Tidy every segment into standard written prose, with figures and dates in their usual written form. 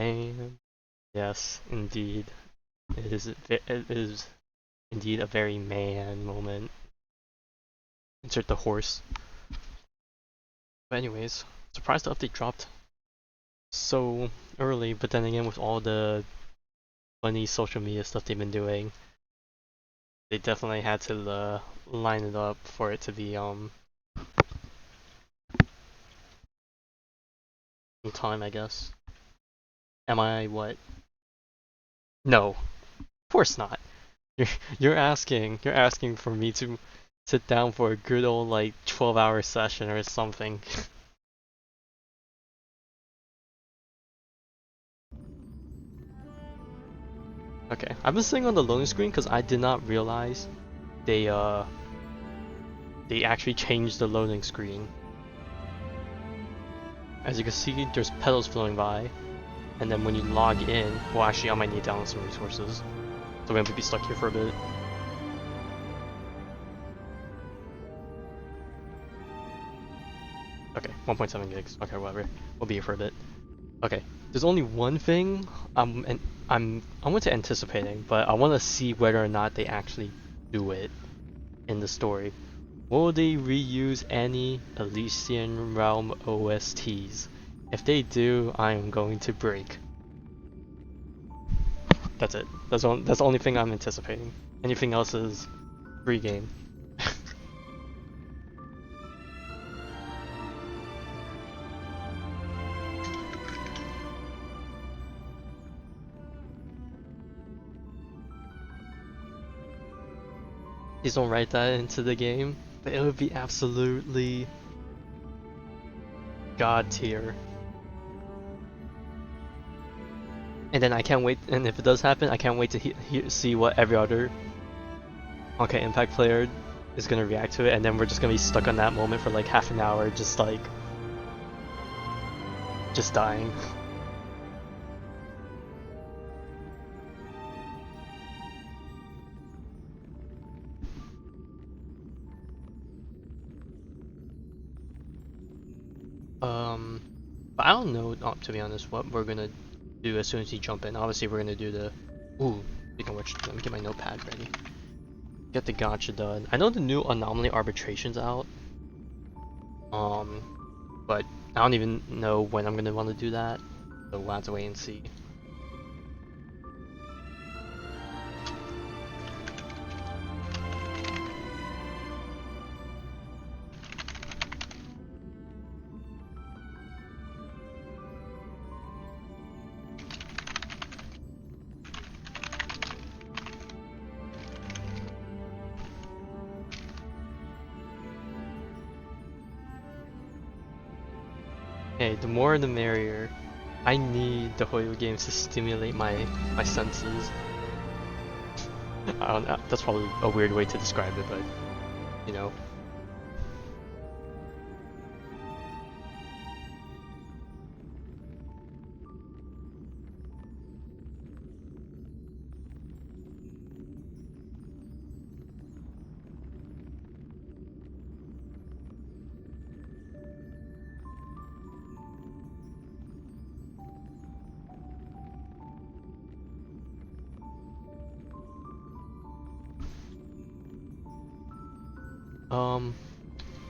Man, yes, indeed. It is indeed a very man moment. Insert the horse. But anyways, surprised the update dropped so early, but then again with all the funny social media stuff they've been doing, they definitely had to line it up for it to be in time, I guess. Am I what? No, of course not. You're you're asking for me to sit down for a good old like 12-hour session or something. Okay, I've been sitting on the loading screen because I did not realize they they actually changed the loading screen. As you can see, there's petals flowing by, and then when you log in, well, actually, I might need to download some resources, so we're gonna be stuck here for a bit. Okay, 1.7 gigs. Okay, whatever. We'll be here for a bit. Okay, there's only one thing I'm going to anticipating, but I want to see whether or not they actually do it in the story. Will they reuse any Elysian Realm OSTs? If they do, I am going to break. That's it. That's the only thing I'm anticipating. Anything else is free game. Please don't write that into the game, but it would be absolutely god tier. And then I can't wait, and if it does happen, I can't wait to see what every other Honkai Impact player is gonna react to it, and then we're just gonna be stuck on that moment for like half an hour, just dying. But I don't know, to be honest, what we're gonna do as soon as you jump in. Obviously, we're gonna do the. Ooh, speaking of which, let me get my notepad ready. Get the gacha done. I know the new anomaly arbitration's out. But I don't even know when I'm gonna want to do that, so we'll have to wait and see. Hey, the more the merrier. I need the Hoyo games to stimulate my senses. I don't know, that's probably a weird way to describe it, but you know.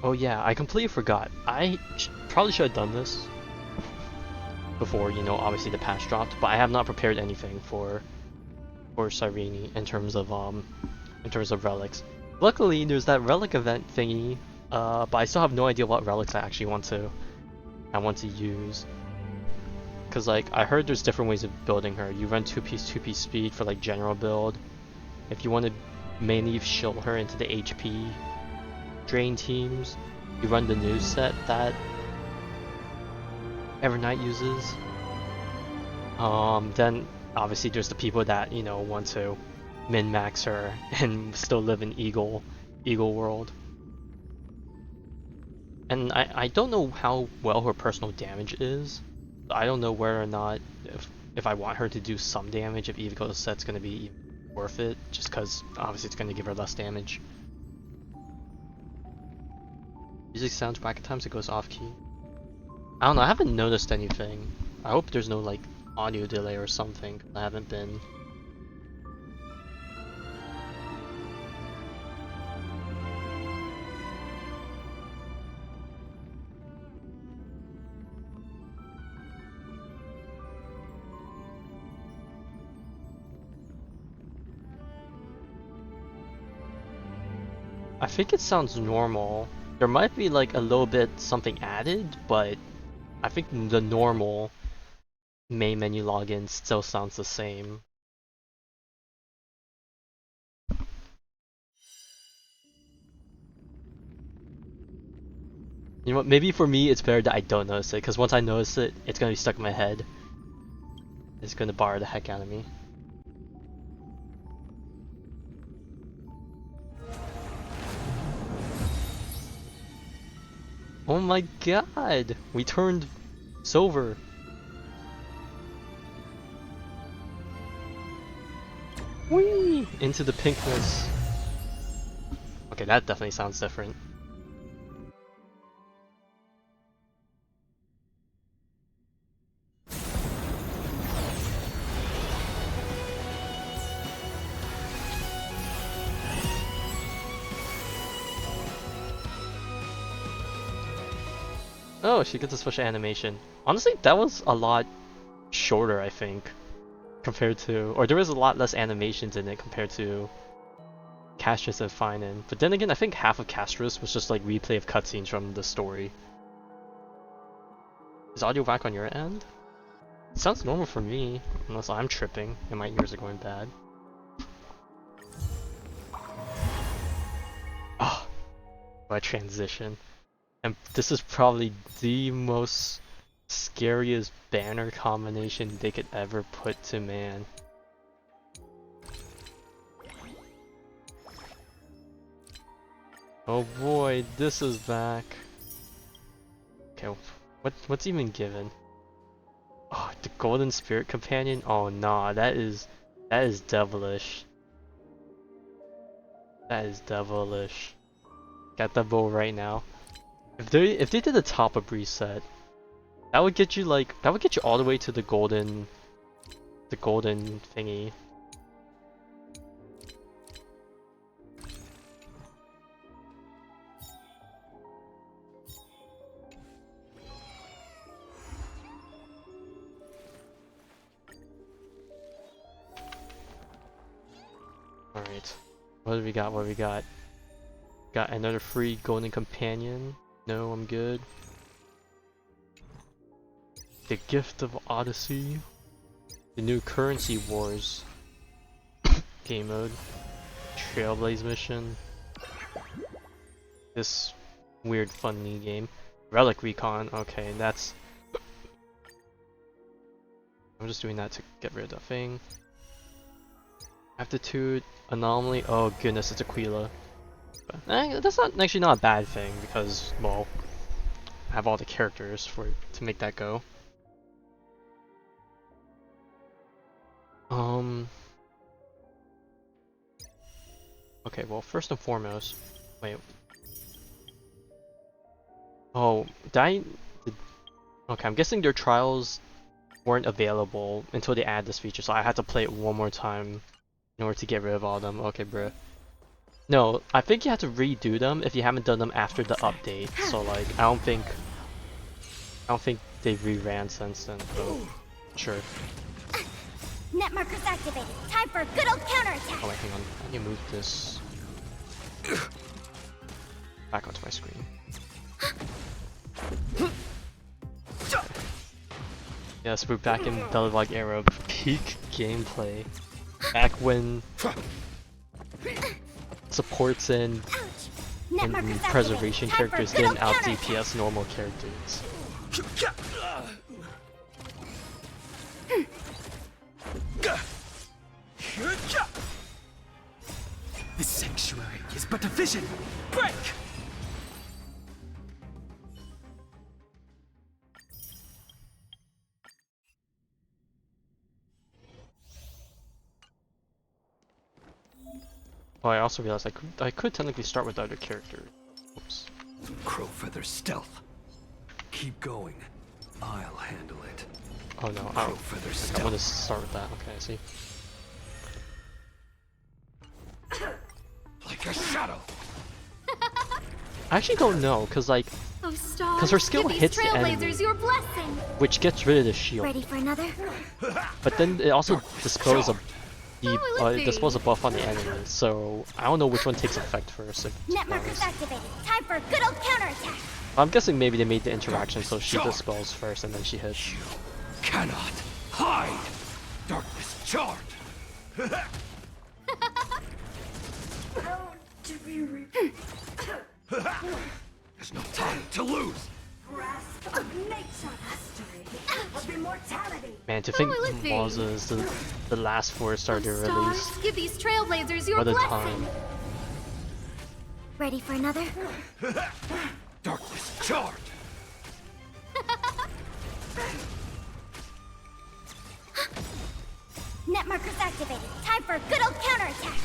Oh yeah, I completely forgot. I probably should have done this before, you know, obviously the patch dropped, but I have not prepared anything for Cyrene in terms of relics. Luckily, there's that relic event thingy, but I still have no idea what relics I actually want to use. Cause like I heard there's different ways of building her. You run two piece speed for like general build. If you want to mainly shield her into the HP drain teams, you run the new set that Evernight uses. Then obviously there's the people that, you know, want to min-max her and still live in Eagle world. And I don't know how well her personal damage is. I don't know whether or not if I want her to do some damage, if Eagle set's gonna be worth it, just because obviously it's gonna give her less damage. Music sounds back at times it goes off key. I don't know, I haven't noticed anything. I hope there's no like audio delay or something, 'cause I haven't been. I think it sounds normal. There might be like a little bit something added, but I think the normal main menu login still sounds the same. You know what, maybe for me it's better that I don't notice it, because once I notice it, it's gonna be stuck in my head. It's gonna bar the heck out of me. Oh my god! We turned silver. Whee! Into the pinkness. Okay, that definitely sounds different. Oh, she gets a special animation. Honestly, that was a lot shorter, I think, compared to, or there was a lot less animations in it compared to Castris and Finan. But then again, I think half of Castris was just like replay of cutscenes from the story. Is audio back on your end? It sounds normal for me, unless I'm tripping and my ears are going bad. Ah, oh, my transition. And this is probably the most scariest banner combination they could ever put to man. Oh boy, this is back. Okay, what's even given? Oh, the Golden Spirit Companion? Oh nah, that is devilish. That is devilish. Got that bow right now. If they did a top-up reset, that would get you all the way to the golden thingy. Alright. What do we got? What do we got? Got another free golden companion. No, I'm good. The Gift of Odyssey. The new Currency Wars game mode. Trailblaze mission. This weird fun new game. Relic Recon. Okay, that's... I'm just doing that to get rid of the thing. Aptitude. Anomaly. Oh goodness, it's Aquila. But, that's actually not a bad thing because, well, I have all the characters to make that go. Okay, well, first and foremost, wait. Oh, okay, I'm guessing their trials weren't available until they add this feature, so I had to play it one more time in order to get rid of all of them. Okay, bruh. No, I think you have to redo them if you haven't done them after the update. So like, I don't think they reran since then. But sure. Net markers activated. Time for a good old counterattack. Oh wait, hang on. Let me move this back onto my screen. Yes, we're back in Belivog era, peak gameplay. Back when supports and preservation characters didn't out DPS normal characters. The sanctuary is but a vision. Break! Oh, I also realized I could technically start with the other character. Oops. Crow feather stealth. Keep going. I'll handle it. Oh no, Pro feather I want to stealth. start with that. Okay, I see. Like a shadow. I actually don't know, cause like, Oh, stars, cause her skill give these hits the trailblazers enemy, your blessing. which gets rid of the shield. Ready for another? But then it also dispels a let's it dispels a see. buff on the enemy. So I don't know which one takes effect first. To be Net markers honest. activated. Time for a good old counterattack. I'm guessing maybe they made the interaction so she dispels first and then she hits. You cannot hide. Darkness charred. There's no time to lose. Grasp of nature. Mastery of immortality. Man, to think will it be? Maza is the last 4-star to Stars, release. give these trailblazers your What a blessing. time. Ready for another? Darkness charred. Net markers activated. Time for a good old counterattack.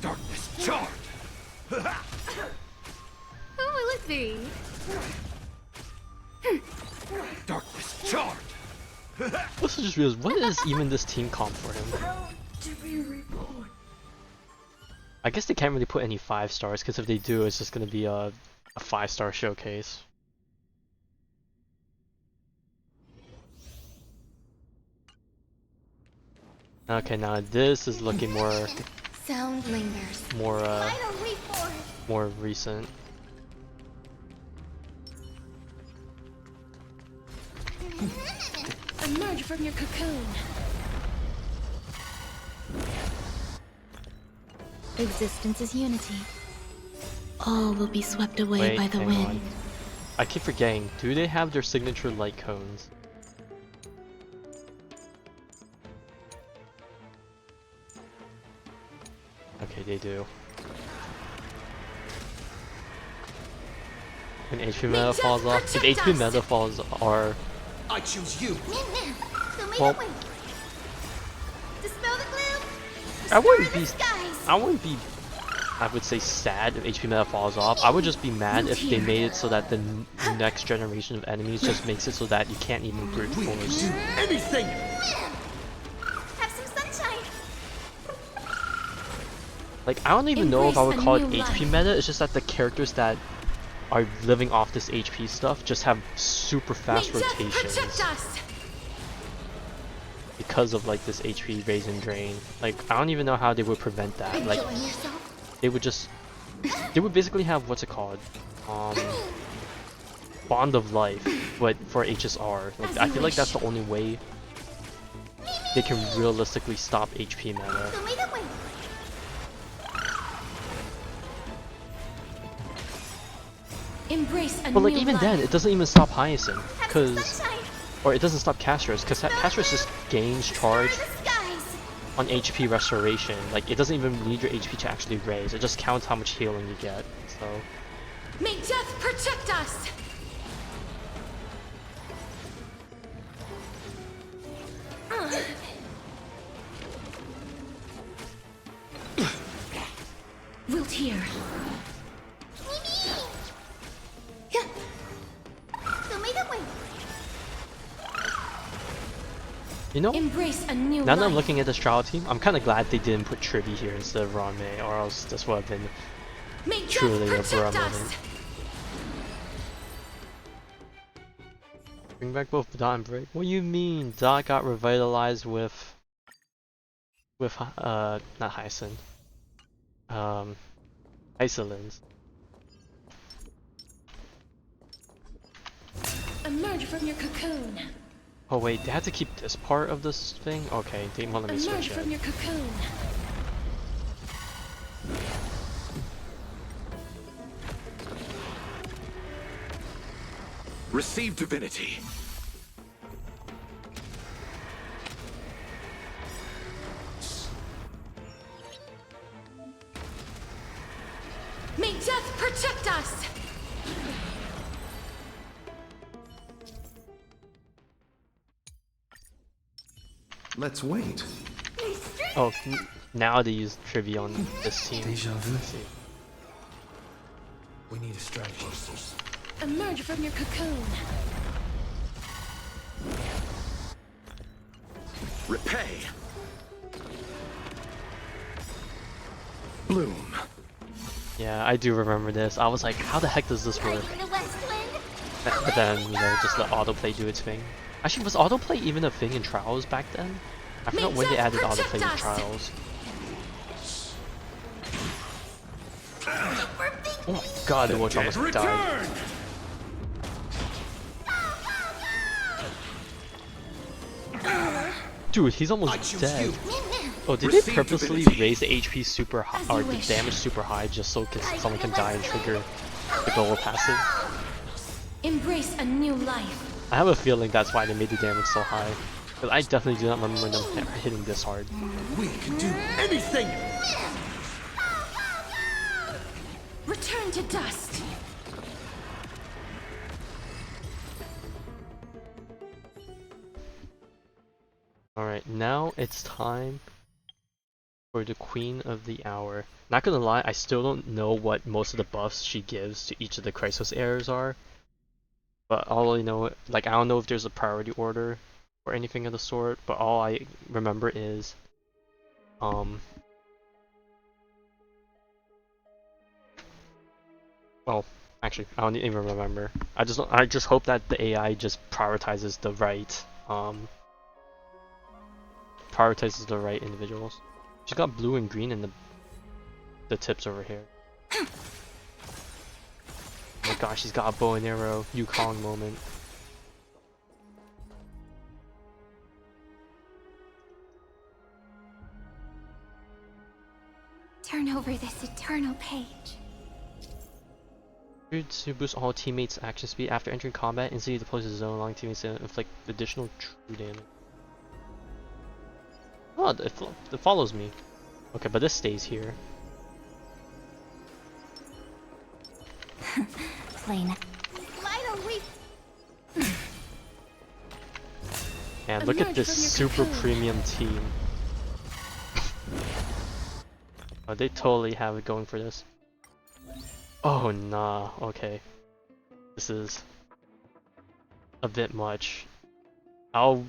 Darkness charred. Who will it be? Darkness charred. Also just realized, what is even this team comp for him? I guess they can't really put any 5-stars, because if they do, it's just going to be a 5-star showcase. Okay, now this is looking more Sound lingers. Final reform. more recent. Emerge from your cocoon. Existence is unity. All will be swept away Wait, by the hang wind. on. I keep forgetting, do they have their signature light cones? Okay, they do. When HP meta falls off, if HP meta falls are I choose you. well, Dispel the gloom. I wouldn't be Skies. I would say sad if HP meta falls off. I would just be mad if they made it so that the next generation of enemies just makes it so that you can't even brute force. Anything. Have some sunshine. Like, I don't even know if I would Embrace call a it new HP life. meta, it's just that the characters that are living off this HP stuff just have super fast rotations us. because of like this HP raise and drain. Like, I don't even know how they would prevent that. Like, Enjoying yourself? they would basically have, what's it called? Bond of Life, but for HSR. Like, I feel like that's the only way they can realistically stop HP meta. Show me the way. Embrace a But like, new even life. then, it doesn't even stop Hyacinth, Have some because, sunshine. or it doesn't stop Castros, because Castros just gains charge The skies. on HP restoration. Like, it doesn't even need your HP to actually raise, it just counts how much healing you get, so. May death protect us. Wilt here. Show me the way. You know, Embrace a new now that I'm life. looking at this trial team, I'm kind of glad they didn't put Tribby here instead of Ranmei, or else this would have been May death truly a protect bra us. moment. Bring back both Dot and Break. What do you mean? Dot got revitalized with not Hyacinth. Isolins. Emerge from your cocoon. Oh wait, they had to keep this part of this thing? Okay, they won't let me Emerge switch from it. your cocoon. Receive divinity. May death protect us. Let's wait. Oh, now they use Trivia on this team. Deja vu. Let's see. We need a strategy. Emerge from your cocoon. way. Bloom. Yeah, I do remember this. I was like, how the heck does this work? Right in the west wind. But then, you know, just let autoplay do its thing. Actually, was autoplay even a thing in Trials back then? I forgot when they added autoplay to Trials. Oh my god, the watch almost died. Dude, he's almost dead. Oh, did they purposely raise the HP super high, or the damage super high, just so someone can die and trigger the global passive? Embrace a new life. I have a feeling that's why they made the damage so high. Because I definitely do not remember them hitting this hard. We can do anything! Return to dust. Alright, now it's time for the Queen of the Hour. Not gonna lie, I still don't know what most of the buffs she gives to each of the Crisis heirs are. But all I know, like, I don't know if there's a priority order or anything of the sort, but all I remember is, well, actually, I don't even remember. I just hope that the AI just prioritizes the right individuals. She's got blue and green in the tips over here. Oh my gosh, she's got a bow and arrow, Yukong moment. Turn over this eternal page. To boost all teammates' action speed after entering combat, instantly deploys the zone, allowing teammates to inflict additional true damage. Oh, it follows me. Okay, but this stays here. Plain. And look at this super premium team. Oh, they totally have it going for this. Oh nah, okay. This is a bit much. I'll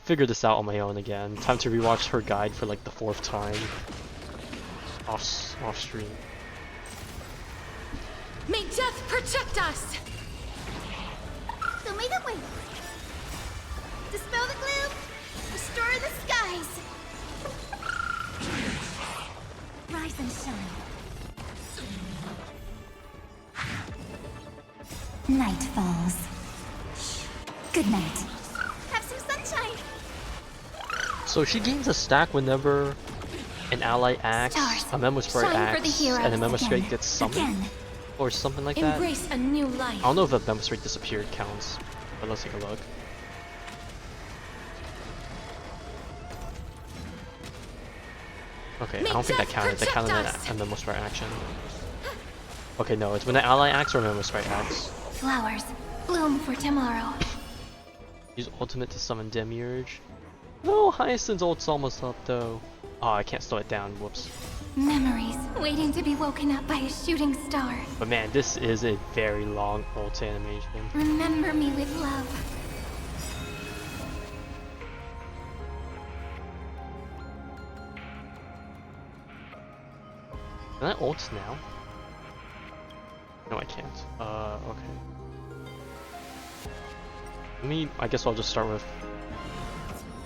figure this out on my own again. Time to rewatch her guide for like the 4th time. Off stream. May death protect us. So may the wind. Dispel the gloom. Restore the skies. Rise and shine. Night falls. Good night. Have some sunshine. So she gains a stack whenever an ally acts, Stars, a Memo Sprite shine for the acts, heroes and a Memo again. Sprite gets summoned, Again. or something like that. Embrace a new life. I don't know if a Memo Sprite disappeared counts, but let's take a look. Okay, I don't think that counted. That counted a Memo Sprite action. Okay, no, it's when the ally acts or a Memo Sprite acts. Flowers bloom for tomorrow. Use ultimate to summon Demiurge. No, Hyacinth's ult's almost up though. Oh, I can't slow it down, whoops. Memories waiting to be woken up by a shooting star. But man, this is a very long ult animation. Remember me with love. Can I ult now? No, I can't. Okay. I guess I'll just start with,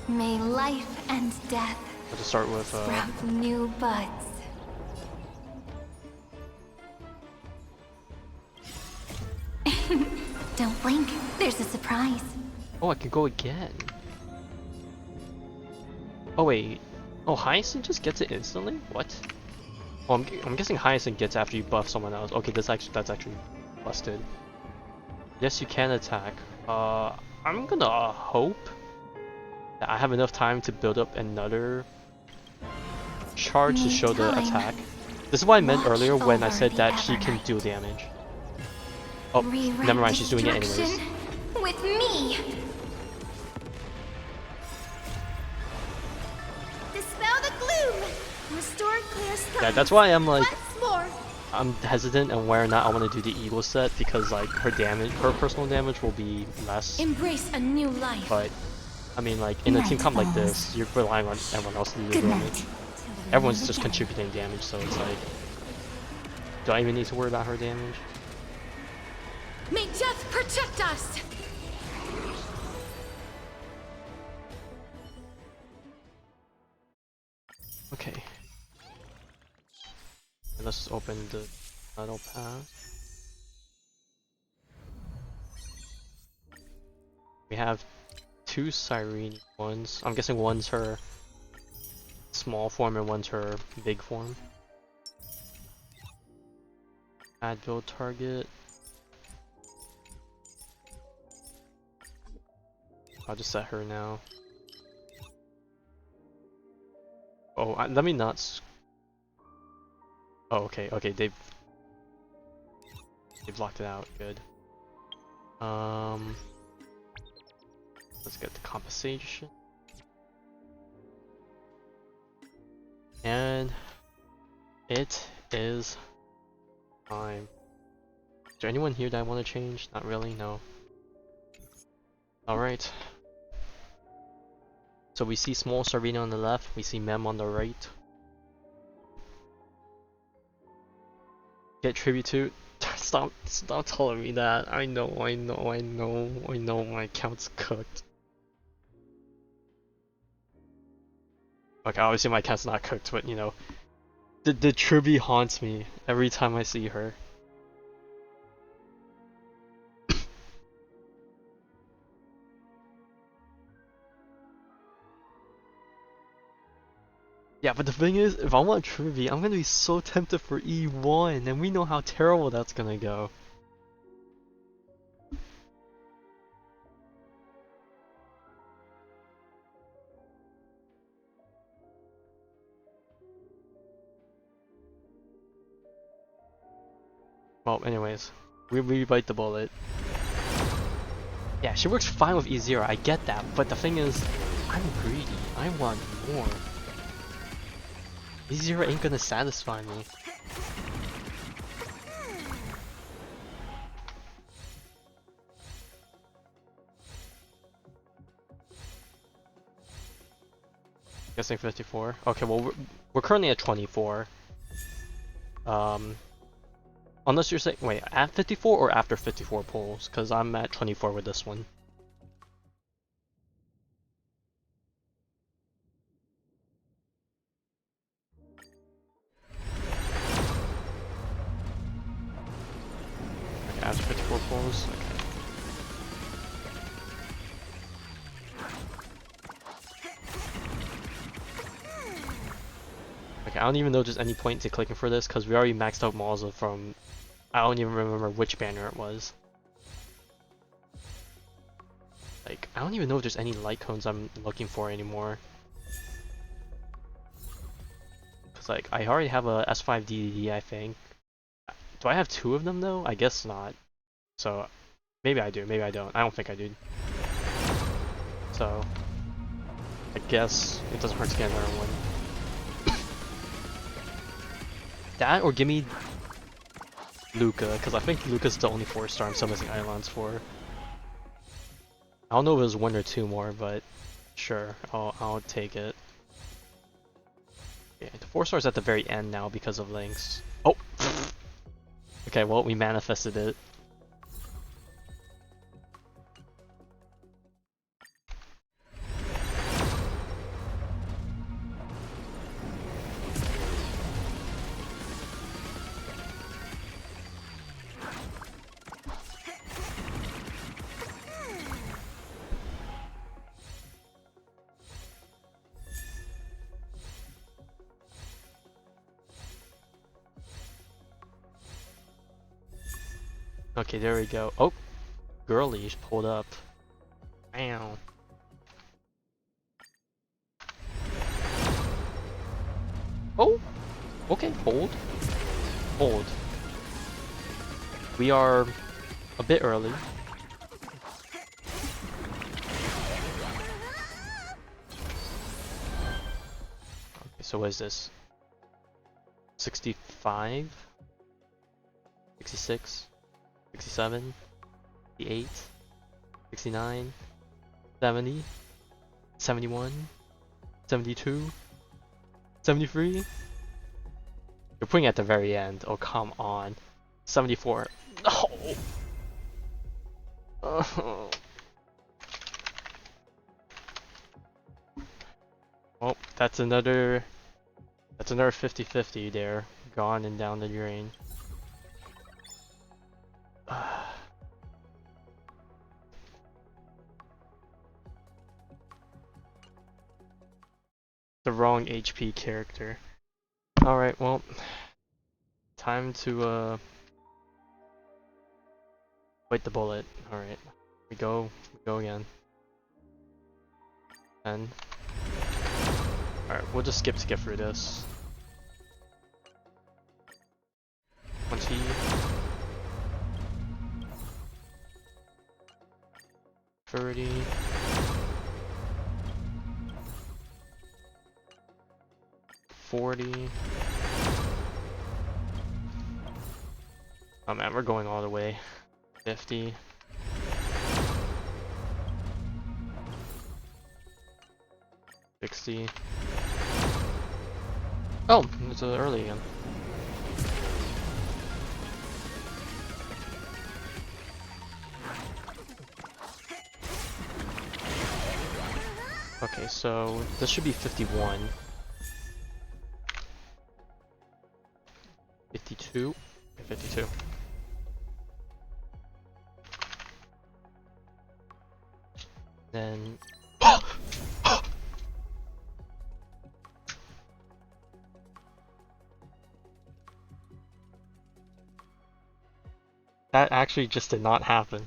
May life and death I'll just start with, sprout new buds. Don't blink, there's a surprise. oh, I can go again. Oh wait, oh, Hyacinth just gets it instantly? What? Oh, I'm guessing Hyacinth gets after you buff someone else. Okay, that's actually busted. Yes, you can attack. I'm gonna hope that I have enough time to build up another charge to show the attack. This is what I meant earlier when I said that she can do damage. Oh, never mind, she's doing it anyways. With me. Dispel the gloom. Restore clear skies. Yeah, that's why I'm like, Once more. I'm hesitant on whether or not I want to do the Eagle set because like her personal damage will be less. Embrace a new life. But I mean, like, in a team comp like this, you're relying on everyone else to do the Good damage. night. Everyone's just contributing damage, so it's like... Do I even need to worry about her damage? May death protect us! Okay. And let's open the battle pass. We have 2 Cyrene ones. I'm guessing one's her small form and one's her big form. Add build target. I'll just set her now. Oh, let me not. Oh, okay, okay, they've blocked it out. Good. Let's get the compensation. And it is time. Is there anyone here that I want to change? Not really, no. Alright. So we see small Sarvina on the left, we see Mem on the right. Get tribute to. Stop telling me that. I know my account's cooked. Okay, obviously my account's not cooked, but you know. The tribute haunts me every time I see her. Yeah, but the thing is, if I want Trivy, I'm gonna be so tempted for E1, and we know how terrible that's gonna go. Well, anyways, we bite the bullet. Yeah, she works fine with E0, I get that, but the thing is, I'm greedy, I want more. E0 ain't gonna satisfy me. Guessing 54. Okay, well we're currently at 24. Unless you're saying, wait, at 54 or after 54 pulls? Because I'm at 24 with this one. Okay, after 54 pulls. Okay. Okay, I don't even know if there's any point to clicking for this because we already maxed out Malza from. I don't even remember which banner it was. Like, I don't even know if there's any light cones I'm looking for anymore. Cause like, I already have a S5 DDD, I think. Do I have 2 of them though? I guess not. So, maybe I do, maybe I don't. I don't think I do. So, I guess it doesn't hurt to get another one. That or give me Luca, because I think Luca's the only 4-star I'm still missing Eidolons for. I don't know if it was 1 or 2 more, but sure, I'll take it. Yeah, the 4-star's at the very end now because of Lynx. Oh! Okay, well, we manifested it. Okay, there we go. Oh! Girlies pulled up. Ow. Oh! Okay, hold. Hold. We are a bit early. Okay, so what is this? 65? 66? 67? 68? 69? 70? 71, 72, 73. You're putting it at the very end. Oh, come on. 74. No! Oh. Oh, that's another 50-50 there. Gone and down the drain. The wrong HP character. Alright, well, time to bite the bullet. Alright, we go again. And alright, we'll just skip to get through this. 20. 30. 40. Oh man, we're going all the way. 50. 60. Oh, it's early again. Okay, so this should be 51. 52. 52. Then that actually just did not happen.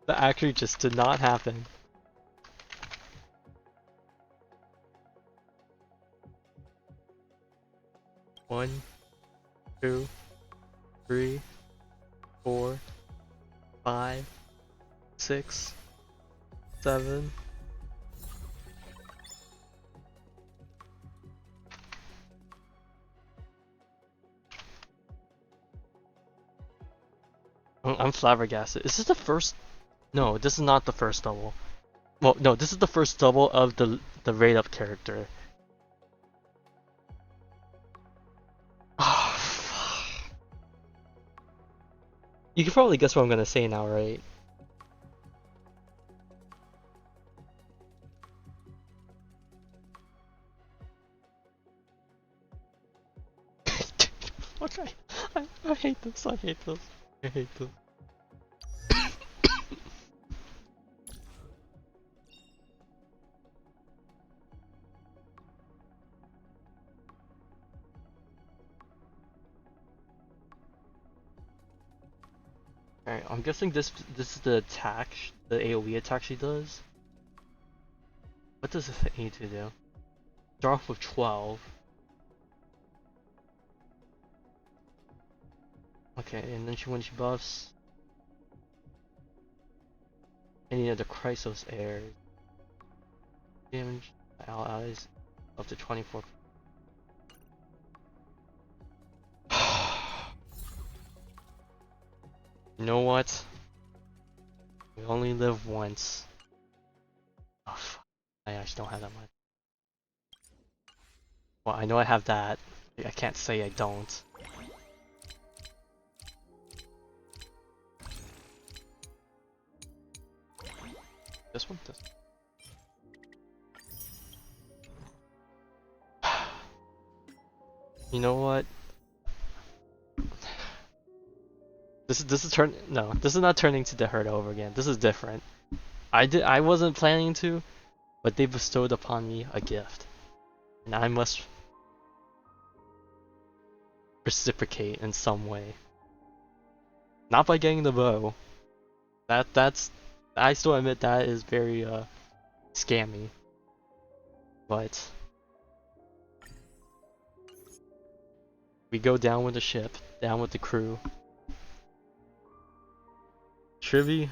That actually just did not happen. One, 2, 3, 4, 5, 6, 7. I'm flabbergasted. Is this the first? No, this is not the first double. Well, no, this is the first double of the rate up character. You can probably guess what I'm gonna say now, right? Okay, I hate this. I hate this. I hate this. Alright, I'm guessing this is the attack, the AoE attack she does. What does this need to do? Start off with 12. Okay, and then when she buffs any of the Chrysos airs, damage allies up to 24. You know what? We only live once. Oh, fuck. I actually don't have that much. Well, I know I have that. I can't say I don't. This one? This one. You know what? This is not turning to the herd over again. This is different. I wasn't planning to, but they bestowed upon me a gift. And I must reciprocate in some way. Not by getting the bow. That's I still admit that is very scammy. But we go down with the ship, down with the crew. Trivy.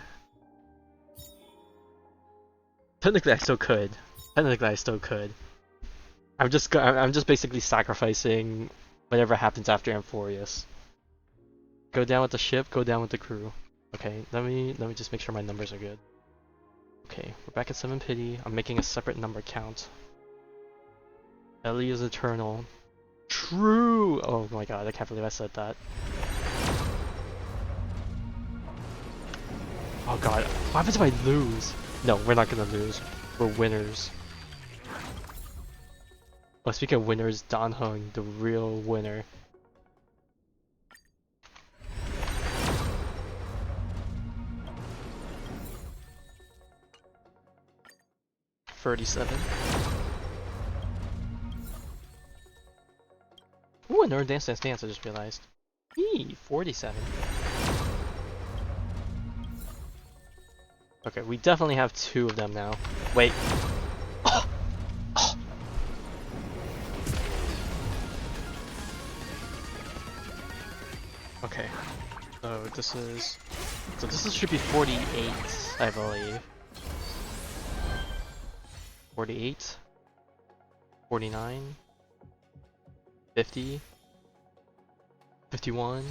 Technically I still could. I'm just basically sacrificing whatever happens after Amphoreus. Go down with the ship, go down with the crew. Okay, let me just make sure my numbers are good. Okay, we're back at 7 pity. I'm making a separate number count. Ellie is eternal. True! Oh my god, I can't believe I said that. Oh god, what happens if I lose? No, we're not gonna lose. We're winners. Oh, speaking of winners, Dan Hung, the real winner. $37. Ooh, another Dance Dance Dance, I just realized. Eee, 47. Okay, we definitely have 2 of them now. Wait. Oh! Oh! Okay. So this should be 48, I believe. 48, 49, 50, 51,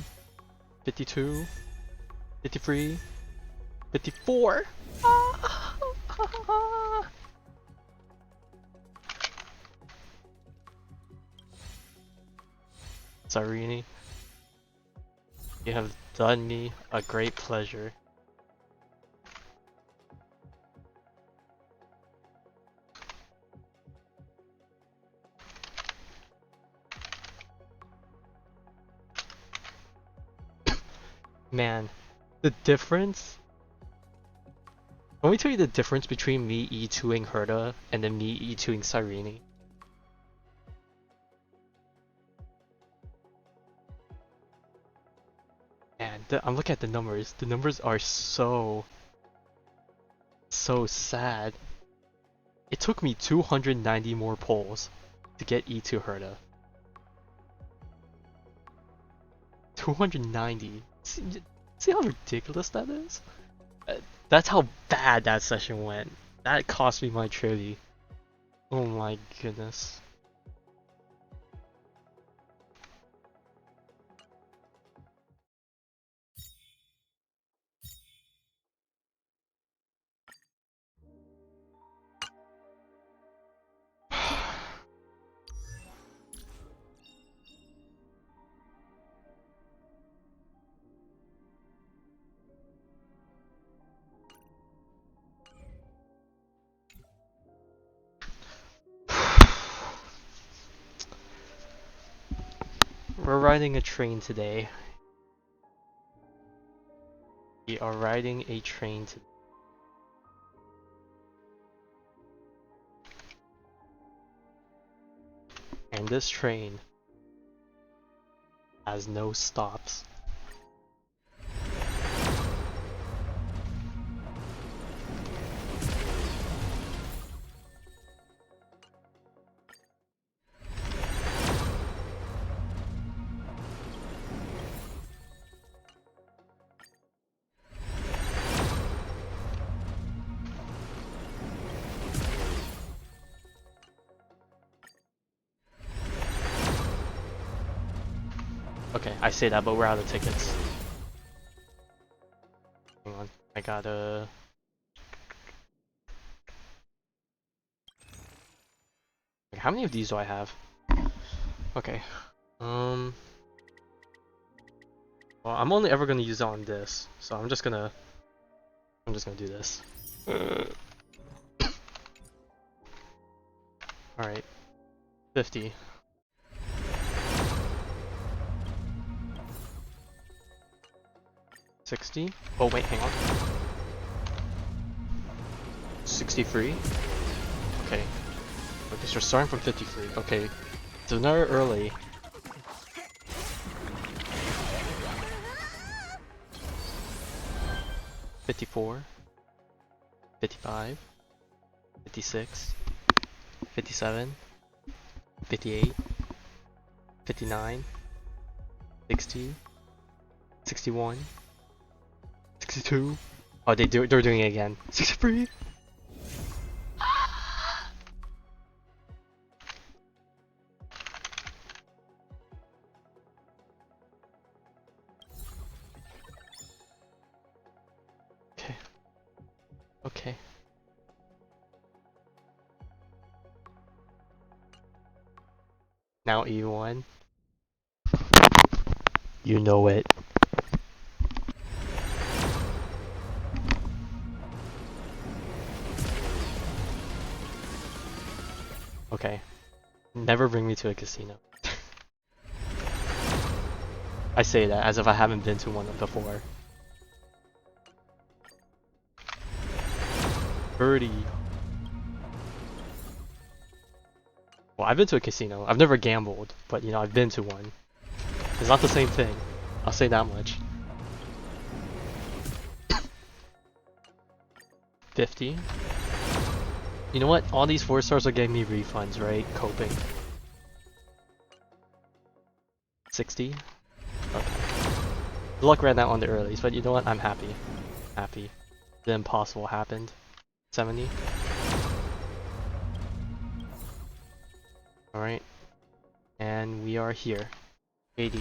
52, 53, 54. Sarini, you have done me a great pleasure. Man, the difference. Let me tell you the difference between me E2ing Herta and then me E2ing Cyrene. Man, I'm looking at the numbers. The numbers are so sad. It took me 290 more pulls to get E2 Herta. 290. See how ridiculous that is? That's how bad that session went. That cost me my trilly. Oh my goodness. We're riding a train today. We are riding a train today. And this train has no stops. Okay, I say that, but we're out of tickets. Hang on, I gotta... How many of these do I have? Okay. Well, I'm only ever gonna use it on this, so I'm just gonna do this. Alright. 50. 60. Oh wait, hang on. 63. Okay. Okay, so we're starting from 53. Okay. So now we're early. $54, $55, $56, $57, $58, $59, $60, $61, $62. Oh, they're doing it again. $63. Okay. Okay. Now E1. You know it. Okay. Never bring me to a casino. I say that as if I haven't been to one before. Birdie. Well, I've been to a casino. I've never gambled, but you know, I've been to one. It's not the same thing. I'll say that much. 50. You know what? All these 4 stars are getting me refunds, right? Coping. 60. Okay. Luck ran out on the earlies, but you know what? I'm happy. Happy. The impossible happened. 70. Alright. And we are here. 80.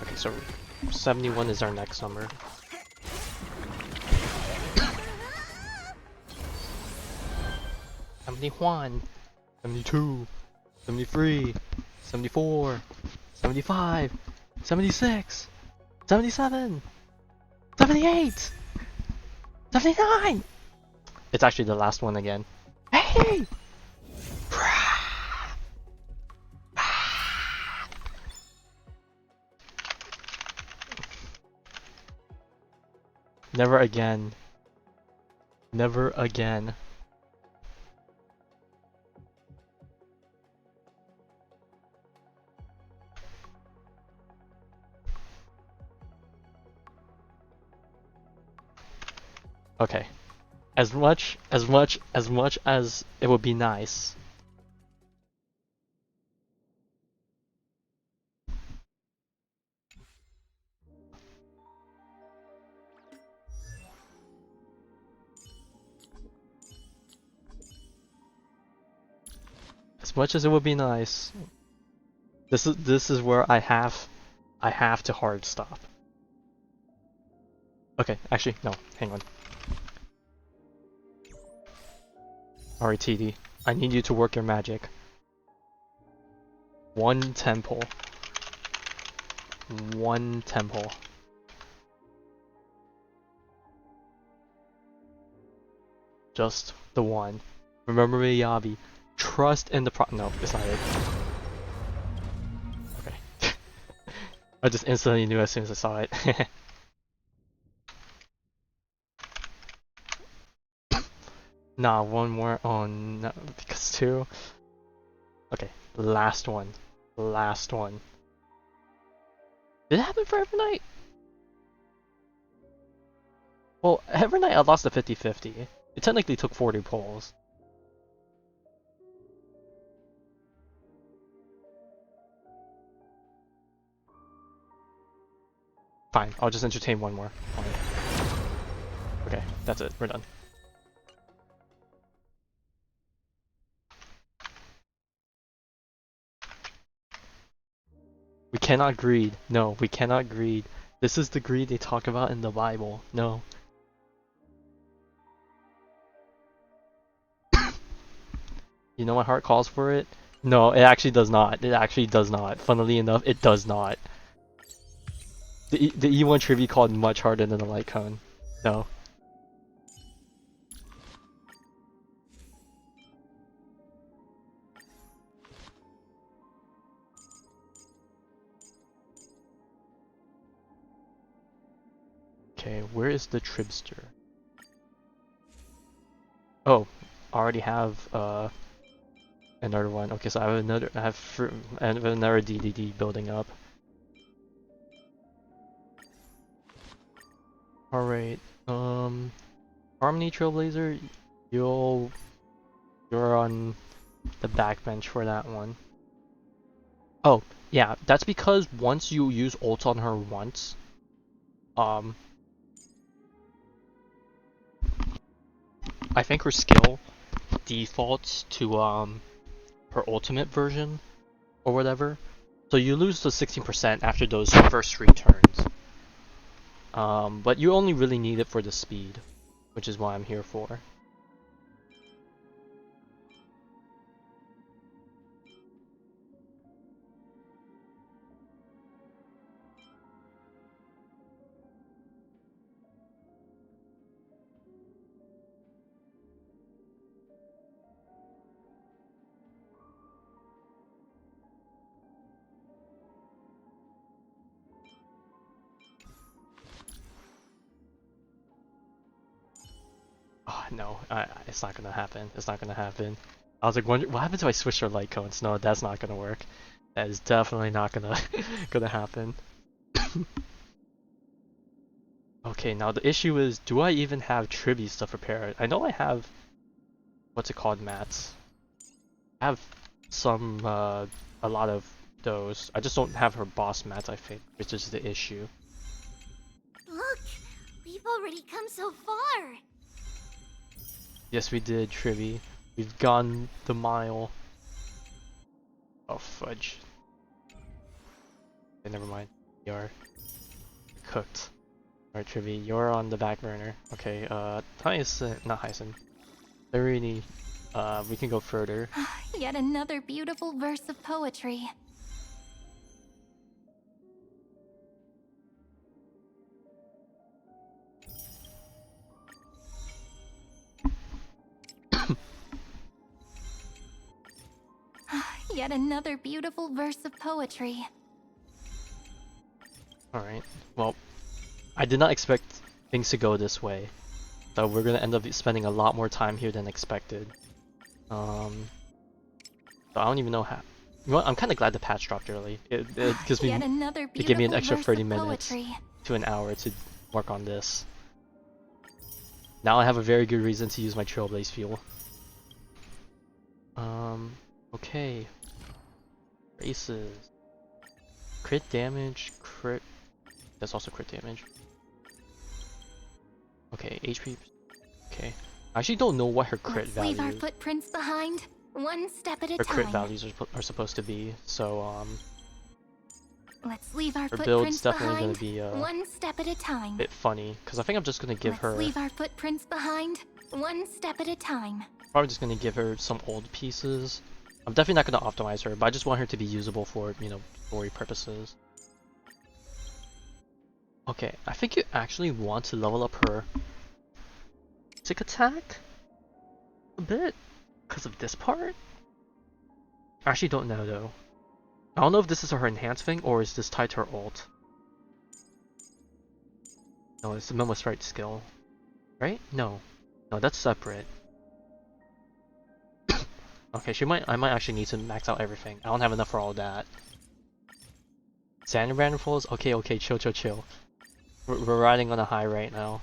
Okay, so 71 is our next number. Juan, 72, 73, 74, 75, 76, 77, 78, 79! It's actually the last one again. Hey! Never again. Never again. Okay. As much as it would be nice. As much as it would be nice. This is where I have to hard stop. Okay, actually no, hang on. Alright, TD. I need you to work your magic. 1 temple. 1 temple. Just the one. Remember me, Yabi. Trust in the no, it's not it. Okay. I just instantly knew as soon as I saw it. Nah, one more. Oh no, because 2. Okay, last one. Last one. Did it happen for every night? Well, every night I lost a 50-50. It technically took 40 pulls. Fine, I'll just entertain one more. Fine. Okay, that's it. We're done. We cannot greed. No, we cannot greed. This is the greed they talk about in the Bible. No. You know my heart calls for it? No, it actually does not. It actually does not. Funnily enough, it does not. The E1 trivia called much harder than the light cone. No. Okay, where is the Tribster? Oh, I already have another one. Okay, so I have another DDD building up. Alright, Harmony Trailblazer, you're on the backbench for that one. Oh, yeah, that's because once you use ult on her once, I think her skill defaults to her ultimate version or whatever. So you lose the 16% after those first 3 turns. But you only really need it for the speed. which is what I'm here for. Oh, no, it's not gonna happen. It's not gonna happen. I was like, what happens if I switch to light cones? No, that's not gonna work. That is definitely not gonna gonna happen. Okay, now the issue is, do I even have Tribby stuff prepared? I know I have, what's it called, mats. I have some, a lot of those. I just don't have her boss mats, I think, which is the issue. Look, we've already come so far. Yes, we did, Tribby. We've gone the mile. Oh, fudge. Okay, never mind. We are cooked. Alright, Tribby, you're on the back burner. Okay, Hyacinth, not Hyacinth. Irene, we can go further. Yet another beautiful verse of poetry. Yet another beautiful verse of poetry. Alright, well, I did not expect things to go this way. So we're gonna end up spending a lot more time here than expected. So I don't even know how. You know what? I'm kind of glad the patch dropped early. It gives me, it gave me an extra 30 minutes to an hour to work on this. Now I have a very good reason to use my Trailblaze fuel. Okay. Races. Crit damage, crit. That's also crit damage. Okay, HP. Okay. I actually don't know what her crit Let's value. leave our footprints behind, one step at a Her crit time. values are supposed to be. So Let's leave our her build's footprints definitely behind, gonna be one step at a a time. bit funny because I think I'm just gonna give Let's her. leave our footprints behind, one step at a time. Probably just gonna give her some old pieces. I'm definitely not gonna optimize her, but I just want her to be usable for, you know, story purposes. Okay, I think you actually want to level up her basic attack a bit because of this part. I actually don't know though. I don't know if this is her enhanced thing or is this tied to her ult. No, it's the Memo Sprite skill, right? No, no, that's separate. Okay, I might actually need to max out everything. I don't have enough for all that. Sand Falls? Okay, okay, chill, chill, chill. We're riding on a high right now.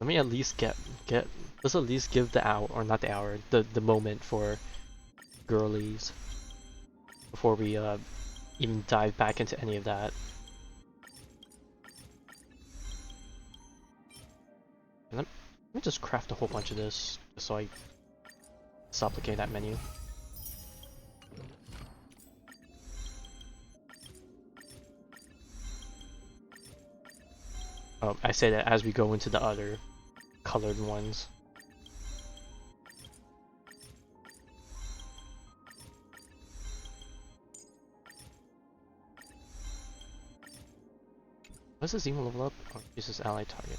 Let me at least let's at least give the hour, or not the hour, the moment for girlies before we even dive back into any of that. And let me just craft a whole bunch of this just so I stop looking at that menu. I say that as we go into the other colored ones. What's this even level up? Oh, this is ally target.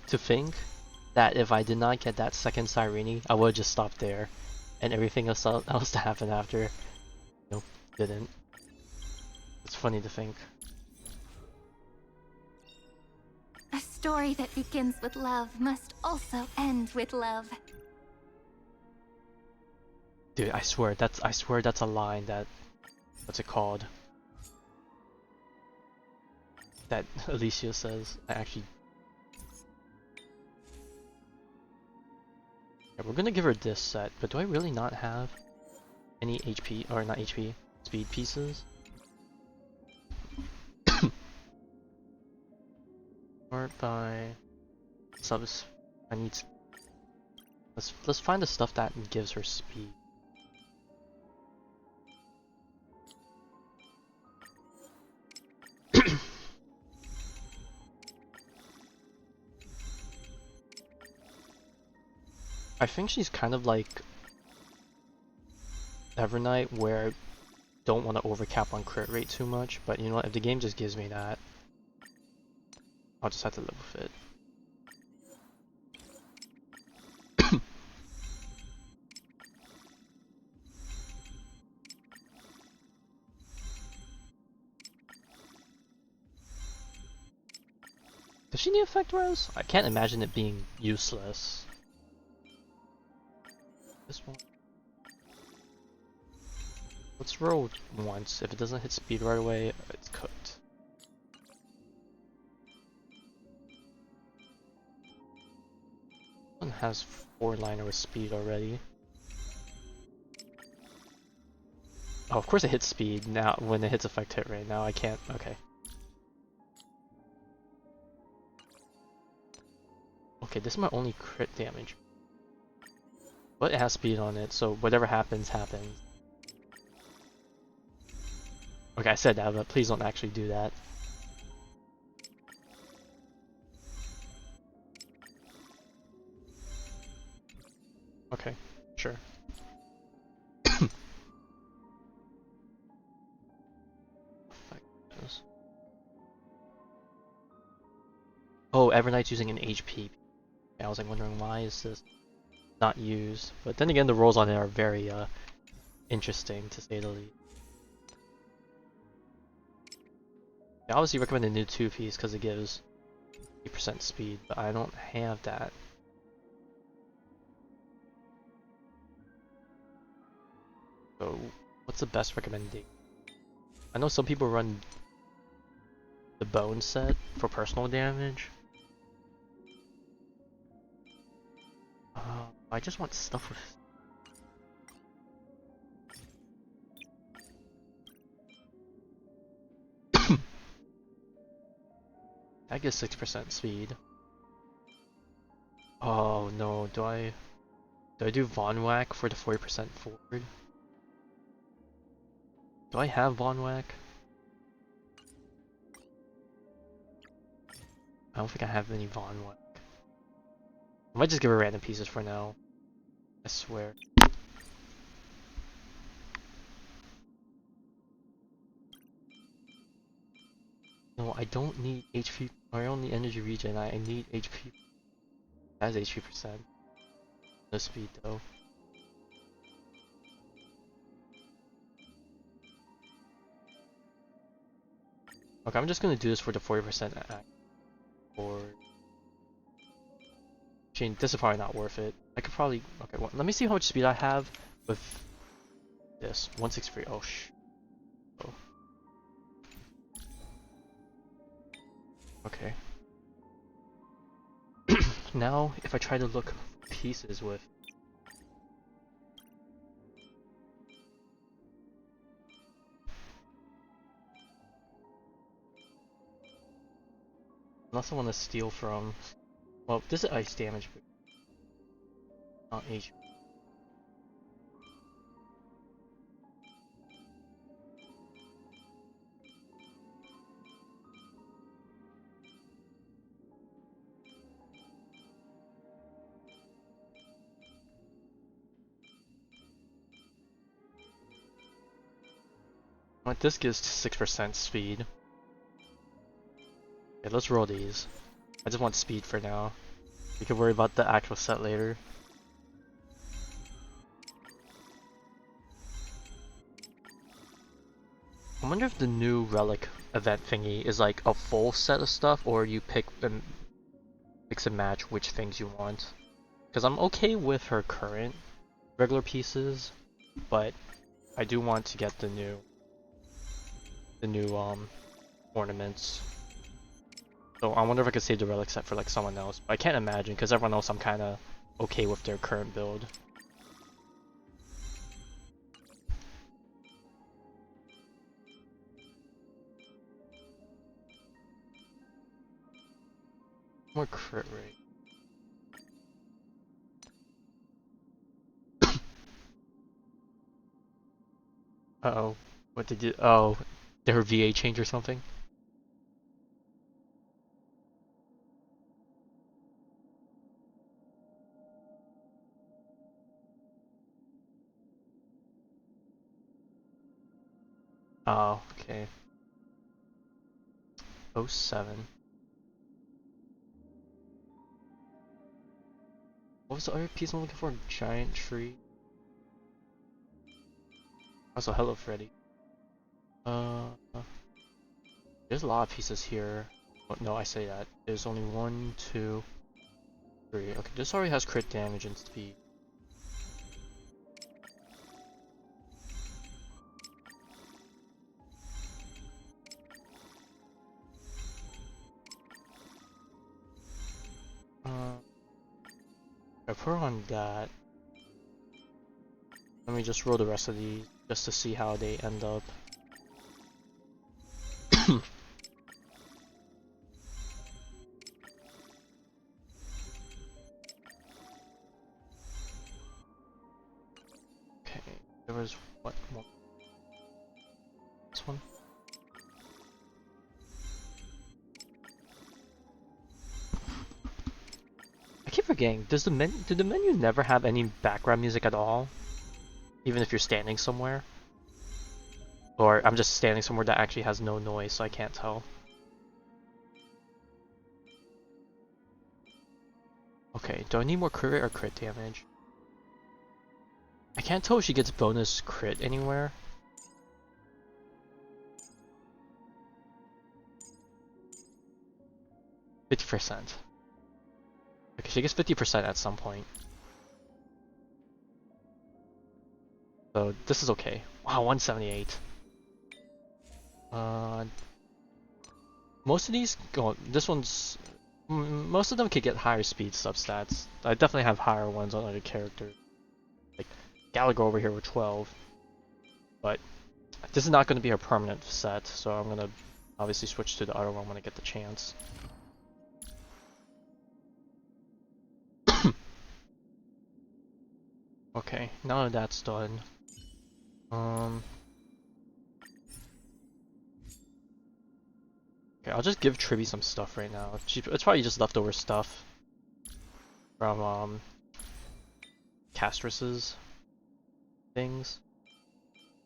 To think that if I did not get that second Sirene, I would have just stopped there, and everything else to happen after, nope, didn't. It's funny to think. A story that begins with love must also end with love. Dude, I swear that's a line that, what's it called? That Alicia says. I actually. We're gonna give her this set, but do I really not have any HP, or not HP, speed pieces? Or by subs, I need. Let's find the stuff that gives her speed. I think she's kind of like Evernight, where I don't want to overcap on crit rate too much, but you know what, if the game just gives me that, I'll just have to live with it. Does she need effect res? I can't imagine it being useless. This one. Let's roll once. If it doesn't hit speed right away, it's cooked. One has 4-liner with speed already. Oh, of course it hits speed now when it hits effect hit rate. Now I can't. Okay. Okay, this is my only crit damage. But it has speed on it, so whatever happens, happens. Okay, I said that, but please don't actually do that. Okay, sure. Oh, Evernight's using an HP. I was like wondering why is this not used, but then again the rolls on it are very interesting to say the least. I obviously recommend a new 2-piece because it gives 8% speed, but I don't have that. So what's the best recommendation? I know some people run the bone set for personal damage. I just want stuff with. That gives 6% speed. Oh no, do I do Von Whack for the 40% forward? Do I have Von Whack? I don't think I have any Von Whack. I might just give her random pieces for now. I swear. No, I don't need HP. I don't need energy regen. I need HP. That has HP percent. No speed though. Okay, I'm just gonna do this for the 40% act. Or Shane, this is probably not worth it. I could probably. Okay, well, let me see how much speed I have with this. 163. Oh sh. Oh. Okay. Now, if I try to look pieces with. Unless I want to steal from. Well, this is ice damage, but not HP. What this gives 6% speed. Okay, let's roll these. I just want speed for now. We can worry about the actual set later. I wonder if the new relic event thingy is like a full set of stuff, or you pick and mix and match which things you want. Because I'm okay with her current regular pieces, but I do want to get the new ornaments. So I wonder if I could save the relic set for like someone else. But I can't imagine because everyone else I'm kind of okay with their current build. More crit rate. Uh-oh. What did you... Oh, did her VA change or something? Oh, okay. 07. What was the other piece I'm looking for? Giant tree. Also, hello, Freddy. There's a lot of pieces here. Oh, no, I say that. There's only 1, 2, 3. Okay, this already has crit damage and speed. I put her on that. Let me just roll the rest of these just to see how they end up. Okay, there was what more? This one? I keep forgetting, do the menus never have any background music at all? Even if you're standing somewhere? Or I'm just standing somewhere that actually has no noise, so I can't tell. Okay, do I need more crit rate or crit damage? I can't tell if she gets bonus crit anywhere. %. Okay, she gets 50% at some point. So this is okay. Wow, 178. Most of these go. This one's. Most of them could get higher speed substats. I definitely have higher ones on other characters. Like Gallagher over here with 12. But this is not going to be a permanent set, so I'm going to obviously switch to the other one when I get the chance. Okay, now that that's done. Okay, I'll just give Tribby some stuff right now. It's probably just leftover stuff from Castrus's things.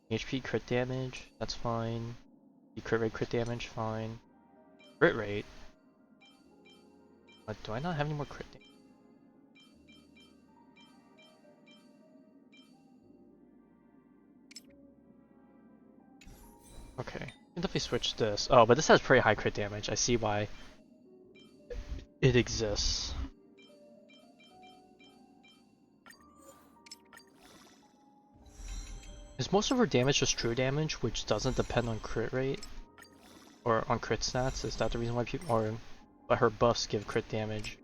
HP crit damage, that's fine. Crit rate, crit damage, fine. Crit rate. But do I not have any more crit damage? Okay, I can definitely switch this. Oh, but this has pretty high crit damage. I see why it exists. Is most of her damage just true damage, which doesn't depend on crit rate? Or on crit stats? Is that the reason why people... Or but her buffs give crit damage?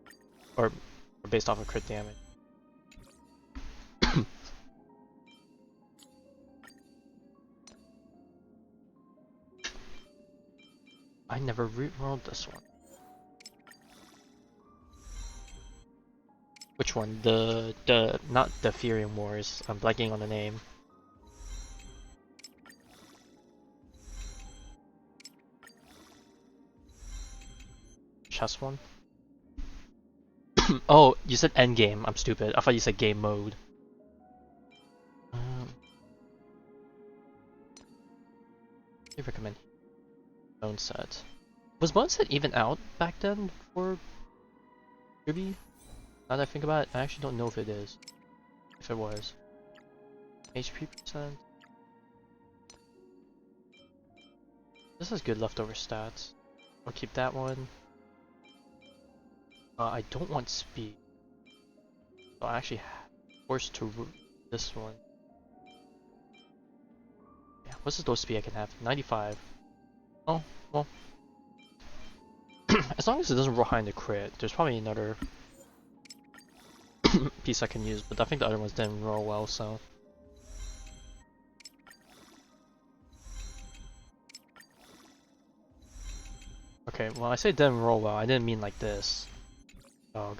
Or based off of crit damage? I never re-rolled this one. Which one? Not the Furion Wars. I'm blanking on the name. Chess one? Oh, you said endgame. I'm stupid. I thought you said game mode. I recommend Bone Set. Was Bone Set even out back then for Ruby? Now that I think about it, I actually don't know if it is. If it was. HP percent. This has good leftover stats. I'll keep that one. I don't want speed. So I actually forced to root this one. Yeah, what's the lowest speed I can have? 95. Oh, well. As long as it doesn't roll high in the crit, there's probably another piece I can use, but I think the other ones didn't roll well, so. Okay, well I say didn't roll well, I didn't mean like this. Dog.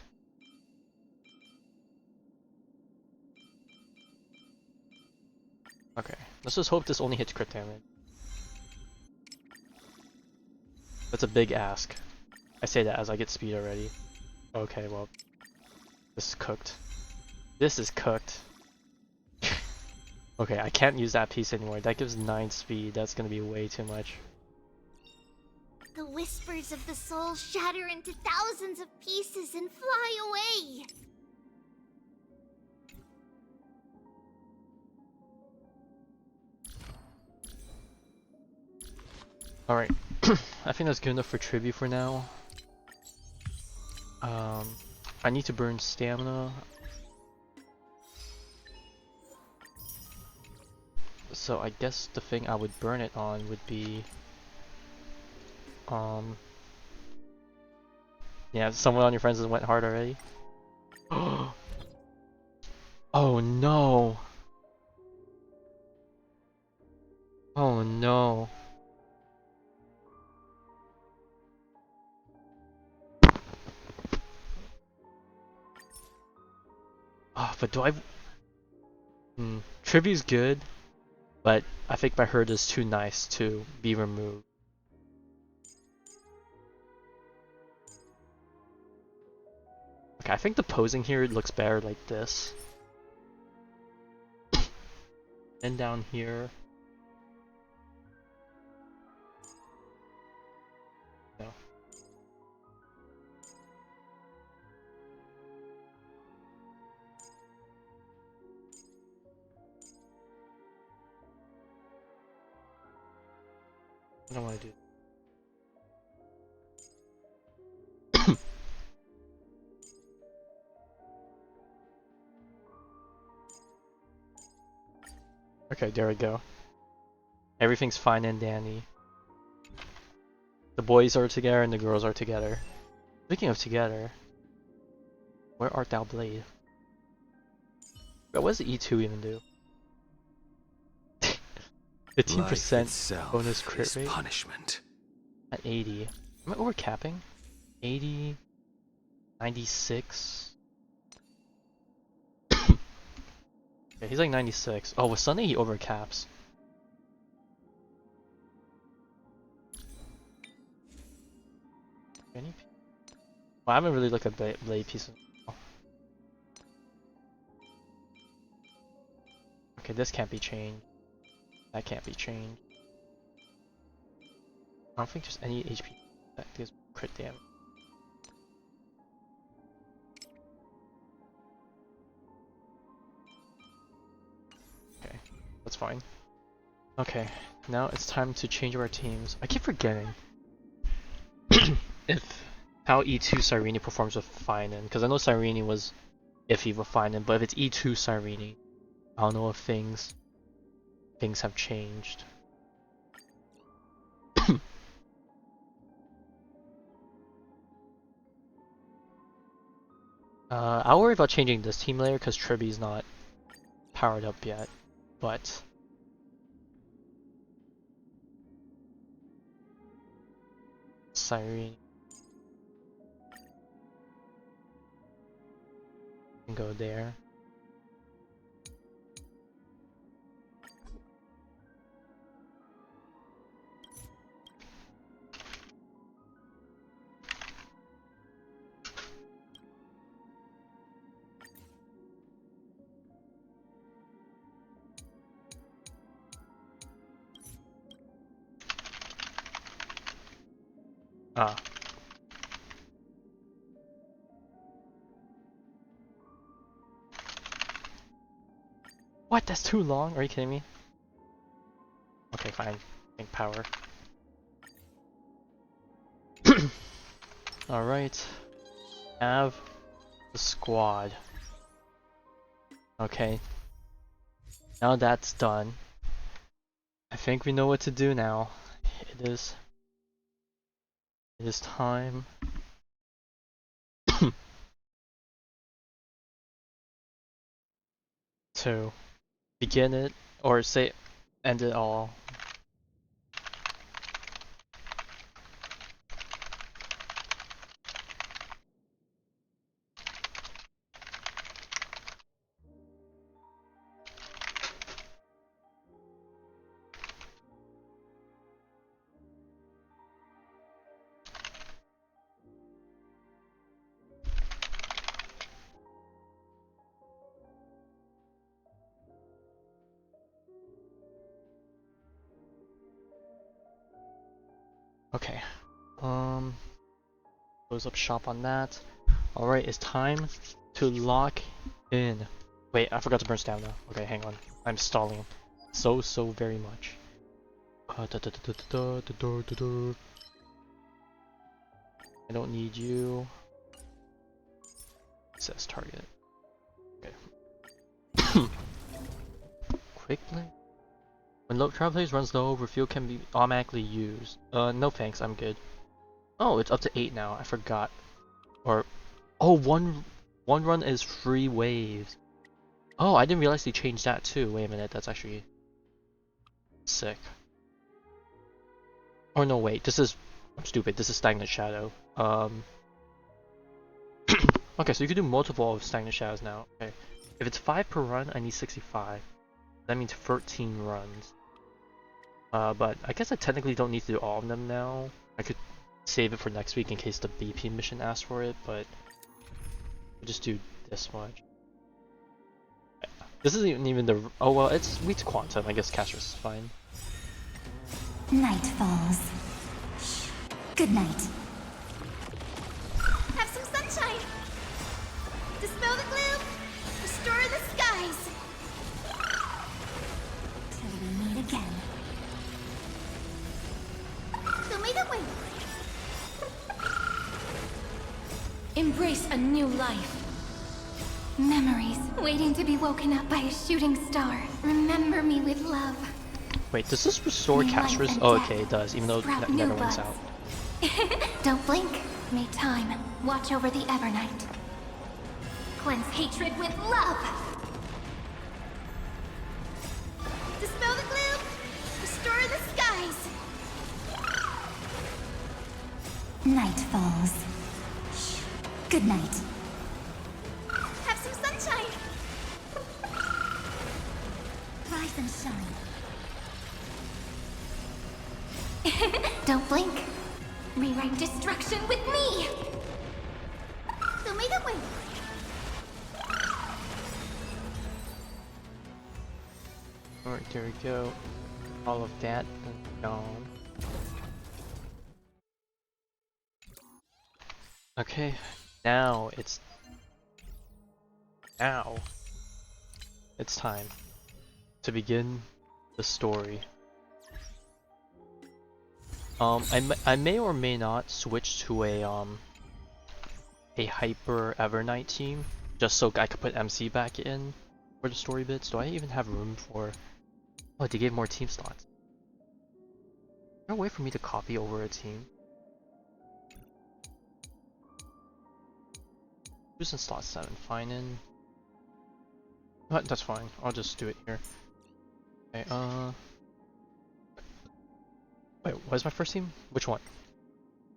Okay, let's just hope this only hits crit damage. That's a big ask. I say that as I get speed already. Okay, well, this is cooked. This is cooked. Okay, I can't use that piece anymore. That gives 9 speed. That's gonna be way too much. The whispers of the soul shatter into thousands of pieces and fly away. Alright, I think that's good enough for tribute for now. I need to burn stamina. So I guess the thing I would burn it on would be... Yeah, someone on your friends went hard already. Oh no! Oh no! Ah, but do I... Tribute's good, but I think my herd is too nice to be removed. Okay, I think the posing here looks better like this. And down here... No. I don't want to do... Okay, there we go. Everything's fine and dandy. The boys are together and the girls are together. Speaking of together, where art thou, Blade? But what does the E2 even do? 15% bonus crit rate punishment. at 80. Am I overcapping? 80, 96. Yeah, he's like 96. Oh, with Sunday he overcaps. Any? Well, I haven't really looked at blade pieces. Okay, this can't be changed. That can't be changed. I don't think there's any HP that gives crit damage. Okay, that's fine. Okay, now it's time to change our teams. I keep forgetting if how E2 Cyrene performs with Finan, because I know Cyrene was iffy with Finan, but if it's E2 Cyrene, I don't know if things have changed. I'll worry about changing this team layer because Triby's not powered up yet, but Cyrene can go there. Ah. What? That's too long? Are you kidding me? Okay, fine. Think power. Alright. Have the squad. Okay. Now that's done. I think we know what to do now. It is time to begin it or say end it all. Okay. Close up shop on that. Alright, it's time to lock in. Wait, I forgot to burn stamina. Okay, hang on. I'm stalling so very much. I don't need you. It says target. Okay. Quickly. When Trailblaze runs low, refuel can be automatically used. No thanks, I'm good. Oh, it's up to 8 now. I forgot. Or, oh, one run is free waves. Oh, I didn't realize they changed that too. Wait a minute, that's actually sick. Oh no, wait, this is, I'm stupid. This is Stagnant Shadow. Okay, so you can do multiple of Stagnant Shadows now. Okay, if it's 5 per run, I need 65. That means 13 runs. But I guess I technically don't need to do all of them now. I could save it for next week in case the BP mission asks for it, but I'll just do this much. This isn't even the, oh well, it's weak to quantum. I guess Caster's is fine. Night falls. Good night. Have some sunshine! Dispel the gloom! Restore the skies! Till we meet again. Show me the way! Embrace a new life. Memories waiting to be woken up by a shooting star. Remember me with love. Wait, does this restore May life Caster's? and Oh, death okay, it does, even though sprout new Netherwind's buds. out. Don't blink. May time watch over the Evernight. Cleanse hatred with love. Dispel the gloom! Restore the skies! Night falls. Good night. Have some sunshine! Rise and shine. Don't blink. Rewrite destruction with me. Show me the way! Alright, there we go. All of that gone. Okay, now it's time to begin the story. I may or may not switch to a hyper Evernight team just so I could put MC back in for the story bits. Do I even have room for? Oh, they gave more team slots. Is there a way for me to copy over a team? Who's in slot 7? Fine in. That's fine. I'll just do it here. Okay, wait, what is my first team? Which one?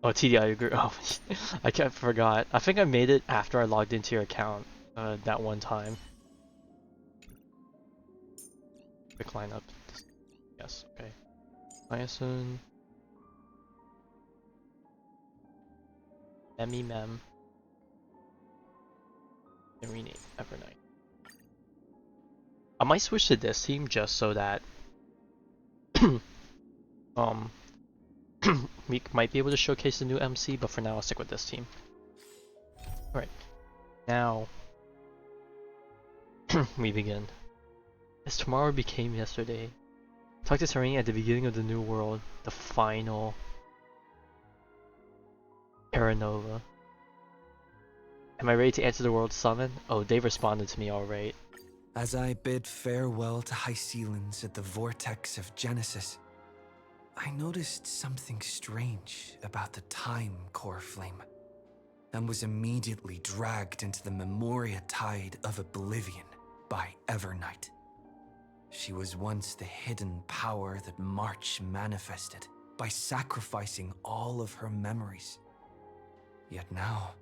Oh, TDI group. Oh, I forgot. I think I made it after I logged into your account that one time. Quick lineup. Yes, okay. Niacin. Mem. And rename Evernight. I might switch to this team just so that we might be able to showcase the new MC, but for now I'll stick with this team. Alright, now we begin. As tomorrow became yesterday, talk to Serene at the beginning of the new world, the final Paranova. Am I ready to answer the world summon? Oh, they responded to me alright. As I bid farewell to Hycealans at the vortex of Genesis, I noticed something strange about the time core flame, and was immediately dragged into the Memoria tide of oblivion. by Evernight. She was once the hidden power that March manifested by sacrificing all of her memories. Yet now,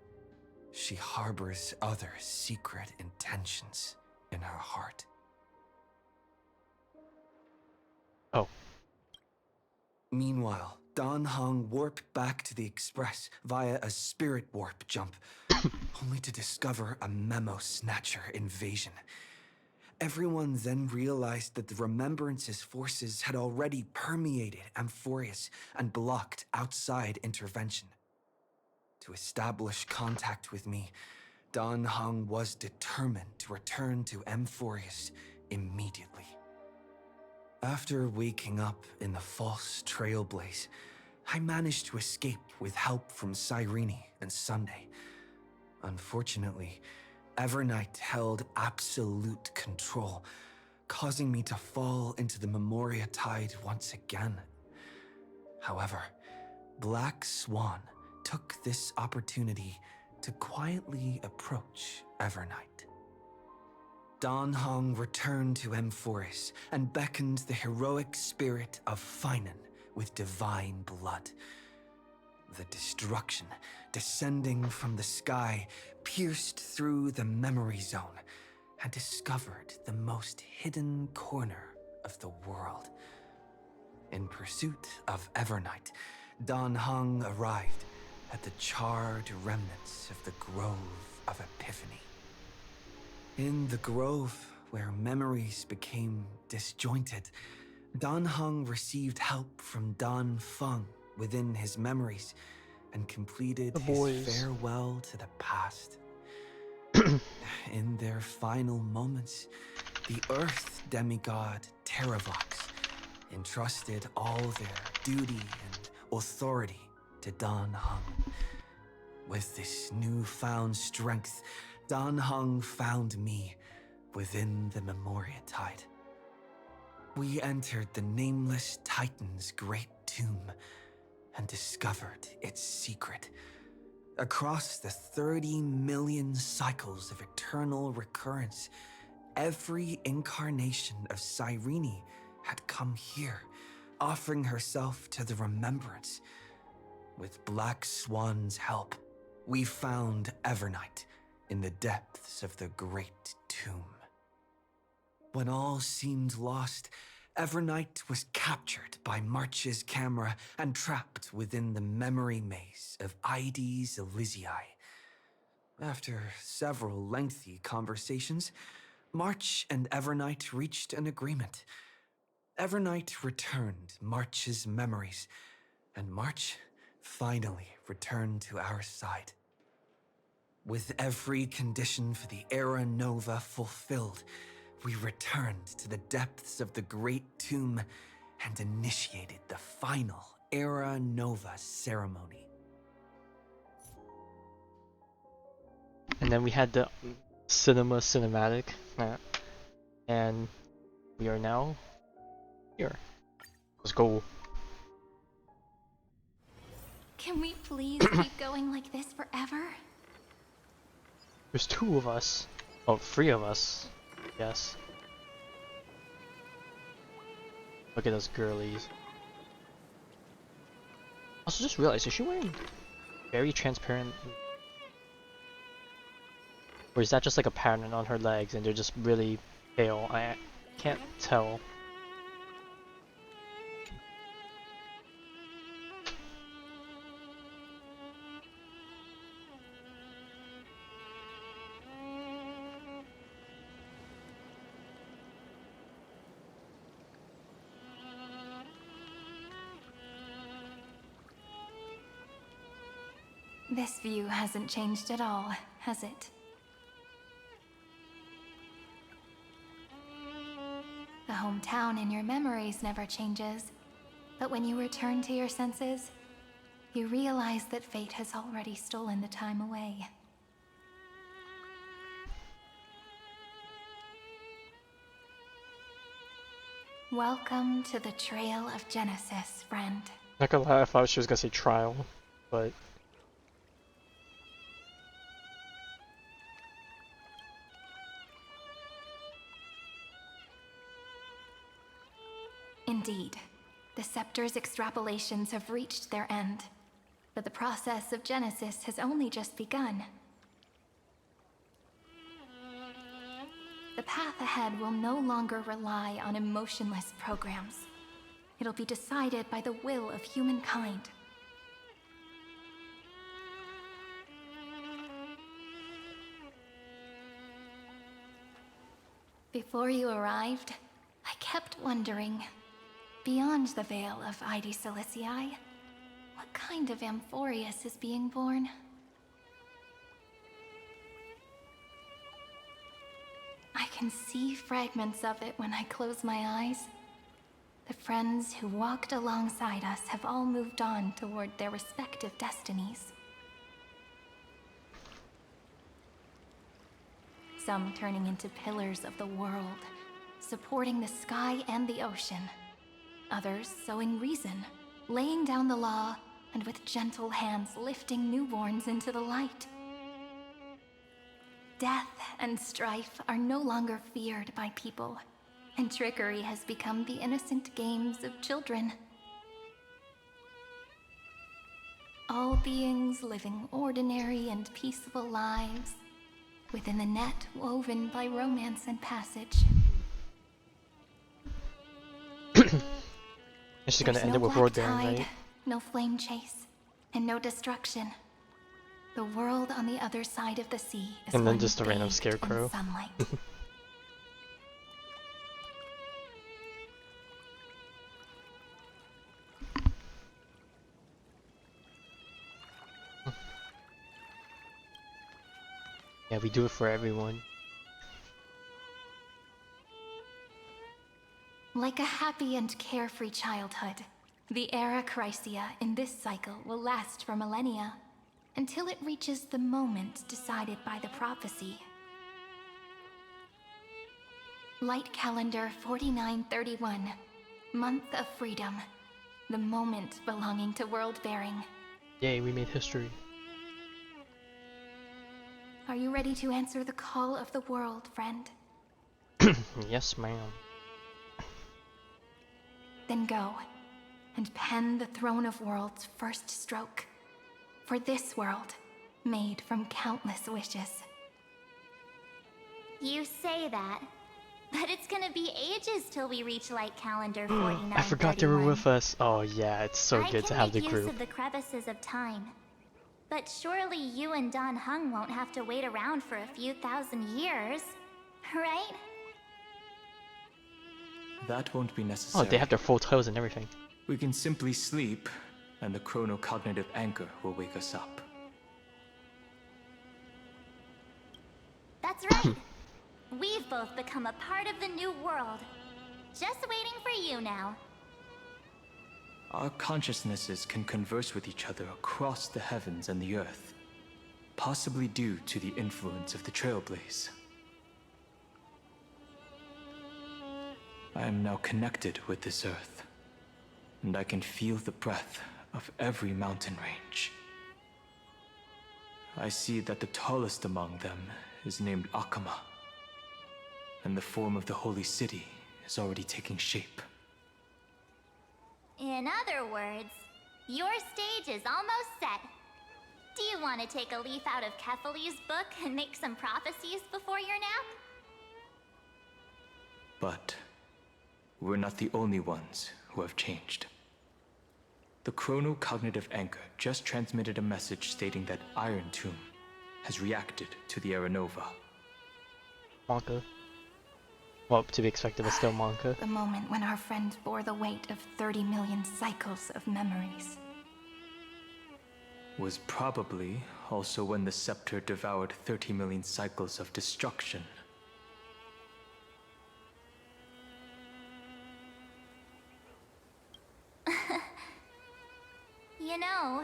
she harbors other secret intentions in her heart. Oh. Meanwhile, Dan Heng warped back to the Express via a spirit warp jump, only to discover a memo snatcher invasion. Everyone then realized that the Remembrance's forces had already permeated Amphoreus and blocked outside intervention. To establish contact with me, Dan Heng was determined to return to Amphoreus immediately. After waking up in the false Trailblaze, I managed to escape with help from Cyrene and Sunday. Unfortunately, Evernight held absolute control, causing me to fall into the Memoria Tide once again. However, Black Swan took this opportunity to quietly approach Evernight. Dan Heng returned to Amphoreus and beckoned the heroic spirit of Finan with divine blood. The destruction descending from the sky pierced through the memory zone and discovered the most hidden corner of the world. In pursuit of Evernight, Dan Heng arrived at the charred remnants of the Grove of Epiphany. In the grove, where memories became disjointed, Dan Heng received help from Dan Feng within his memories and completed his farewell to the past. In their final moments, the Earth demigod Terravox entrusted all their duty and authority to Dan Heng. With this newfound strength, Dan Heng found me within the Memoria Tide. We entered the Nameless Titan's great tomb and discovered its secret. Across the 30 million cycles of eternal recurrence, every incarnation of Cyrene had come here, offering herself to the Remembrance. With Black Swan's help, we found Evernight in the depths of the Great Tomb. When all seemed lost, Evernight was captured by March's camera and trapped within the memory maze of Ides Elysiae. After several lengthy conversations, March and Evernight reached an agreement. Evernight returned March's memories, and March finally returned to our side. With every condition for the Era Nova fulfilled, we returned to the depths of the Great Tomb and initiated the final Era Nova ceremony. And then we had the cinematic, and we are now here. Let's go. Can we please keep going like this forever? There's 2 of us. Oh, 3 of us. Yes. Look at those girlies. Also, just realized, is she wearing very transparent? Or is that just like a pattern on her legs and they're just really pale? I can't tell. This view hasn't changed at all, has it? The hometown in your memories never changes, but when you return to your senses, you realize that fate has already stolen the time away. Welcome to the Trail of Genesis, friend. Not gonna lie, I thought she was gonna say trial, but Indeed, the scepter's extrapolations have reached their end, but the process of genesis has only just begun. The path ahead will no longer rely on emotionless programs. It'll be decided by the will of humankind. Before you arrived, I kept wondering, beyond the veil of Ide Silicii, what kind of Amphoreus is being born? I can see fragments of it when I close my eyes. The friends who walked alongside us have all moved on toward their respective destinies. Some turning into pillars of the world, supporting the sky and the ocean. Others sowing reason, laying down the law, and with gentle hands lifting newborns into the light. Death and strife are no longer feared by people, and trickery has become the innocent games of children. All beings living ordinary and peaceful lives, within the net woven by romance and passage. It's just gonna end no it with black World Baron, tide, right? no flame chase, and no destruction. The world on the other side of the sea is And then one just a random bathed in scarecrow. sunlight. Yeah, we do it for everyone. Like a happy and carefree childhood, the era Chrysia in this cycle will last for millennia, until it reaches the moment decided by the prophecy. Light calendar 4931, month of freedom, the moment belonging to world bearing. Yay, we made history. Are you ready to answer the call of the world, friend? Yes, ma'am. Then go, and pen the Throne of Worlds' first stroke. For this world, made from countless wishes. You say that, but it's gonna be ages till we reach light calendar 4931. I forgot they were with us. Oh yeah, it's so good to have the I can make use group. of the crevices of time. But surely you and Don Hung won't have to wait around for a few thousand years, right? That won't be Oh, necessary. they have their full toes and everything. We can simply sleep, and the chronocognitive anchor will wake us up. That's right. We've both become a part of the new world. Just waiting for you now. Our consciousnesses can converse with each other across the heavens and the earth, possibly due to the influence of the Trailblaze. I am now connected with this earth, and I can feel the breath of every mountain range. I see that the tallest among them is named Akama, and the form of the holy city is already taking shape. In other words, your stage is almost set. Do you want to take a leaf out of Kefali's book and make some prophecies before your nap? But we're not the only ones who have changed. The chronocognitive anchor just transmitted a message stating that Irontomb has reacted to the Era Nova. Monka. Well, to be expected, but still Monka. The moment when our friend bore the weight of 30 million cycles of memories. Was probably also when the scepter devoured 30 million cycles of destruction. You know,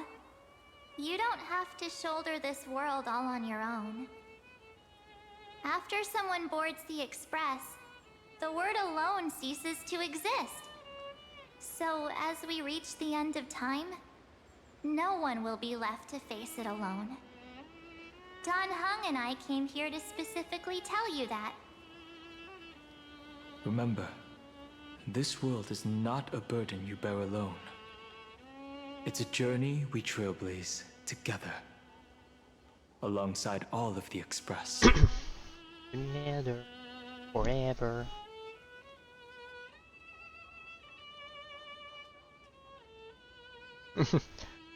you don't have to shoulder this world all on your own. After someone boards the Express, the word alone ceases to exist. So as we reach the end of time, no one will be left to face it alone. Don Hung and I came here to specifically tell you that. Remember, This world is not a burden you bear alone. It's a journey we trailblaze together, alongside all of the Express. Together, forever.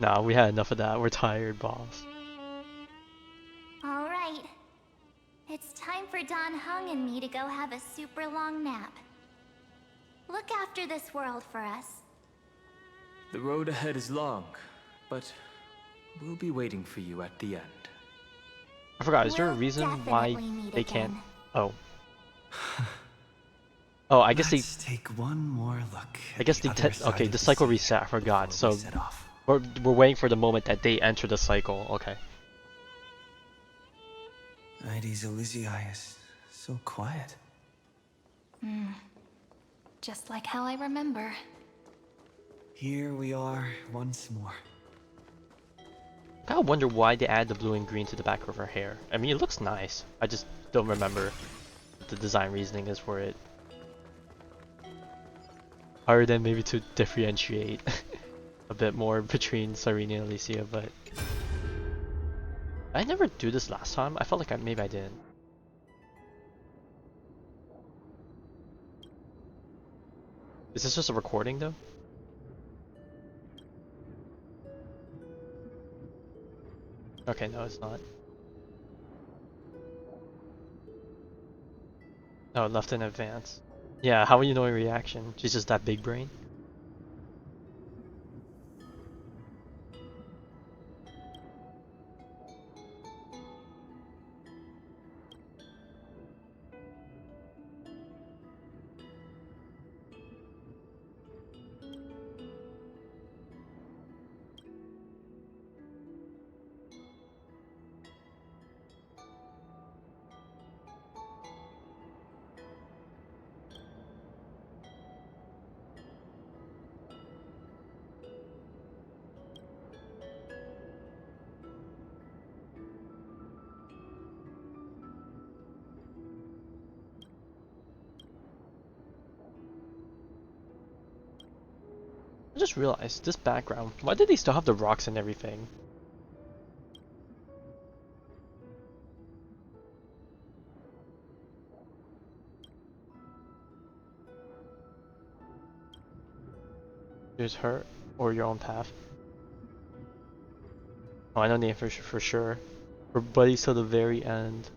Nah, we had enough of that. We're tired, boss. Alright. It's time for Don Hung and me to go have a super long nap. Look after this world for us. The road ahead is long, but we'll be waiting for you at the end. I forgot, is there a We'll reason why definitely meet they can't? again. Oh. Oh, I guess Let's take one more look. I guess the other side okay, of the cycle sea reset, I forgot. before So we set off. we're waiting for the moment that they enter the cycle. Okay. Ides Elysiae is so quiet. Just like how I remember. Here we are once more. I kinda wonder why they add the blue and green to the back of her hair. I mean, it looks nice. I just don't remember what the design reasoning is for it. Other than maybe to differentiate a bit more between Cyrene and Alicia, but I never do this last time. I felt like maybe I didn't. Is this just a recording though? Okay, no, it's not. Oh, left in advance. Yeah, how are you knowing reaction? She's just that big brain? I just realized this background. Why did they still have the rocks and everything? There's her or your own path. Oh, I know the answer for sure. We're buddies till the very end.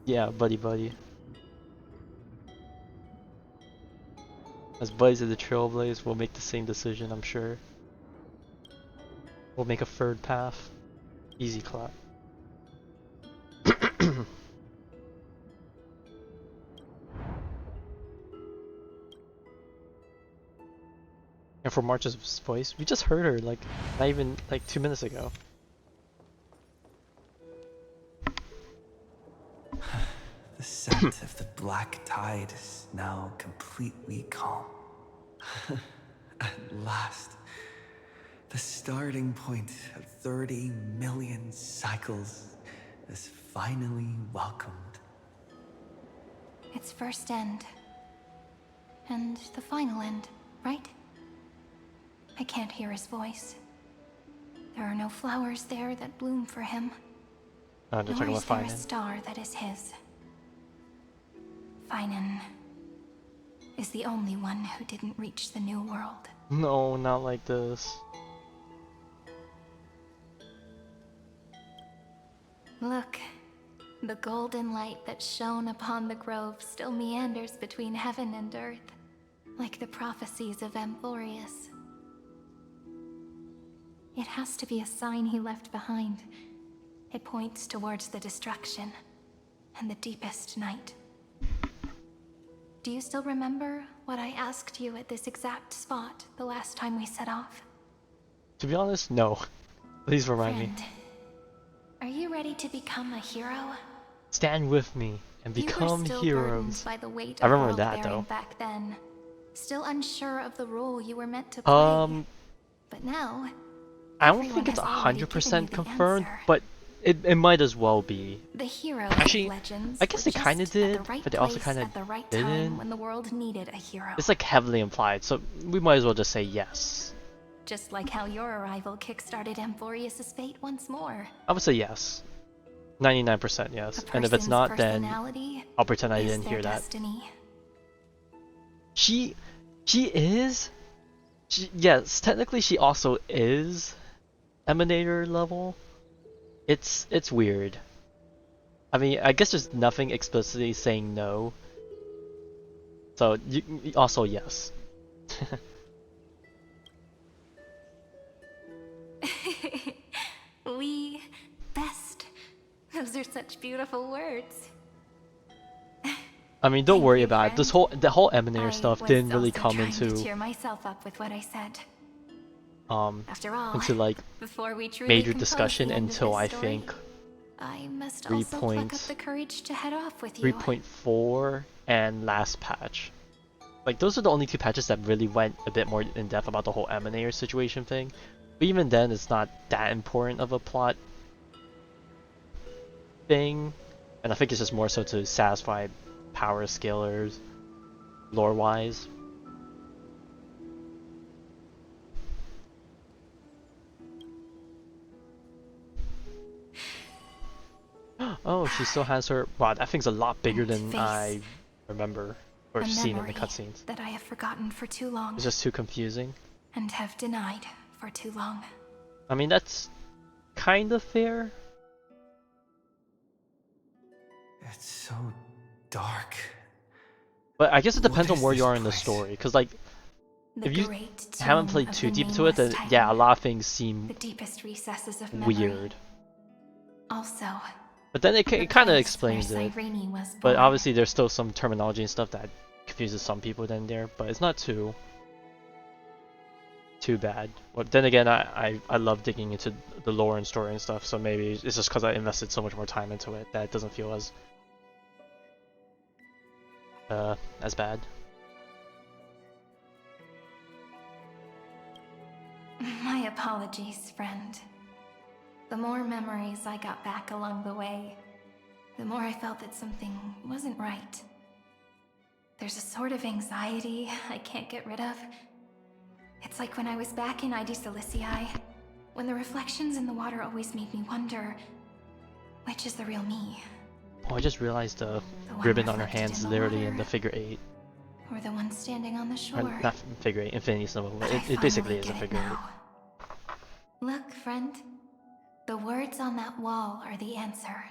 Yeah, buddy buddy. As buddies of the Trailblaze, we'll make the same decision, I'm sure. We'll make a third path. Easy clap. And for March's voice, we just heard her like not even like 2 minutes ago. The scent of the black tide is now completely calm. At last, the starting point of 30 million cycles is finally welcomed. Its first end. And the final end, right? I can't hear his voice. There are no flowers there that bloom for him. They're Nor talking is about there a Finan. star that is his. Finan is the only one who didn't reach the new world. No, not like this. Look, the golden light that shone upon the grove still meanders between heaven and earth, like the prophecies of Amphoreus. It has to be a sign he left behind. It points towards the destruction and the deepest night. Do you still remember what I asked you at this exact spot the last time we set off? To be honest, no. Please remind me. Friend, are you ready to become a hero? Stand with me and You were become still heroes. burdened by the weight I of remember that, world-bearing though. back then. Still unsure of the role you were meant to play. But now, I don't everyone think it's has already given you 100% the confirmed, answer. but it might as well be. The heroes Actually, of legends I guess were they kind of just at the did, right but they also place kind of at the right didn't. time when the world needed a hero. It's like heavily implied, so we might as well just say yes. Just like how your arrival kickstarted Amphoreus' fate once more. I would say yes. 99% yes. And if it's not, then I'll pretend I didn't hear that. Destiny. She is. Yes, technically she also is Emanator level. It's weird. I mean, I guess there's nothing explicitly saying no. So also yes. We best. Those are such beautiful words. I mean, don't Thank worry you, about it. friend. The whole Emanator I stuff was didn't really also come trying to into cheer myself up with what I said. After all, into like before we truly major compose discussion the end of until this I story, think I must also pluck up the courage to head off with you. 3.4 and last patch. Like those are the only two patches that really went a bit more in depth about the whole Emanator situation thing. But even then, it's not that important of a plot thing, and I think it's just more so to satisfy power scalers, lore-wise. Oh, she still has her. Wow, that thing's a lot bigger than I remember or seen in the cutscenes. That I have forgotten for too long. It's just too confusing. And have denied for too long. I mean, that's kind of fair. It's so dark. But I guess it depends What on is where you this are in the place? story, because like The if you great haven't tomb played of too the deep into it, then nameless yeah, a titan. lot of things The seem deepest recesses of memory. weird. Also, But then it kind of explains it. Was But born. obviously there's still some terminology and stuff that confuses some people then there, but it's not too bad. But then again, I love digging into the lore and story and stuff, so maybe it's just because I invested so much more time into it that it doesn't feel as bad. My apologies, friend. The more memories I got back along the way, the more I felt that something wasn't right. There's a sort of anxiety I can't get rid of. It's like when I was back in ID Silicii, when the reflections in the water always made me wonder, which is the real me? Oh, I just realized the one ribbon on her reflected hand's in the literally water? in the figure 8. Or the one standing on the Or shore? not figure 8, infinity symbol. But I It basically finally is a get it figure 8. now. Look, friend. The words on that wall are the answer.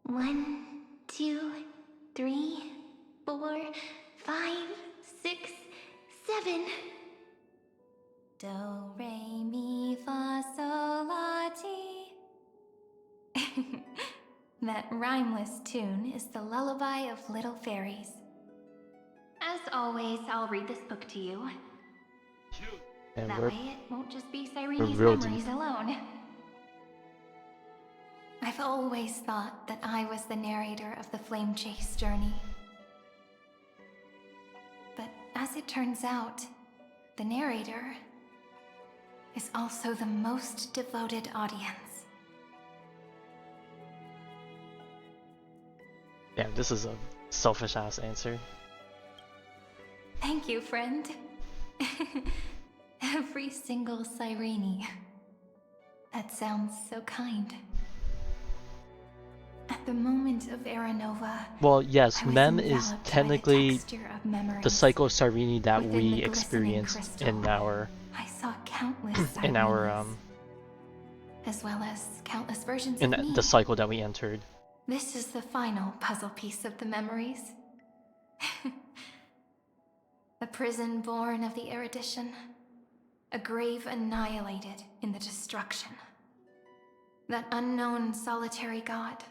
1, 2, 3, 4, 5, 6, 7. Do, re, mi, fa, sol, la, ti. That rhymeless tune is the lullaby of little fairies. As always, I'll read this book to you. And That we're way it won't just be Cyrene's real memories deep. alone. I've always thought that I was the narrator of the Flame Chase journey. But as it turns out, the narrator is also the most devoted audience. Damn, this is a selfish ass answer. Thank you, friend. Every single Cyrene. That sounds so kind. At the moment of Aranova, Well, yes, I was Mem is enveloped by technically the texture of memories. the cycle of Cyrene that Within we the glistening experienced crystal, in our I saw countless Cyrenes, in our as well as countless versions in of me. the cycle that we entered. This is the final puzzle piece of the memories. A prison born of the erudition. A grave annihilated in the destruction. That unknown solitary god.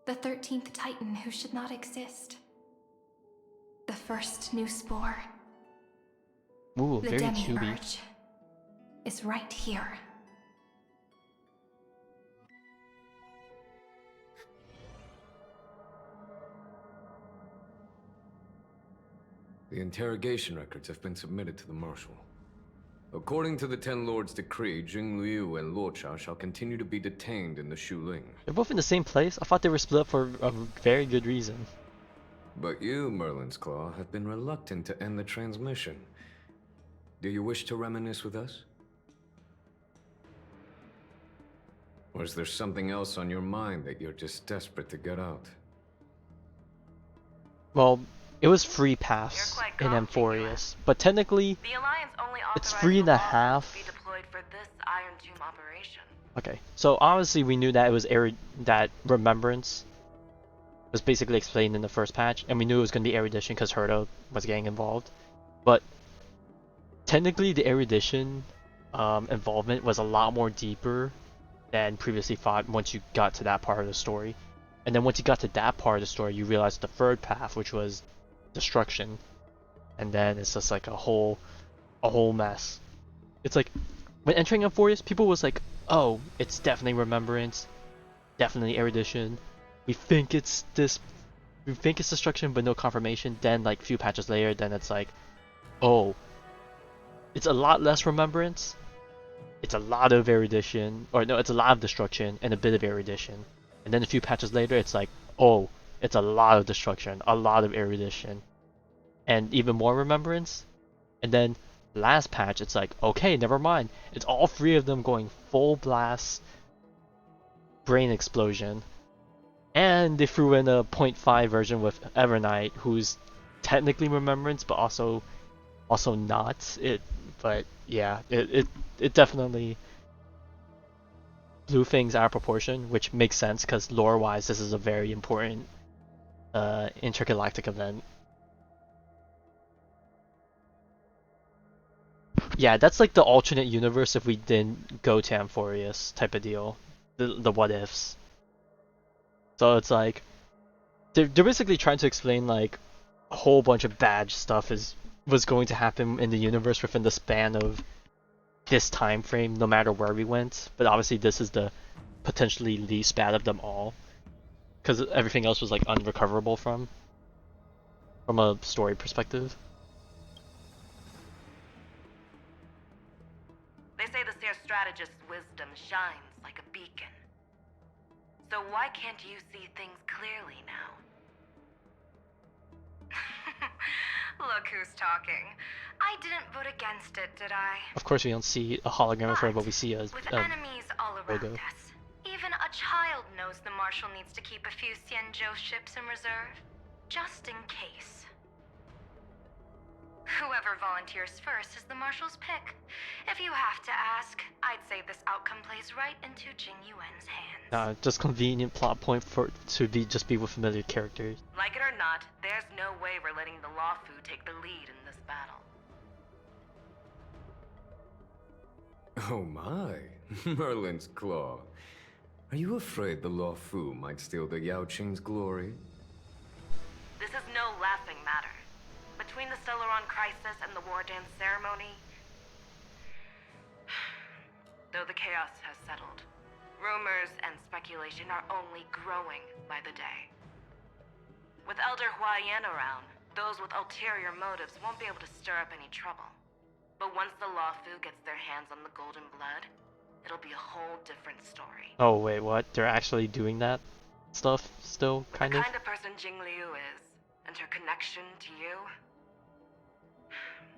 The 13th Titan who should not exist. The first new spore. Ooh, The very cubey. demi-urge is right here. The interrogation records have been submitted to the Marshal. According to the Ten Lords' decree, Jing Liu and Luocha shall continue to be detained in the Shuling. They're both in the same place? I thought they were split up for a very good reason. But you, Merlin's Claw, have been reluctant to end the transmission. Do you wish to reminisce with us? Or is there something else on your mind that you're just desperate to get out? Well, it was free pass You're quite in confident, Amphoreus, but technically, The Alliance only it's authorized 3.5. the lawsuit to be deployed for this Irontomb operation. Okay, so obviously we knew that it was that Remembrance was basically explained in the first patch, and we knew it was going to be erudition because Herta was getting involved. But technically, the erudition involvement was a lot more deeper than previously thought once you got to that part of the story. And then once you got to that part of the story, you realized the third path, which was destruction. And then it's just like a whole mess. It's like when entering Amphoreus, people was like, "Oh, it's definitely Remembrance, definitely erudition. We think it's destruction, but no confirmation." Then like a few patches later, then it's like, "Oh, it's a lot less Remembrance. It's a lot of erudition, or no, it's a lot of destruction and a bit of erudition." And then a few patches later, it's like, "Oh, it's a lot of destruction, a lot of erudition, and even more Remembrance." And then last patch, it's like, okay, never mind. It's all three of them going full blast brain explosion. And they threw in a 0.5 version with Evernight, who's technically Remembrance, but also not. But yeah, it definitely blew things out of proportion, which makes sense because lore-wise, this is a very important intergalactic event. Yeah, that's like the alternate universe if we didn't go to Amphoreus type of deal. The what ifs. So it's like they're basically trying to explain like a whole bunch of bad stuff was going to happen in the universe within the span of this time frame, no matter where we went. But obviously this is the potentially least bad of them all, because everything else was like unrecoverable from a story perspective. They say the Seer Strategist's wisdom shines like a beacon. So why can't you see things clearly now? Look who's talking. I didn't vote against it, did I? Of course, we don't see a hologram of her, but we see a with enemies all around logo. us, even a child knows the Marshal needs to keep a few Xianzhou ships in reserve, just in case. Whoever volunteers first is the Marshal's pick. If you have to ask, I'd say this outcome plays right into Jing Yuan's hands. Just convenient plot point to just be with familiar characters. Like it or not, there's no way we're letting the Lawfu take the lead in this battle. Oh my, Merlin's Claw. Are you afraid the Lawfu might steal the Yao Qing's glory? This is no laughing matter. Between the Stellaron crisis and the war dance ceremony, though the chaos has settled, rumors and speculation are only growing by the day. With Elder Huaiyan around, those with ulterior motives won't be able to stir up any trouble. But once the Lawfu gets their hands on the Golden Blood, it'll be a whole different story. Oh wait, what? They're actually doing that stuff still, kind of? The kind of person Jing Liu is, and her connection to you,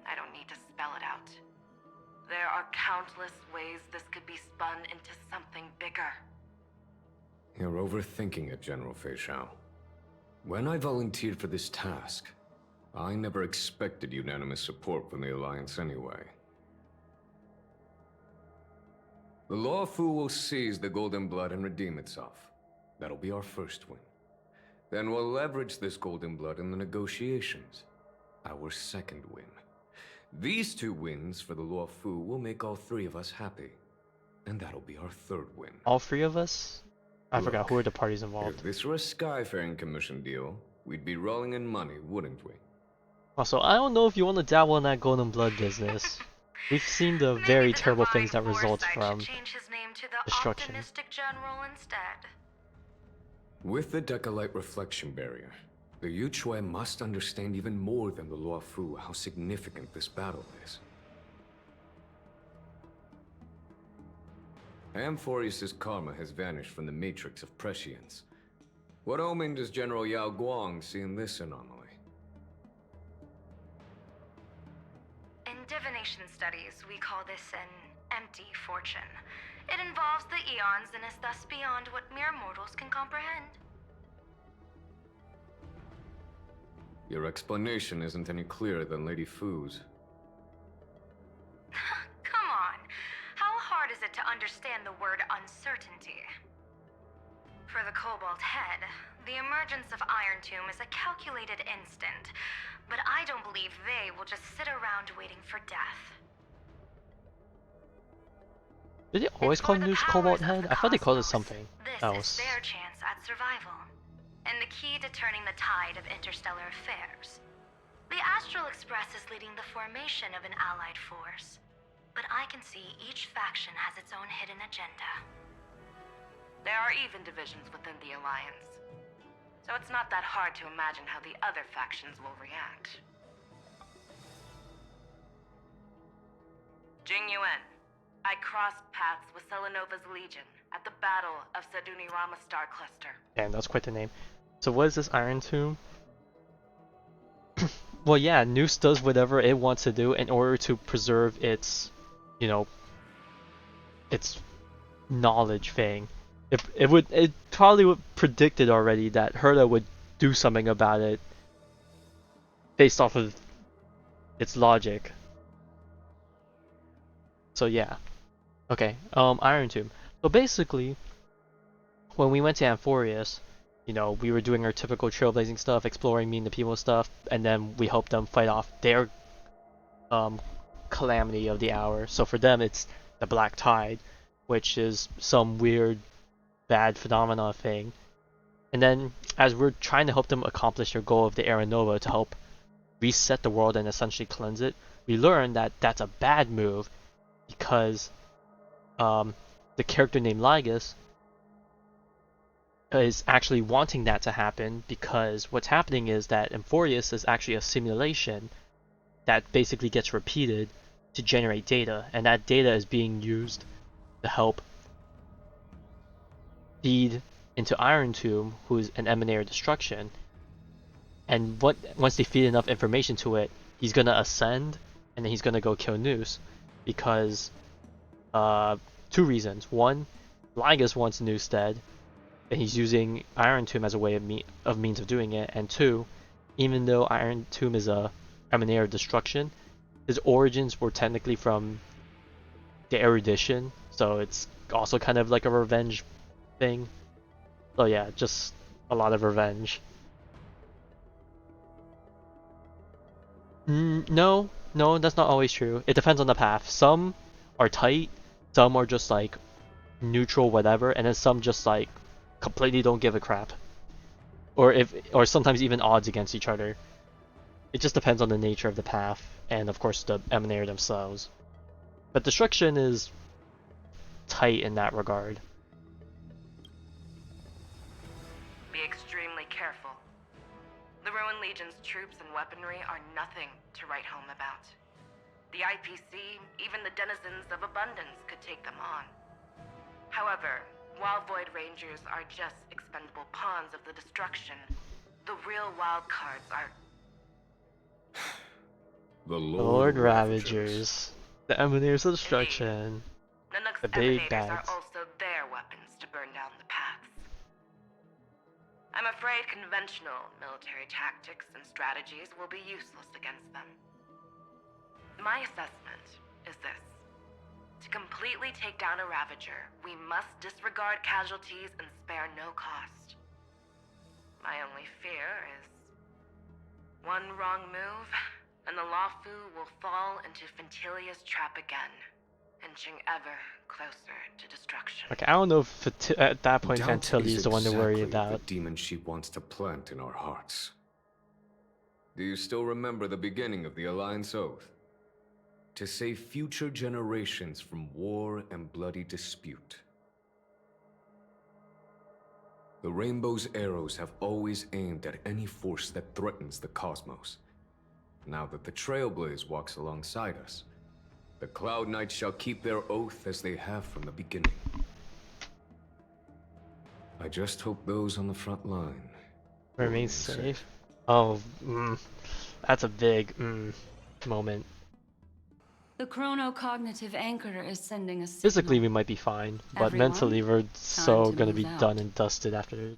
I don't need to spell it out. There are countless ways this could be spun into something bigger. You're overthinking it, General Fei Shao. When I volunteered for this task, I never expected unanimous support from the Alliance anyway. The Lawfu will seize the Golden Blood and redeem itself. That'll be our first win. Then we'll leverage this Golden Blood in the negotiations. Our second win. These 2 wins for the Lawfu will make all 3 of us happy. And that'll be our third win. All 3 of us? I Look, forgot, who are the parties involved? If this were a Skyfaring Commission deal, we'd be rolling in money, wouldn't we? Also, I don't know if you want to dabble in that Golden Blood business. We've seen the Maybe very the terrible Divine things that result Foresight from should change his name to the destruction. Optimistic General instead. With the Decalite Reflection Barrier, the Yuchue must understand even more than the Luofu how significant this battle is. Amphoreus' karma has vanished from the matrix of prescience. What omen does General Yao Guang see in this anomaly? In divination studies, we call this an empty fortune. It involves the eons and is thus beyond what mere mortals can comprehend. Your explanation isn't any clearer than Lady Fu's. Come on. How hard is it to understand the word uncertainty? For the Cobalt Head, the emergence of Irontomb is a calculated instant, but I don't believe they will just sit around waiting for death. Did they always call Noose Cobalt Head? I thought they called it something This else. is their chance at survival, and the key to turning the tide of interstellar affairs. The Astral Express is leading the formation of an allied force, but I can see each faction has its own hidden agenda. There are even divisions within the Alliance, so it's not that hard to imagine how the other factions will react. Jing Yuan, I crossed paths with Selenova's Legion at the Battle of Sadunirama Star Cluster. Damn, that's quite the name. So what is this Irontomb? Well, yeah, Noose does whatever it wants to do in order to preserve its, you know, its knowledge thing. It probably would predicted already that Herta would do something about it based off of its logic. So yeah. Okay, Irontomb. So basically, when we went to Amphoreus, you know, we were doing our typical trailblazing stuff, exploring, meeting the people stuff, and then we helped them fight off their calamity of the hour. So for them, it's the Black Tide, which is some weird, bad phenomena thing. And then, as we're trying to help them accomplish their goal of the Era Nova to help reset the world and essentially cleanse it, we learn that that's a bad move because the character named Lygus is actually wanting that to happen, because what's happening is that Amphoreus is actually a simulation that basically gets repeated to generate data, and that data is being used to help feed into Irontomb, who is an emanator of destruction. And once they feed enough information to it, he's gonna ascend, and then he's gonna go kill Noose, because two reasons. One, Lygus wants Noose dead, and he's using Irontomb as a way of means of doing it. And two, even though Irontomb is a emanator of destruction, his origins were technically from the erudition, so it's also kind of like a revenge thing. So yeah, just a lot of revenge. No, that's not always true. It depends on the path. Some are tight, some are just like neutral, whatever, and then some just like completely don't give a crap. Or sometimes even odds against each other. It just depends on the nature of the path, and of course the emanator themselves. But destruction is tight in that regard. Be extremely careful. The Ruined Legion's troops and weaponry are nothing to write home about. The IPC, even the denizens of abundance, could take them on. However, while Void Rangers are just expendable pawns of the destruction, the real wild cards are... The Lord Ravagers. The Emanators of Destruction. Nanook's The big emanators are bads. also their weapons to burn down the paths. I'm afraid conventional military tactics and strategies will be useless against them. My assessment is this. To completely take down a Ravager, we must disregard casualties and spare no cost. My only fear is one wrong move, and the Lawfu will fall into Fintilia's trap again, inching ever closer to destruction. Okay, I don't know if at that point Doubt Fantilli is the one to worry exactly about. the demon she wants to plant in our hearts. Do you still remember the beginning of the Alliance Oath? To save future generations from war and bloody dispute. The Rainbow's arrows have always aimed at any force that threatens the cosmos. Now that the Trailblaze walks alongside us, the Cloud Knights shall keep their oath as they have from the beginning. I just hope those on the front line Remain safe. Oh, that's a big moment. The chronocognitive anchor is sending a signal. Physically, we might be fine, but Everyone, mentally, we're so to gonna move be out. done and dusted after.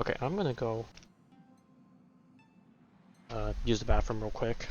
Okay, I'm gonna go use the bathroom real quick.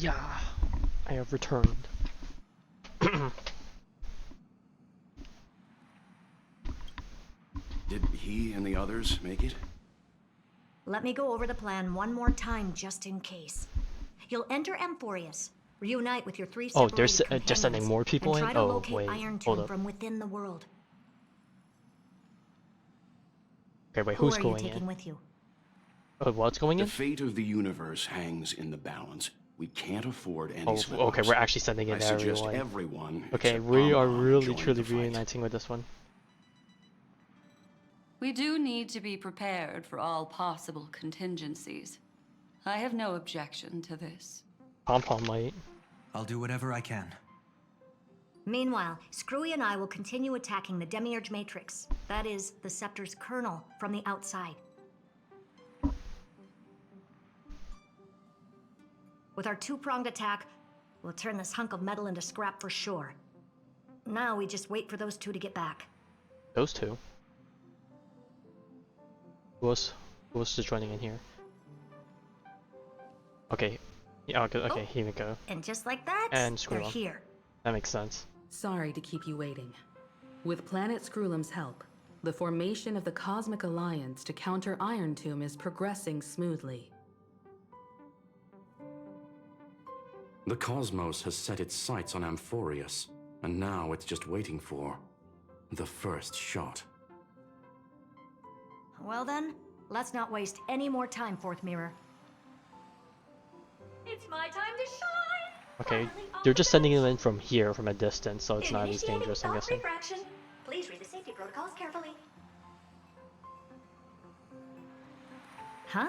Yeah, I have returned. Did he and the others make it? Let me go over the plan one more time, just in case. You'll enter Amphoreus, reunite with your three Oh, separated they're just sending companions, more people and in? try to Oh, locate wait, hold Irontomb up. from within the world. Okay, wait, Who who's are you going taking in? with you? Oh, what's going The in? fate of the universe hangs in the balance. We can't afford any Oh, slip-ups. okay, we're actually sending in I suggest everyone. everyone Okay, except we are Pom-Pom really join truly the fight. reuniting with this one. We do need to be prepared for all possible contingencies. I have no objection to this. Pom-Pom might. I'll do whatever I can. Meanwhile, Screwy and I will continue attacking the Demiurge Matrix. That is, the Scepter's kernel, from the outside. With our two-pronged attack, we'll turn this hunk of metal into scrap for sure. Now we just wait for those two to get back. Those two? Who else is joining in here? Okay. Yeah, okay, here we go. And just like that, And they're Squirrel. here. That makes sense. Sorry to keep you waiting. With Planet Screwlum's help, the formation of the Cosmic Alliance to counter Irontomb is progressing smoothly. The cosmos has set its sights on Amphoreus, and now it's just waiting for the first shot. Well then, let's not waste any more time, Fourth Mirror. It's my time to shine! Okay, they're just sending them in from here, from a distance, so it's not as dangerous, I'm guessing. Refraction. Please read the safety protocols carefully. Huh?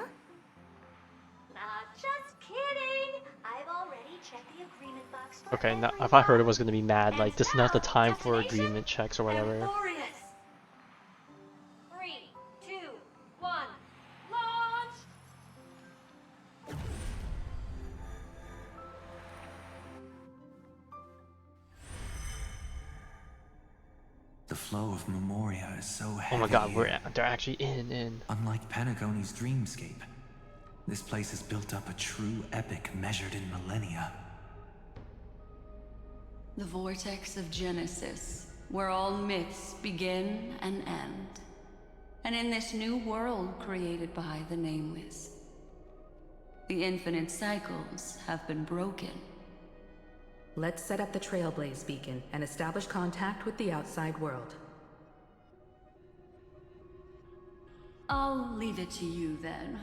Just kidding! I've already checked the agreement box for Okay, now, if I heard it was gonna be mad, like, this is not the time for agreement checks or whatever. Amphoreus. 3, 2, 1, launch! The flow of Memoria is so heavy. Oh my god, they're actually in. Unlike Panagoni's dreamscape, this place has built up a true epic measured in millennia. The vortex of Genesis, where all myths begin and end. And in this new world created by the Nameless, the infinite cycles have been broken. Let's set up the Trailblaze beacon and establish contact with the outside world. I'll leave it to you then.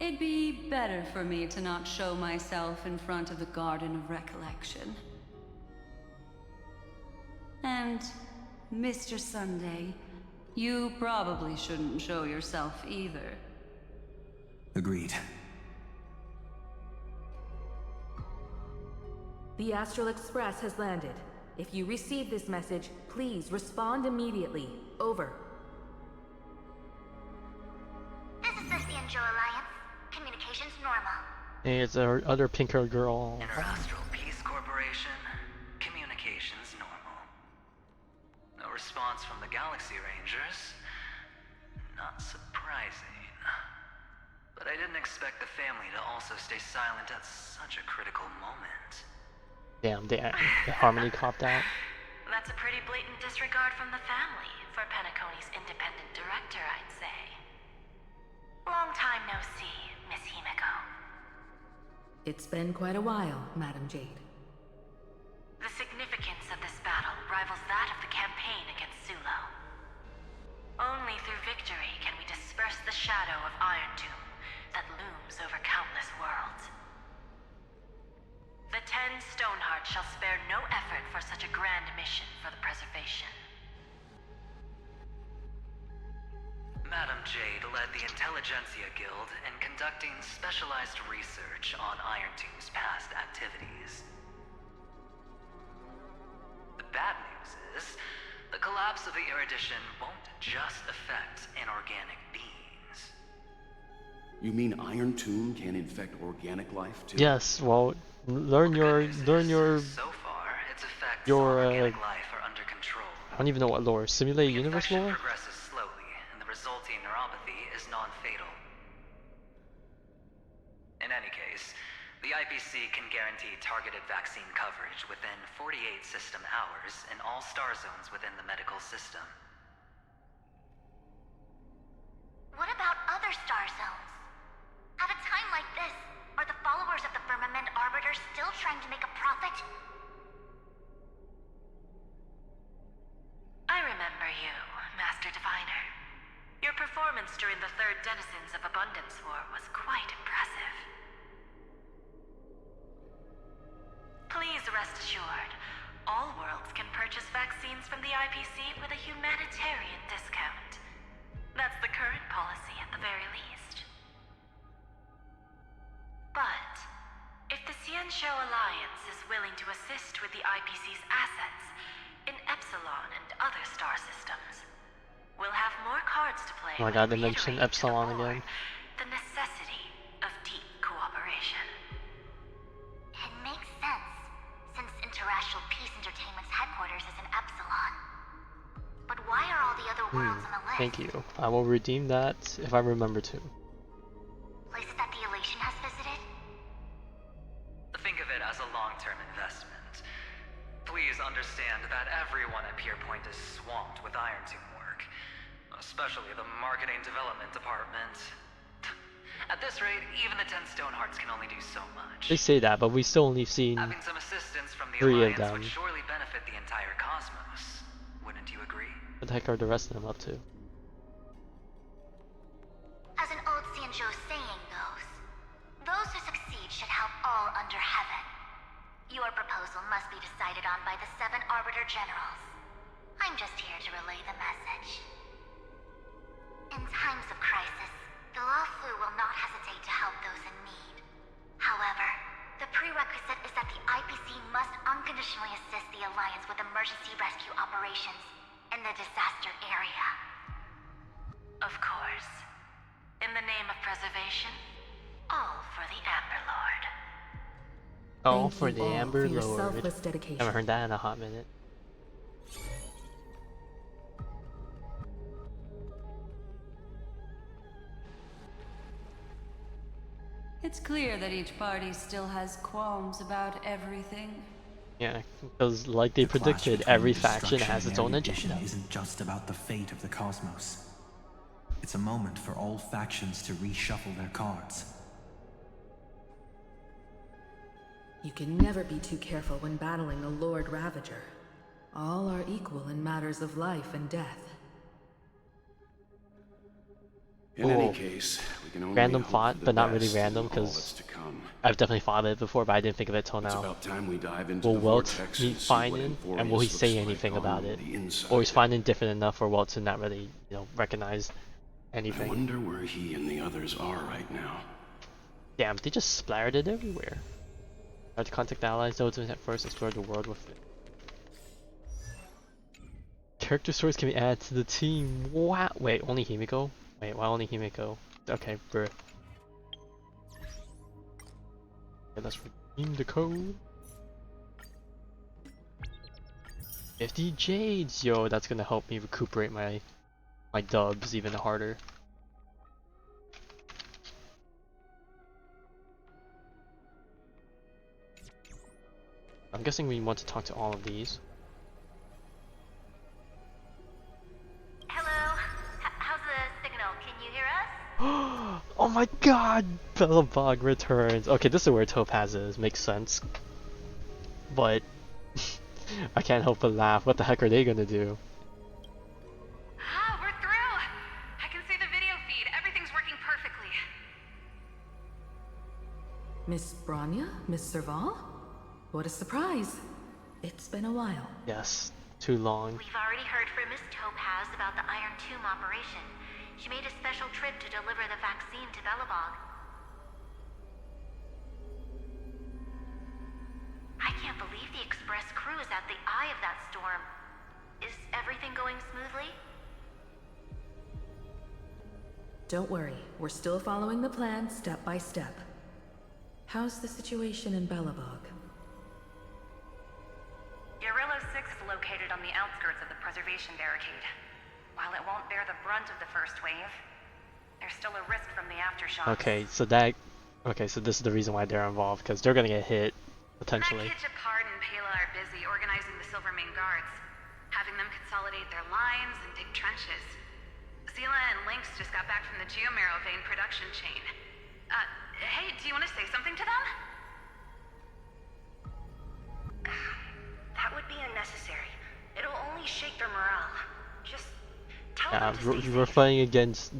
It'd be better for me to not show myself in front of the Garden of Recollection. And, Mr. Sunday, you probably shouldn't show yourself either. Agreed. The Astral Express has landed. If you receive this message, please respond immediately. Over. This is the Cianjo Alliance. Communications normal. Hey, it's our other pink-haired girl. Interastral Peace Corporation. Communications normal. No response from the Galaxy Rangers. Not surprising. But I didn't expect the family to also stay silent at such a critical moment. Damn, they Harmony copped out. That's a pretty blatant disregard from the family for Penacony's independent director, I'd say. Long time no see, Miss Himiko. It's been quite a while, Madam Jade. The significance of this battle rivals that of the campaign against Sulo. Only through victory can we disperse the shadow of Irontomb that looms over countless worlds. The 10 Stonehearts shall spare no effort for such a grand mission for the preservation. Madam Jade led the Intelligentsia Guild in conducting specialized research on Irontomb's past activities. The bad news is, the collapse of the Erudition won't just affect inorganic beings. You mean Irontomb can infect organic life too? Yes, well, learn your So far, its effects on organic life are under control. I don't even know what lore. Simulated universe lore? Progresses slowly, and the resulting neuropathy is non-fatal. In any case, the IPC can guarantee targeted vaccine coverage within 48 system hours in all star zones within the medical system. What about other star zones? At a time like this, are the followers of the Firmament Arbiter still trying to make a profit? I remember you, Master Diviner. Your performance during the Third Denizens of Abundance War was quite impressive. Please rest assured, all worlds can purchase vaccines from the IPC with a humanitarian discount. That's the current policy at the very least. But, if the Cianjo Alliance is willing to assist with the IPC's assets in Epsilon and other star systems, we'll have more cards to play. Oh my god, they mentioned Epsilon again. The necessity of deep cooperation. It makes sense, since Interastral Peace Entertainment's headquarters is in Epsilon. But why are all the other worlds on the list? Thank you. I will redeem that if I remember to. Places that the Elation has visited? Think of it as a long-term investment. Please understand that everyone at Pierpoint is swamped with Irontomb work. especially the marketing development department. At this rate, even the 10 Stonehearts can only do so much. They say that, but we still only seen Having some assistance from the 3 of Alliance them. would surely benefit the entire cosmos. Wouldn't you agree? What the heck are the rest of them up to? As an old Xianzhou saying goes, those who succeed should help all under heaven. Your proposal must be decided on by the 7 Arbiter Generals. I'm just here to relay the message. In times of crisis, the Luofu will not hesitate to help those in need. However, the prerequisite is that the IPC must unconditionally assist the Alliance with emergency rescue operations in the disaster area. Of course. In the name of preservation, all for the Amber Lord. All Thank for you the all Amber for your Lord. selfless dedication. Haven't heard that in a hot minute. It's clear that each party still has qualms about everything. Yeah, because like they The clash predicted, between every faction destruction has and its own erudition agenda. isn't just about the fate of the cosmos. It's a moment for all factions to reshuffle their cards. You can never be too careful when battling a Lord Ravager. All are equal in matters of life and death. In any case, we can only Random hope fought, for the but not really best in random, all because that's to come. I've definitely fought it before, but I didn't think of it till It's now. about time we dive into Will the Welt vortex meet and see what Finan, Amphoreus and will he looks say like anything on about it? the inside. Or is Finan different enough for Welt to not really, recognize I anything? wonder where he and the others are right now. Damn, they just splattered it everywhere. Try to contact allies, those at first explore the world with it. Character stories can be added to the team. Wow. Wait, only Himiko? Wait, why only Himiko? Okay, bruh. Okay, let's redeem the code. 50 jades! Yo, that's gonna help me recuperate my dubs even harder. I'm guessing we want to talk to all of these. Hello? How's the signal? Can you hear us? Oh my god! Bellabog returns. Okay, this is where Topaz is. Makes sense. But I can't help but laugh. What the heck are they gonna do? Ah, we're through! I can see the video feed. Everything's working perfectly. Miss Branya? Miss Serval? What a surprise. It's been a while. Yes, too long. We've already heard from Miss Topaz about the Irontomb operation. She made a special trip to deliver the vaccine to Belobog. I can't believe the Express crew is at the eye of that storm. Is everything going smoothly? Don't worry, we're still following the plan step by step. How's the situation in Belobog? Yarilo 6 is located on the outskirts of the preservation barricade. While it won't bear the brunt of the first wave, there's still a risk from the aftershocks. Okay, so this is the reason why they're involved, because they're gonna get hit, potentially. Kitchapard and Pela are busy organizing the Silvermane Guards, having them consolidate their lines and dig trenches. Zila and Lynx just got back from the Geomarrow vein production chain. Hey, do you want to say something to them? That would be unnecessary. It'll only shake their morale. Just tell Yeah, them to stay we're safe. fighting against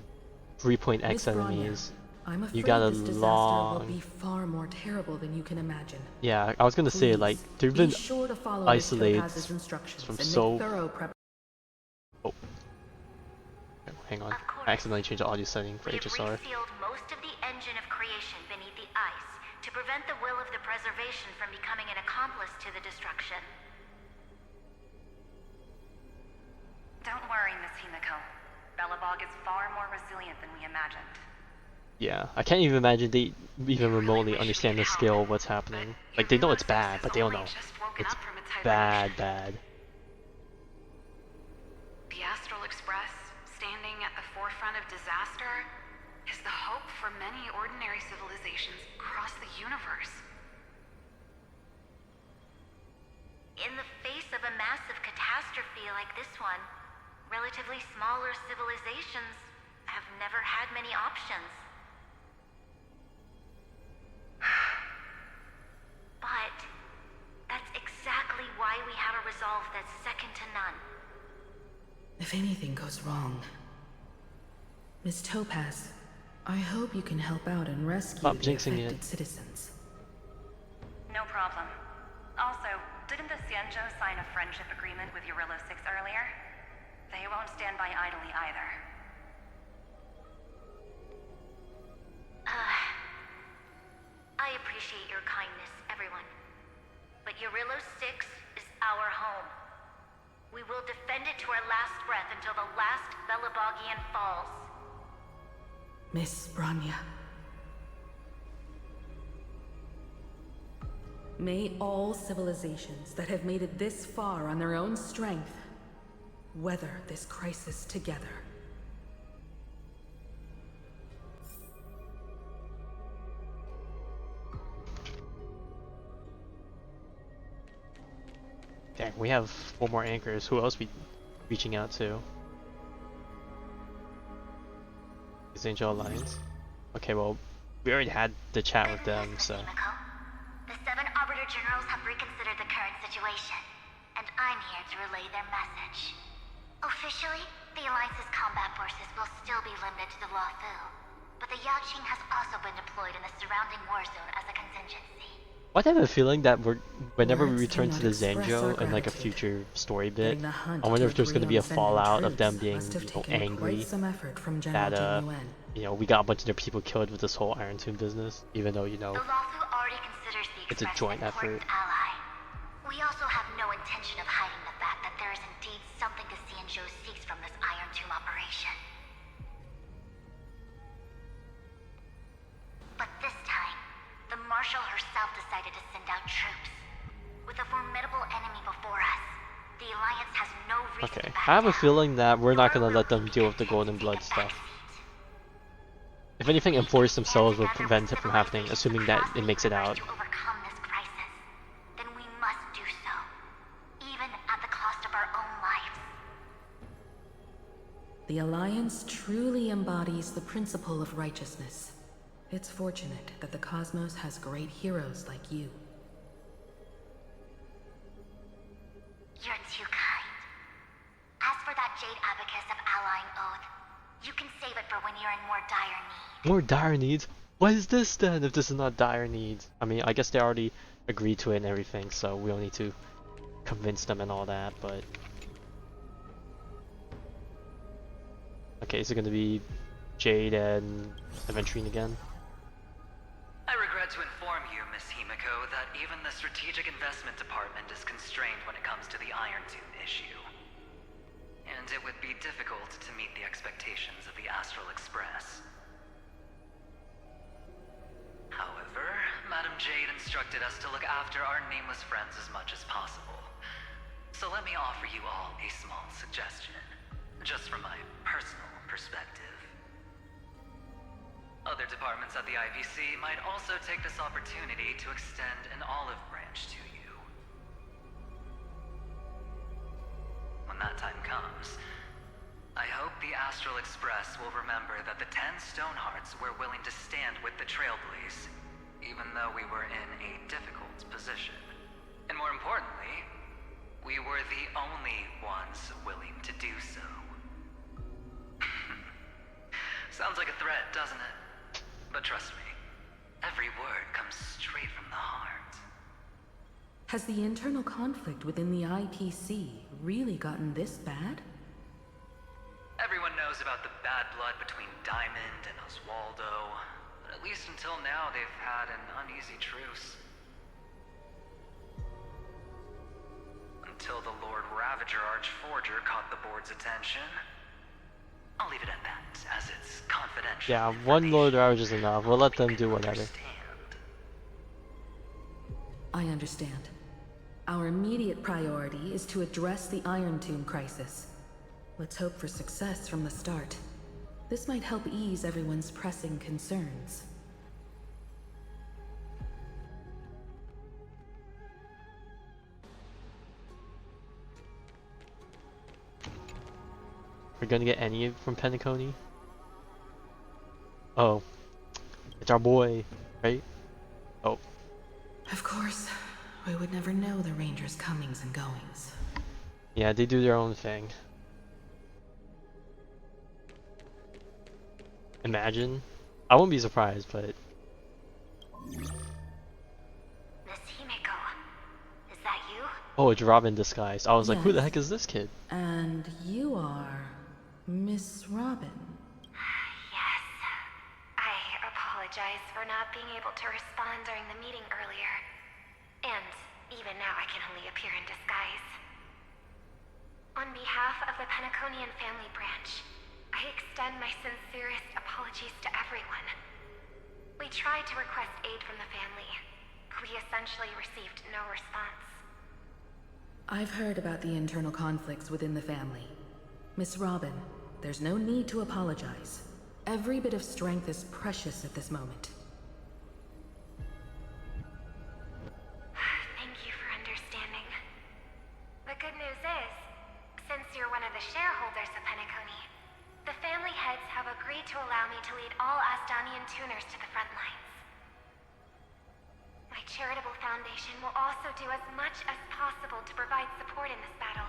3.x Miss Branya, enemies. I'm afraid You got a this disaster long... will be far more terrible than you can imagine. Yeah, I was gonna say, Please, like, they've be been sure to follow isolated Miss Topaz's instructions from and so... make thorough prep. Oh. Hang on. I accidentally changed the audio setting for We've HSR. resealed most of the engine of creation beneath the ice to prevent the will of the preservation from becoming an accomplice to the destruction. Don't worry, Miss Himiko. Belobog is far more resilient than we imagined. Yeah, I can't even imagine they even remotely understand the scale of what's happening. Like, they know it's bad, but they don't know. It's bad, bad. The Astral Express, standing at the forefront of disaster, is the hope for many ordinary civilizations across the universe. In the face of a massive catastrophe like this one, relatively smaller civilizations have never had many options. But that's exactly why we have a resolve that's second to none. If anything goes wrong, Miss Topaz, I hope you can help out and rescue Stop the jinxing affected it. citizens. No problem. Also, didn't the Xianzhou sign a friendship agreement with Eurillo 6 earlier? They won't stand by idly either. I appreciate your kindness, everyone. But Eurillo 6 is our home. We will defend it to our last breath until the last Belabogian falls. Miss Branya. May all civilizations that have made it this far on their own strength weather this crisis together. Dang, we have 4 more anchors. Who else we reaching out to? Is Angel Alliance? Okay, well, we already had the chat with them, so. The 7 Arbiter Generals have reconsidered the current situation, and I'm here to relay their message. Officially, the Alliance's combat forces will still be limited to the Luofu, but the Yaoqing has also been deployed in the surrounding war zone as a contingency. I have a feeling that whenever we Words return to cannot the express our Zanjo in like a gratitude. future story bit, Getting the hunt I wonder to if there's going to agree be a on sending fallout of them troops being, must have you know, taken angry quite some effort from General that Jing Yuan. you know, we got a bunch of their people killed with this whole Irontomb business, even though, you know, The Luofu already considers the it's a Express joint an important effort. ally. We also have no intention of hiding the fact that there is indeed something the Xianzhou seeks from this Irontomb operation. But this time, the Marshal herself decided to send out troops. With a formidable enemy before us, the Alliance has no reason Okay, to back I have a down. feeling that we're not Nor going to will let them we be deal with the content Golden to Blood take a stuff. backseat. If anything, Amphoreus themselves will Together prevent with it from happening, civilizations assuming that across it the makes it universe out. to overcome this crisis, then we must do so, even at the cost of our own lives. The Alliance truly embodies the principle of righteousness. It's fortunate that the cosmos has great heroes like you. You're too kind. As for that Jade Abacus of Allying Oath, you can save it for when you're in more dire need. More dire needs? What is this then, if this is not dire needs? I mean, I guess they already agreed to it and everything, so we don't need to convince them and all that, but... Okay, is it gonna be Jade and Aventurine again? I regret to inform you, Miss Himiko, that even the Strategic Investment Department is constrained when it comes to the Irontomb issue. And it would be difficult to meet the expectations of the Astral Express. However, Madam Jade instructed us to look after our nameless friends as much as possible. So let me offer you all a small suggestion, just from my personal perspective. Other departments at the IPC might also take this opportunity to extend an olive branch to you. When that time comes, I hope the Astral Express will remember that the 10 Stonehearts were willing to stand with the Trailblaze, even though we were in a difficult position. And more importantly, we were the only ones willing to do so. Sounds like a threat, doesn't it? But trust me, every word comes straight from the heart. Has the internal conflict within the IPC really gotten this bad? Everyone knows about the bad blood between Diamond and Oswaldo, but at least until now they've had an uneasy truce. Until the Lord Ravager Archforger caught the board's attention. I'll leave it at that, as it's confidential. Yeah, one Lord Ravage is enough. We'll let them do whatever. I understand. Our immediate priority is to address the Irontomb crisis. Let's hope for success from the start. This might help ease everyone's pressing concerns. We're gonna get any from Penacony? Oh, it's our boy, right? Oh. Of course, we would never know the Rangers' comings and goings. Yeah, they do their own thing. Imagine. I wouldn't be surprised, but... Miss Himeko, is that you? Oh, it's Robin disguised. I was like, who the Yes. heck is this kid? And you are Miss Robin. Yes. I apologize for not being able to respond during the meeting earlier. And even now I can only appear in disguise. On behalf of the Penaconian family branch, I extend my sincerest apologies to everyone. We tried to request aid from the family, but we essentially received no response. I've heard about the internal conflicts within the family. Miss Robin, there's no need to apologize. Every bit of strength is precious at this moment. Thank you for understanding. The good news is, since you're one of the shareholders of Penacony, the family heads have agreed to allow me to lead all Astonian tuners to the front lines. My charitable foundation will also do as much as possible to provide support in this battle.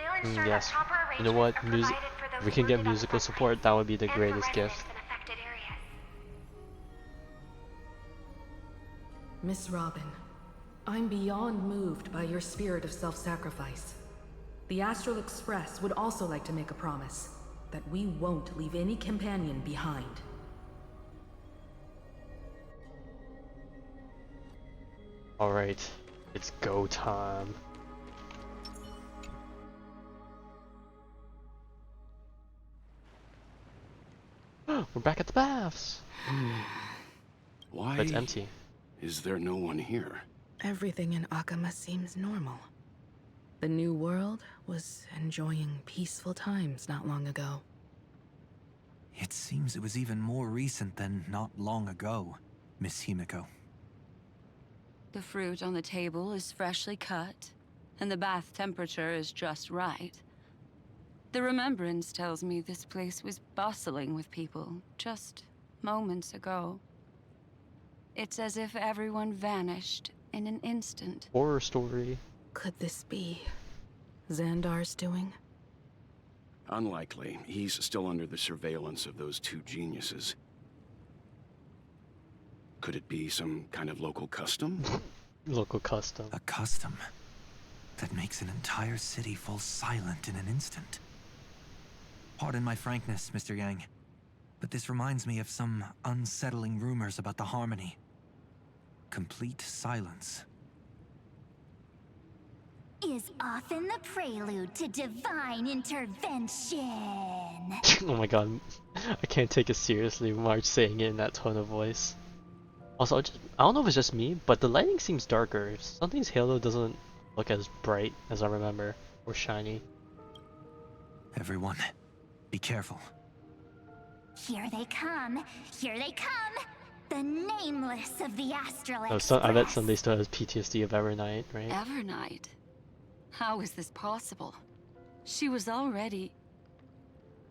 They'll ensure Yes. that proper You know what? arrangements are provided for those If we can get wounded on the musical front support, lines that would be the and for greatest residents gift. in affected areas. Miss Robin, I'm beyond moved by your spirit of self-sacrifice. The Astral Express would also like to make a promise that we won't leave any companion behind. Alright, it's go time. We're back at the baths! Why But it's empty. is there no one here? Everything in Akama seems normal. The new world was enjoying peaceful times not long ago. It seems it was even more recent than not long ago, Miss Himeko. The fruit on the table is freshly cut, and the bath temperature is just right. The remembrance tells me this place was bustling with people just moments ago. It's as if everyone vanished in an instant. Horror story. Could this be Xandar's doing? Unlikely. He's still under the surveillance of those two geniuses. Could it be some kind of local custom? Local custom. A custom that makes an entire city fall silent in an instant. Pardon my frankness, Mr. Yang, but this reminds me of some unsettling rumors about the Harmony. Complete silence. Is often the prelude to divine intervention. Oh my god, I can't take it seriously, March saying it in that tone of voice. Also, I don't know if it's just me, but the lighting seems darker. Something's Halo doesn't look as bright as I remember, or shiny. Everyone, be careful. Here they come. Here they come. The nameless of the Astral Oh, Express. I bet Sunday still has PTSD of Evernight, right? Evernight? How is this possible? She was already...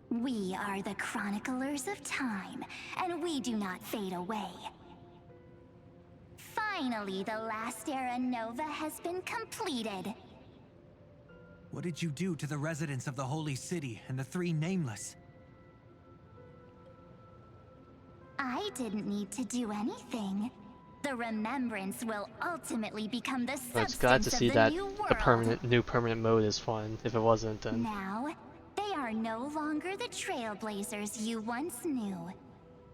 We are the chroniclers of time, and we do not fade away. Finally, the last era Nova has been completed. What did you do to the residents of the Holy City and the three Nameless? I didn't need to do anything. The remembrance will ultimately become the But it's substance glad to see of the that new world. the new permanent mode is fun. If it wasn't, then Now, they are no longer the Trailblazers you once knew,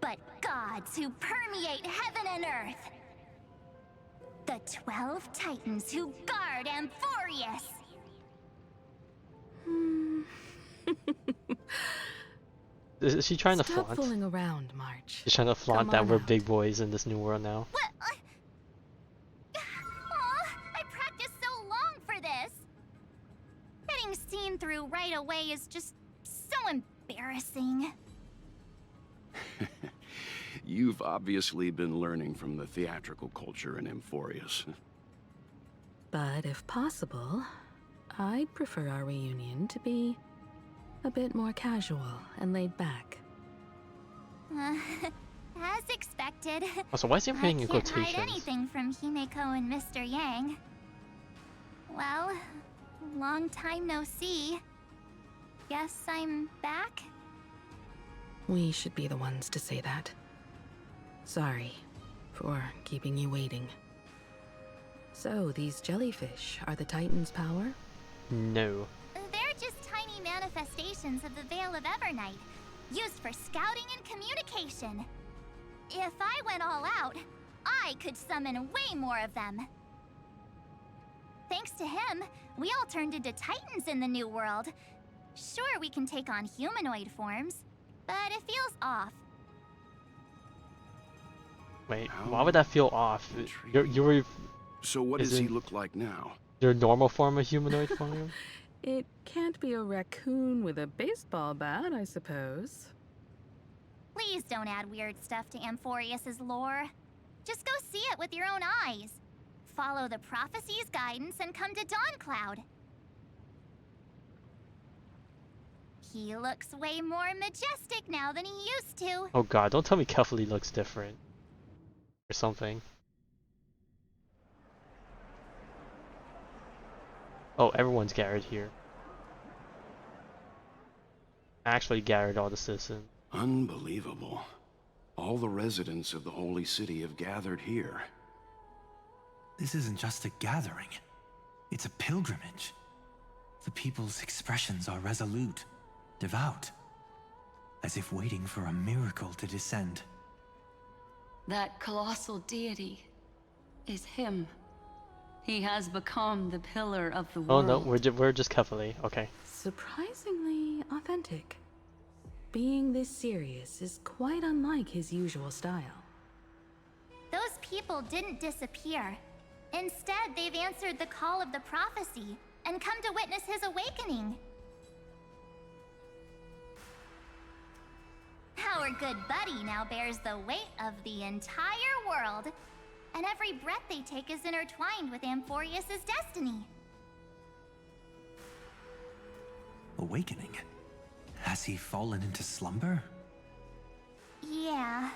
but gods who permeate heaven and earth. The 12 Titans who guard Amphoreus. is she trying to Stop flaunt? fooling around, March. She's trying to flaunt Come that on we're out. big boys in this new world now. Aw, I practiced so long for this. Getting seen through right away is just so embarrassing. You've obviously been learning from the theatrical culture in Amphoreus. But if possible, I'd prefer our reunion to be A bit more casual and laid back. As expected. Also, why is he I putting in can't hide quotations? anything from Himeko and Mr. Yang. Well, long time no see. Guess I'm back? We should be the ones to say that. Sorry for keeping you waiting. So, these jellyfish are the Titan's power? No. They're just tiny manifestations of the Veil of Evernight, used for scouting and communication. If I went all out, I could summon way more of them. Thanks to him, we all turned into Titans in the new world. Sure, we can take on humanoid forms, but it feels off. Wait, why would that feel off? You were. So what does he look like now? Your normal form of humanoid form? It can't be a raccoon with a baseball bat, I suppose. Please don't add weird stuff to Amphoreus' lore. Just go see it with your own eyes. Follow the prophecy's guidance and come to Dawncloud. He looks way more majestic now than he used to. Oh god, don't tell me Kefli looks different. Or something. Oh, everyone's Garrett here. Actually, Garrett, all the citizens. Unbelievable. All the residents of the Holy City have gathered here. This isn't just a gathering. It's a pilgrimage. The people's expressions are resolute, devout, as if waiting for a miracle to descend. That colossal deity is him. He has become the pillar of the world. Oh no, we're just Kefli. Okay. Surprisingly authentic. Being this serious is quite unlike his usual style. Those people didn't disappear. Instead, they've answered the call of the prophecy and come to witness his awakening. Our good buddy now bears the weight of the entire world, and every breath they take is intertwined with Amphoreus' destiny. Awakening? Has he fallen into slumber? Yeah.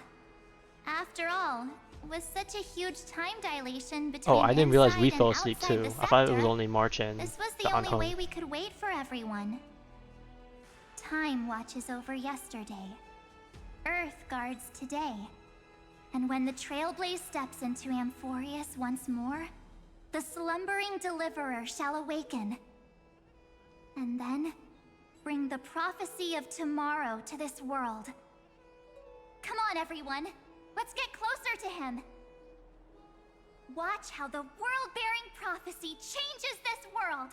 After all, with such a huge time dilation between Oh, I didn't realize we inside fell and asleep outside too. the I thought it was sector, only March and this was the the only Ankong. way we could wait for everyone. Time watches over yesterday. Earth guards today. And when the Trailblaze steps into Amphoreus once more, the slumbering deliverer shall awaken. And then, bring the prophecy of tomorrow to this world. Come on, everyone. Let's get closer to him. Watch how the world-bearing prophecy changes this world.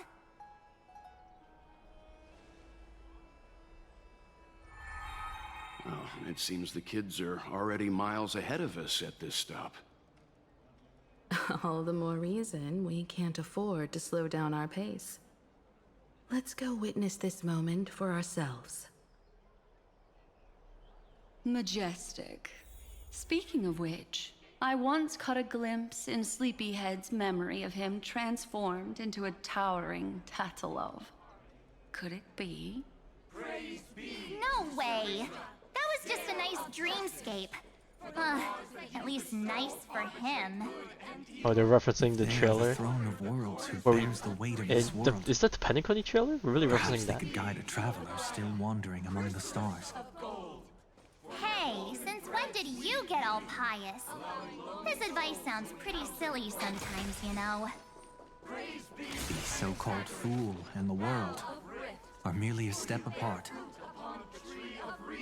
Well, it seems the kids are already miles ahead of us at this stop. All the more reason we can't afford to slow down our pace. Let's go witness this moment for ourselves. Majestic. Speaking of which, I once caught a glimpse in Sleepyhead's memory of him transformed into a towering Tatalov. Could it be? No way! That was just a nice dreamscape. At least nice for him. Oh, they're referencing the They are trailer. the throne of worlds who Where we- bears the weight of this world. Is that the Penacony trailer? We're really Perhaps referencing they that. could guide a traveler still wandering among the stars. Hey, since when did you get all pious? This advice sounds pretty silly sometimes, you know. The so-called fool and the world are merely a step apart.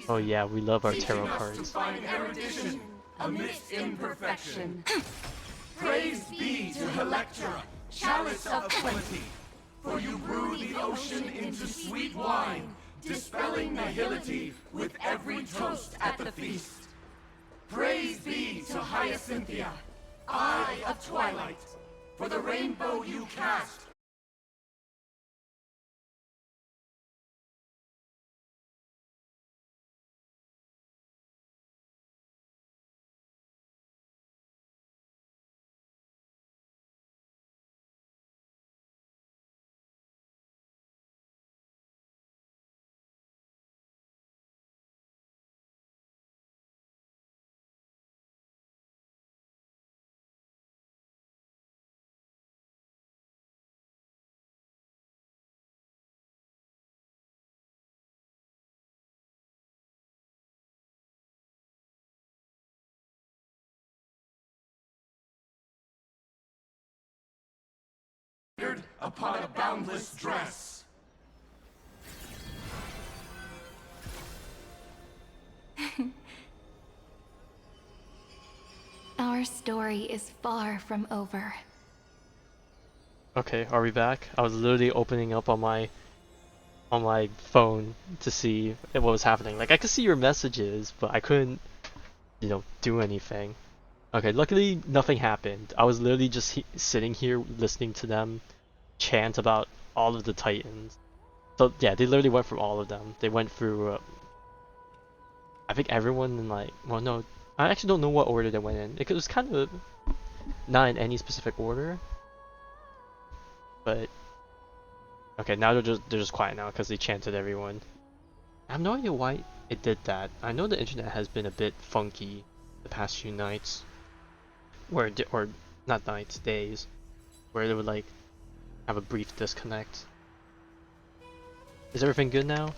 Oh yeah, we love our tarot cards. Find erudition amidst imperfection. Praise be to Electra, chalice of plenty, for you brew the ocean into sweet wine, dispelling nihility with every toast at the feast. Praise be to Hyacinthia, eye of twilight, for the rainbow you cast upon a boundless dress. Our story is far from over. Okay, are we back? I was literally opening up on my phone to see what was happening. Like I could see your messages, but I couldn't, do anything. Okay, luckily nothing happened. I was literally just sitting here listening to them chant about all of the Titans. So yeah, they literally went through all of them. They went through, I think everyone in well no, I actually don't know what order they went in. It was kind of not in any specific order. But okay, now they're just quiet now because they chanted everyone. I have no idea why it did that. I know the internet has been a bit funky the past few nights, or not nights, days, where they would have a brief disconnect. Is everything good now?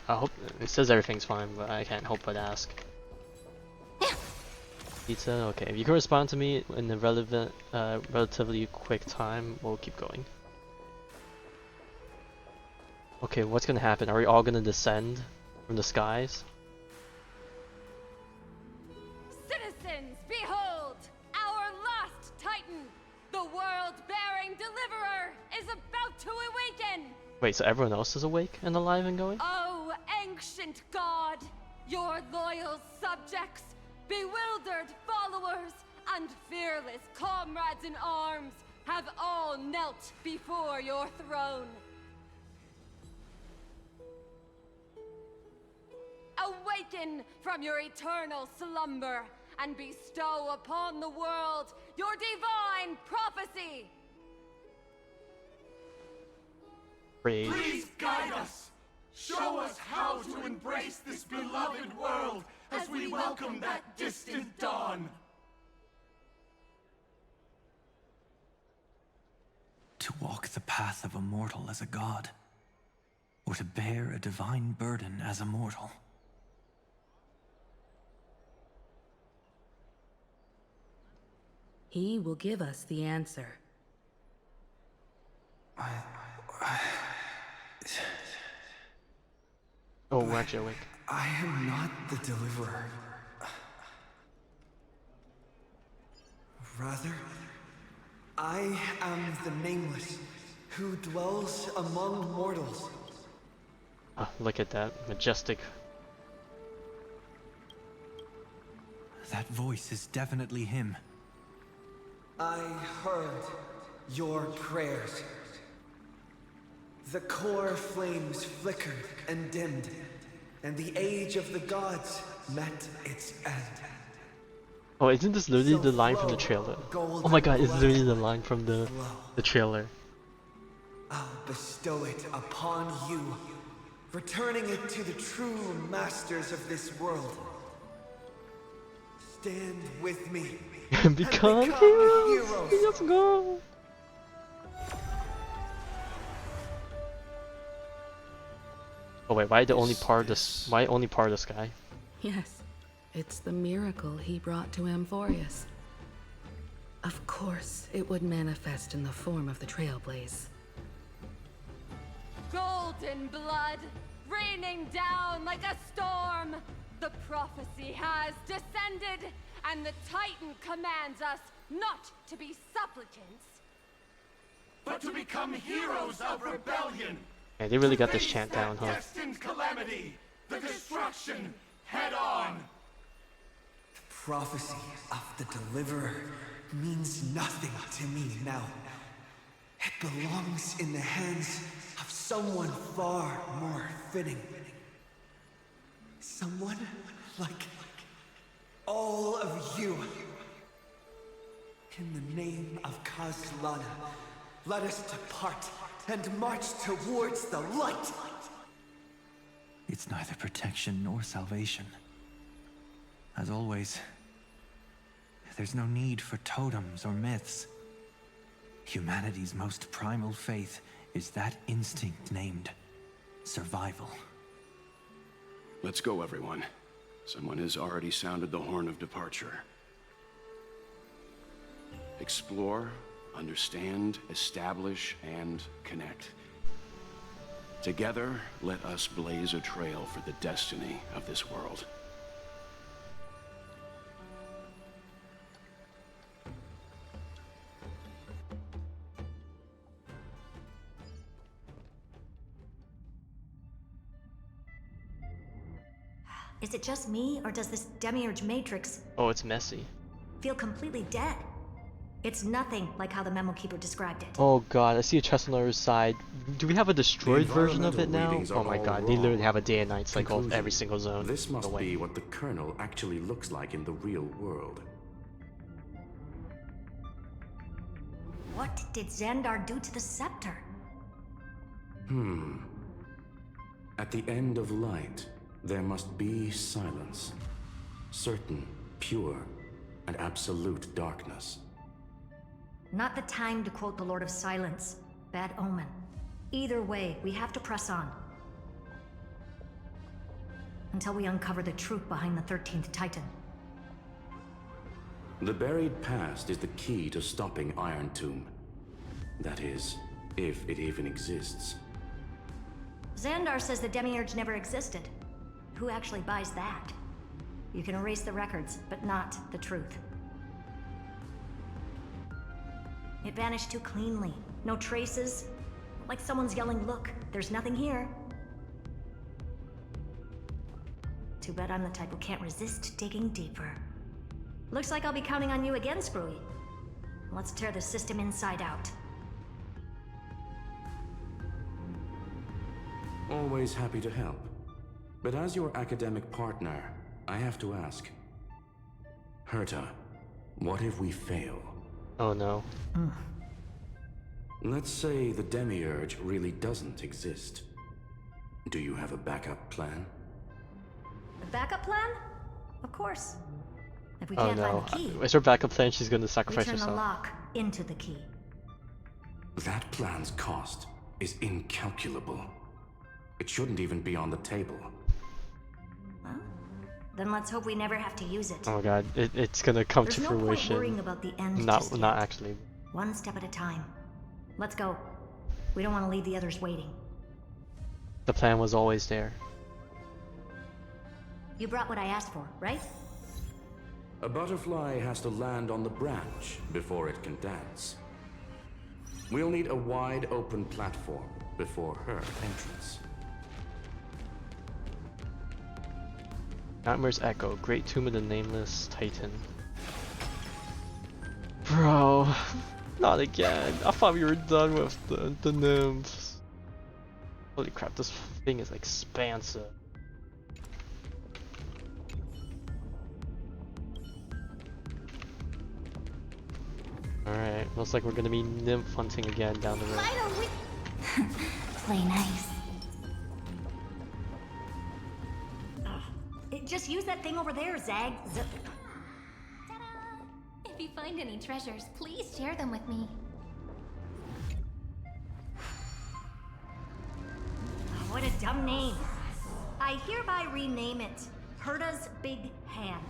I hope it says everything's fine, but I can't help but ask. Pizza, okay. If you can respond to me in a relatively quick time, we'll keep going. Okay, what's gonna happen? Are we all gonna descend from the skies? Citizens, behold! Our last Titan, the world-bearing deliverer, is about to awaken! Wait, so everyone else is awake and alive and going? Oh, ancient god! Your loyal subjects, bewildered followers, and fearless comrades in arms have all knelt before your throne. Awaken from your eternal slumber and bestow upon the world your divine prophecy. Please guide us. Show us how to embrace this beloved world as we welcome that distant dawn. To walk the path of a mortal as a god, or to bear a divine burden as a mortal. He will give us the answer. Oh, we're actually awake. I am not the deliverer. Rather, I am the Nameless, who dwells among mortals. Ah, look at that majestic. That voice is definitely him. I heard your prayers. The core flames flickered and dimmed, and the age of the gods met its end. Oh, isn't this literally the line from the trailer? Oh my god, it's literally the line from the trailer. I'll bestow it upon you, returning it to the true masters of this world. Stand with me. Become heroes! Let's go! Oh wait, why only part of the sky? Yes, it's the miracle he brought to Amphoreus. Of course, it would manifest in the form of the Trailblaze. Golden blood, raining down like a storm. The prophecy has descended, and the Titan commands us not to be supplicants, but to become heroes of rebellion. Yeah, they really got this chant down, huh? Destined calamity, the destruction, head on. The prophecy of the Deliverer means nothing to me now. It belongs in the hands of someone far more fitting. Someone like all of you. In the name of Kazlana, let us depart and march towards the light. It's neither protection nor salvation. As always, there's no need for totems or myths. Humanity's most primal faith is that instinct named survival. Let's go, everyone. Someone has already sounded the horn of departure. explore, understand, establish, and connect. Together, let us blaze a trail for the destiny of this world. Is it just me, or does this demiurge matrix Oh, it's messy. feel completely dead? It's nothing like how the memo keeper described it. Oh god, I see a chest on the other side. Do we have a destroyed version of it now? readings are Oh my all god, they literally wrong. have a day and night cycle of Conclusion. every single zone. This No must way. be what the kernel actually looks like in the real world. What did Xandar do to the scepter? At the end of light, there must be silence. Certain, pure, and absolute darkness. Not the time to quote the Lord of Silence. Bad omen. Either way, we have to press on. Until we uncover the truth behind the 13th Titan. The buried past is the key to stopping Irontomb. That is, if it even exists. Xandar says the demiurge never existed. Who actually buys that? You can erase the records, but not the truth. It vanished too cleanly. No traces. Like someone's yelling, "Look, there's nothing here." Too bad I'm the type who can't resist digging deeper. Looks like I'll be counting on you again, Screwy. Let's tear the system inside out. Always happy to help. But as your academic partner, I have to ask. Herta, what if we fail? Oh no. Let's say the demiurge really doesn't exist. Do you have a backup plan? A backup plan? Of course. If we Oh can't no. find the key, Is her backup plan she's gonna we sacrifice turn the herself? lock into the key. That plan's cost is incalculable. It shouldn't even be on the table. Well, then let's hope we never have to use it. Oh my god, it's gonna come There's to no point fruition. worrying about the end Not just not yet. actually. One step at a time. Let's go. We don't want to leave the others waiting. The plan was always there. You brought what I asked for, right? A butterfly has to land on the branch before it can dance. We'll need a wide open platform before her entrance. Nightmare's Echo, Great Tomb of the Nameless Titan. Bro, not again. I thought we were done with the nymphs. Holy crap, this thing is expansive. Alright, looks like we're gonna be nymph hunting again down the road. Play nice. Just use that thing over there, Zag. If you find any treasures, please share them with me. What a dumb name. I hereby rename it Herta's Big Hand.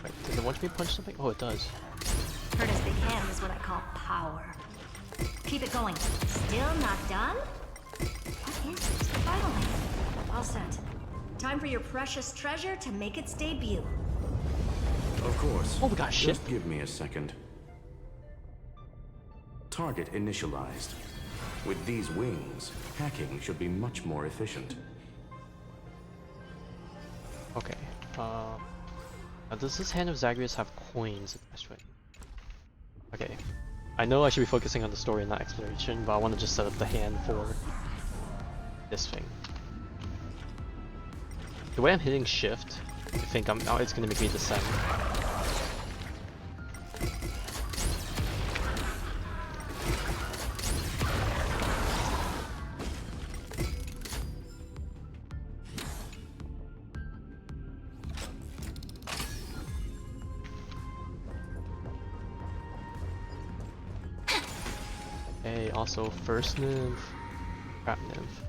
Wait, does it want me to punch something? Oh, it does. Herta's Big Hand is what I call power. Keep it going. Still not done? What is it? Finally. All set. Time for your precious treasure to make its debut. Of course. Oh, we got shit. Just give me a second. Target initialized. With these wings, hacking should be much more efficient. Okay. Now does this Hand of Zagreus have coins attached to it? Okay. I know I should be focusing on the story and not exploration, but I want to just set up the hand for this thing. The way I'm hitting shift, I think it's gonna make me descend. Hey, also first nymph, crap nymph.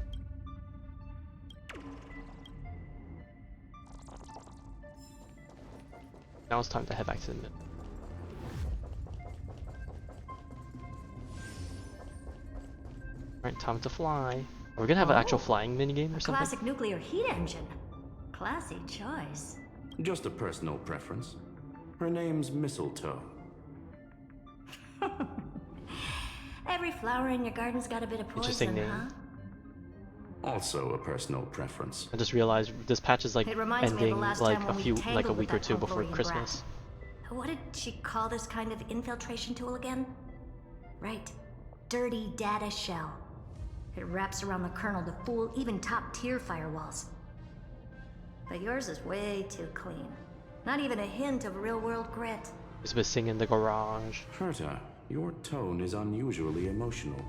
Now it's time to head back to the mid. Alright, time to fly. Are we gonna have an actual flying minigame or something? Classic nuclear heat engine. Classy choice. Just a personal preference. Her name's Mistletoe. Every flower in your garden's got a bit of Interesting poison, name. huh? Also a personal preference. I just realized this patch is like It reminds me of the ending last like time a when we few, tangled like a with week or that two before Amphorean Christmas. What did she call this kind of infiltration tool again? Right. Dirty data shell. It wraps around the kernel to fool even top-tier firewalls. But yours is way too clean. Not even a hint of real-world grit. It's been singing in the garage. Herta, your tone is unusually emotional.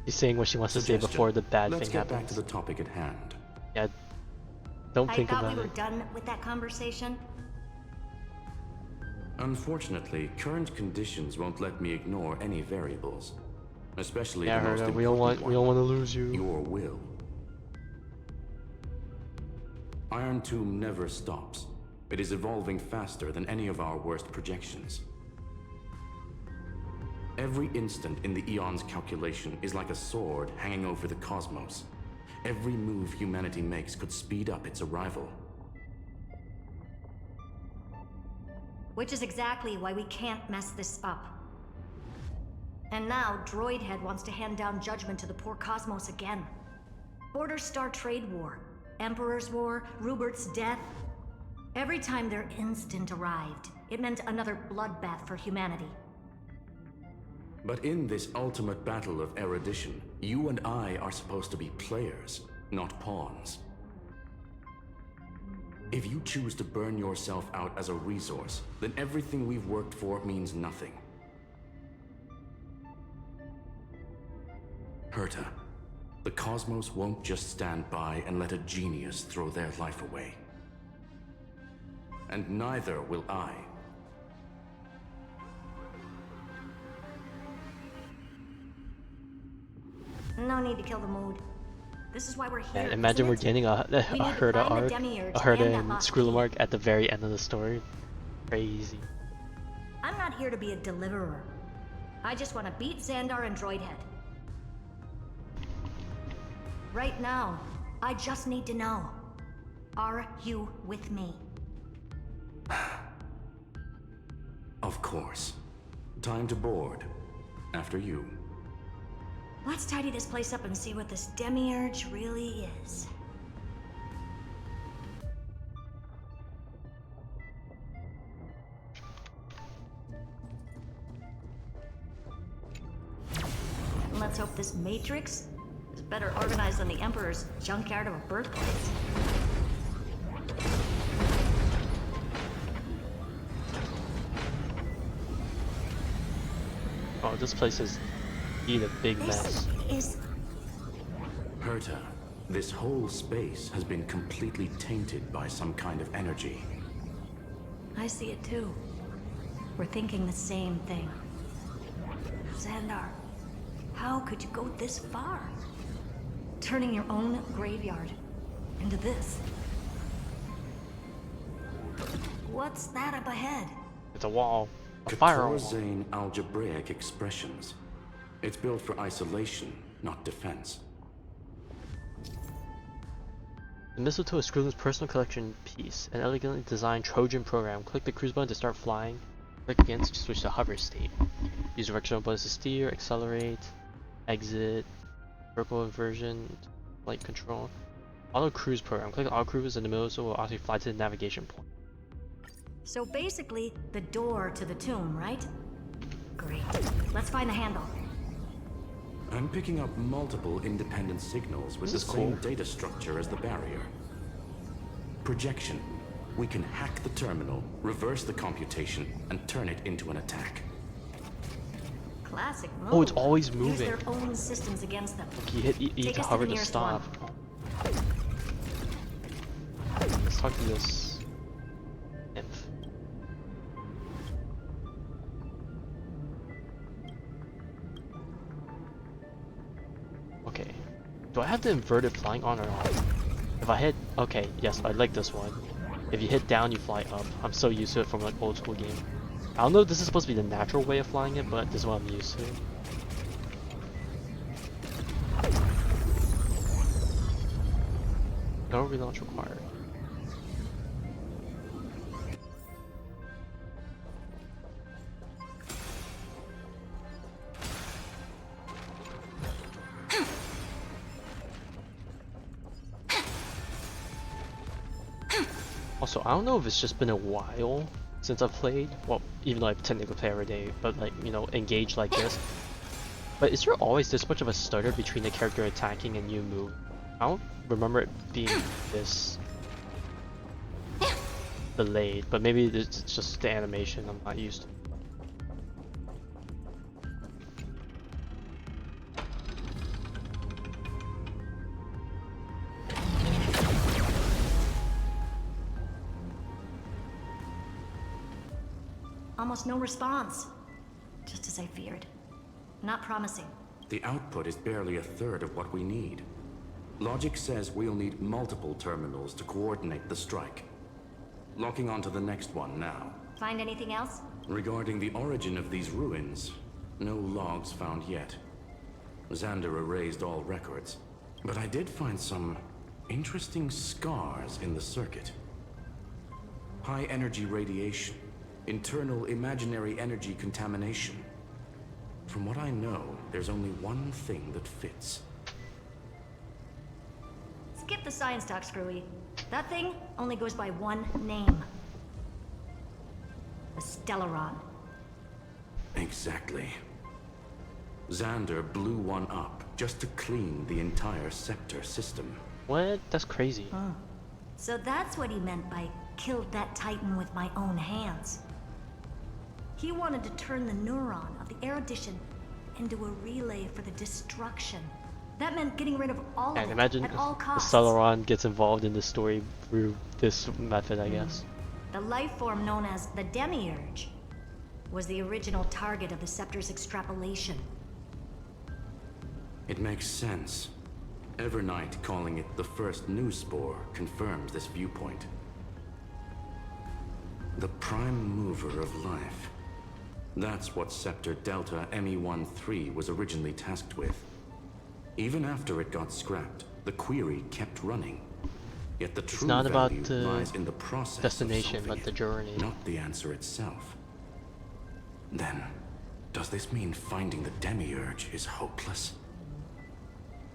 She's saying what she wants to say before the bad Let's thing get happens. back to the topic at hand. Yeah, don't I think thought about we were it. done with that conversation. Unfortunately, current conditions won't let me ignore any variables. Especially Yeah, the most Herta, important we don't want to lose you. Your will. Irontomb never stops. It is evolving faster than any of our worst projections. Every instant in the Eon's calculation is like a sword hanging over the cosmos. Every move humanity makes could speed up its arrival. Which is exactly why we can't mess this up. And now, Droidhead wants to hand down judgment to the poor cosmos again. Border Star Trade War, Emperor's War, Rupert's death. Every time their instant arrived, it meant another bloodbath for humanity. But in this ultimate battle of erudition, you and I are supposed to be players, not pawns. If you choose to burn yourself out as a resource, then everything we've worked for means nothing. Herta, the cosmos won't just stand by and let a genius throw their life away. And neither will I. No need to kill the mood. This is why we're here. And imagine we're getting a Herta arc, a Herta and Skrull arc at the very end of the story. Crazy. I'm not here to be a deliverer. I just want to beat Xandar and Droidhead. Right now, I just need to know. Are you with me? Of course. Time to board. After you. Let's tidy this place up and see what this demiurge really is. Let's hope this matrix is better organized than the Emperor's junkyard of a birthplace. Oh, this place is a big mess. Is Herta, this whole space has been completely tainted by some kind of energy. I see it too. We're thinking the same thing. Xandar, how could you go this far? Turning your own graveyard into this. What's that up ahead? It's a wall. A firewall. Zane algebraic expressions. It's built for isolation, not defense. The Mistletoe is Skrull's personal collection piece, an elegantly designed Trojan program. Click the cruise button to start flying. Click again to switch to hover state. Use directional buttons to steer, accelerate, exit, vertical inversion, flight control. Auto cruise program. Click auto cruise in the middle so it will automatically fly to the navigation point. So basically, the door to the tomb, right? Great. Let's find the handle. I'm picking up multiple independent signals with the same data structure as the barrier. Projection. We can hack the terminal, reverse the computation, and turn it into an attack. Classic move. Oh, it's always Use moving. their own systems against them. You hit E Take to us hover the to nearest stop. one. Let's talk to this nymph. Okay. Do I have the inverted flying on or off? If I hit... Okay, yes, I like this one. If you hit down, you fly up. I'm so used to it from like old school game. I don't know if this is supposed to be the natural way of flying it, but this is what I'm used to. No relaunch required. Also, I don't know if it's just been a while since I've played. Well, even though I technically play every day, but like, you know, engaged like this. But is there always this much of a stutter between the character attacking and you move? I don't remember it being this delayed, but maybe it's just the animation I'm not used to. Almost no response. Just as I feared. Not promising. The output is barely a third of what we need. Logic says we'll need multiple terminals to coordinate the strike. Locking onto the next one now. Find anything else? Regarding the origin of these ruins, no logs found yet. Xander erased all records. But I did find some interesting scars in the circuit. High energy radiation. Internal imaginary energy contamination. From what I know, there's only one thing that fits. Skip the science talk, Screwy. That thing only goes by one name. The Stellaron. Exactly. Xander blew one up just to clean the entire Scepter system. What? That's crazy. Huh. So that's what he meant by killed that Titan with my own hands. He wanted to turn the neuron of the erudition into a relay for the destruction. That meant getting rid of all of it imagine at all the costs. Stellaron gets involved in the story through this method, I guess. The life form known as the Demiurge was the original target of the Scepter's extrapolation. It makes sense. Evernight calling it the first new spore confirms this viewpoint. The prime mover of life. That's what Scepter Delta ME-13 was originally tasked with. Even after it got scrapped, the query kept running. Yet the true not about value the lies in the process destination, of but the journey. not the answer itself. Then, does this mean finding the Demiurge is hopeless?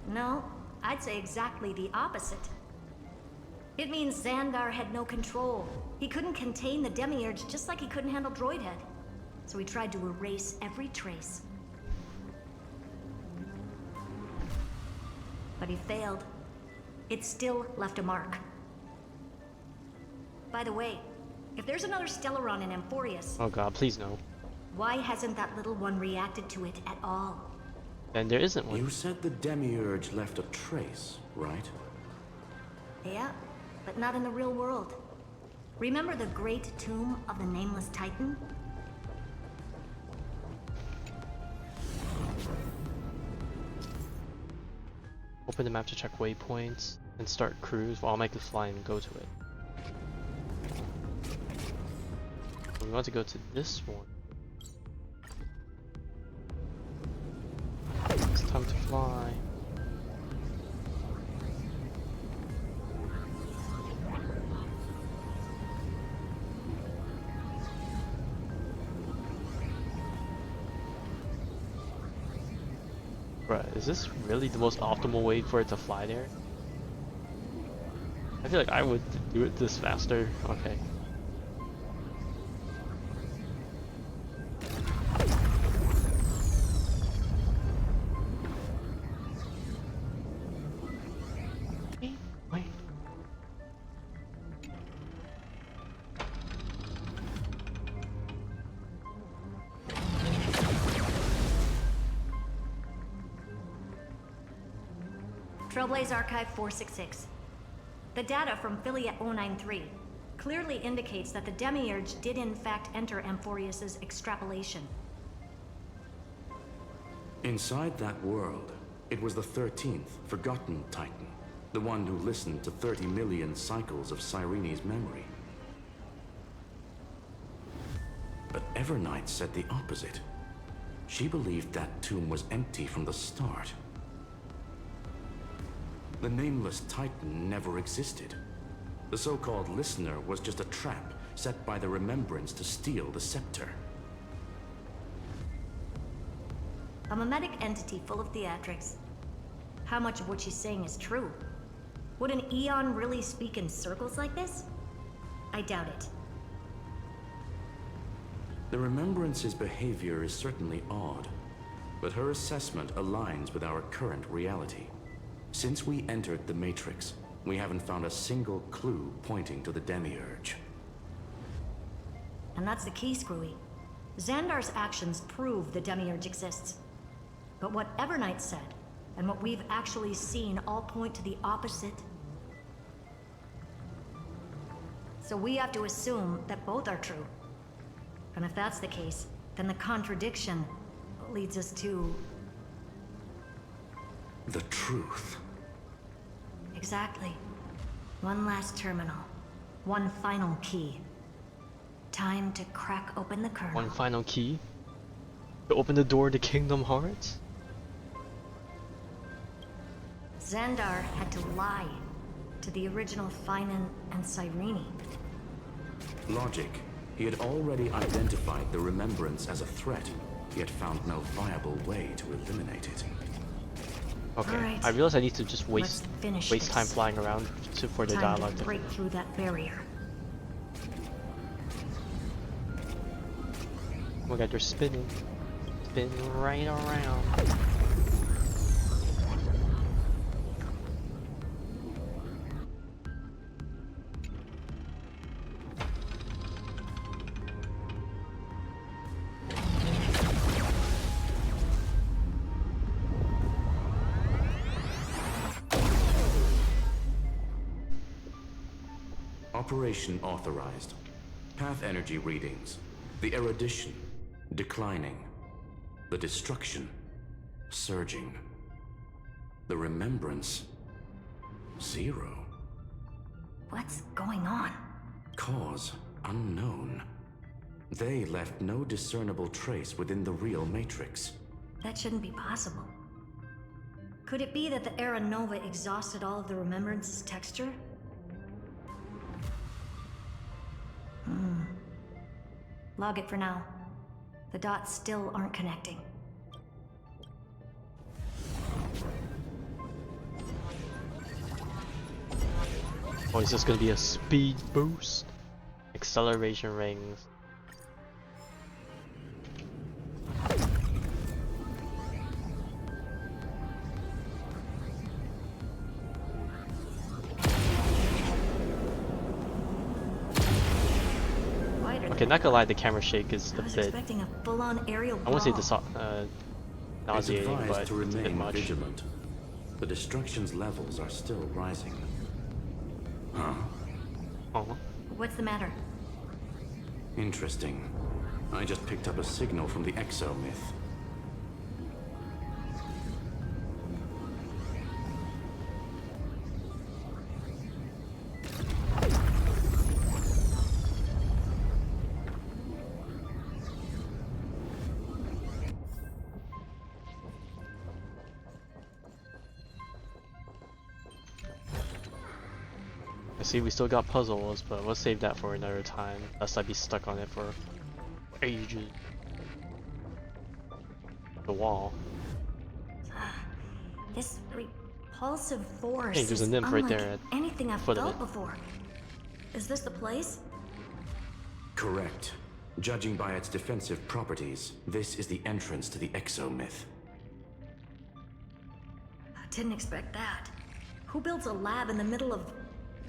No, I'd say exactly the opposite. It means Xandar had no control. He couldn't contain the Demiurge just like he couldn't handle Droidhead. So he tried to erase every trace. But he failed. It still left a mark. By the way, if there's another Stellaron in Amphoreus... Oh god, please no. Why hasn't that little one reacted to it at all? And there isn't one. You said the Demiurge left a trace, right? Yeah, but not in the real world. Remember the great tomb of the Nameless Titan? Open the map to check waypoints and start cruise while I'll make the fly and go to it. We want to go to this one. It's time to fly. Bruh, is this really the most optimal way for it to fly there? I feel like I would do it this faster. Okay. Wait. Trailblaze Archive 466. The data from Philia 093 clearly indicates that the Demiurge did in fact enter Amphoreus' extrapolation. Inside that world, it was the 13th, forgotten Titan. The one who listened to 30 million cycles of Cyrene's memory. Evernight said the opposite. She believed that tomb was empty from the start. The nameless Titan never existed. The so-called listener was just a trap set by the Remembrance to steal the scepter. A mimetic entity full of theatrics. How much of what she's saying is true? Would an Eon really speak in circles like this? I doubt it. The Remembrance's behavior is certainly odd, but her assessment aligns with our current reality. Since we entered the Matrix, we haven't found a single clue pointing to the Demiurge. And that's the key, Screwy. Xandar's actions prove the Demiurge exists. But what Evernight said, and what we've actually seen all point to the opposite. So we have to assume that both are true. And if that's the case, then the contradiction leads us to... the truth. Exactly. One last terminal. One final key. Time to crack open the kernel. One final key? To open the door to Kingdom Hearts? Xandar had to lie to the original Finan and Cyrene. Logic. He had already identified the Remembrance as a threat, yet found no viable way to eliminate it. Okay, right. I realize I need to just waste this. time flying around for the dialogue to break through that barrier. Oh my god, they're spinning. Spinning right around. Operation authorized. Path energy readings. The erudition. Declining. The destruction. Surging. The remembrance. 0. What's going on? Cause unknown. They left no discernible trace within the real Matrix. That shouldn't be possible. Could it be that the Era Nova exhausted all of the Remembrance's texture? Log it for now. The dots still aren't connecting. Oh, is this gonna be a speed boost? Acceleration rings. Okay, not gonna lie, the camera shake is a bit. Expecting a full-on aerial I won't say brawl. nauseating, it's but advised to it's a bit remain much. vigilant. The destruction's levels are still rising. Huh? Oh. What's the matter? Interesting. I just picked up a signal from the Exo myth. I see we still got puzzles, but we'll save that for another time, lest I be stuck on it for ages. The wall. This repulsive force Hey, there's a is nymph right unlike there at anything I've foot of felt it. before. Is this the place? Correct. Judging by its defensive properties, this is the entrance to the Exo myth. I didn't expect that. Who builds a lab in the middle of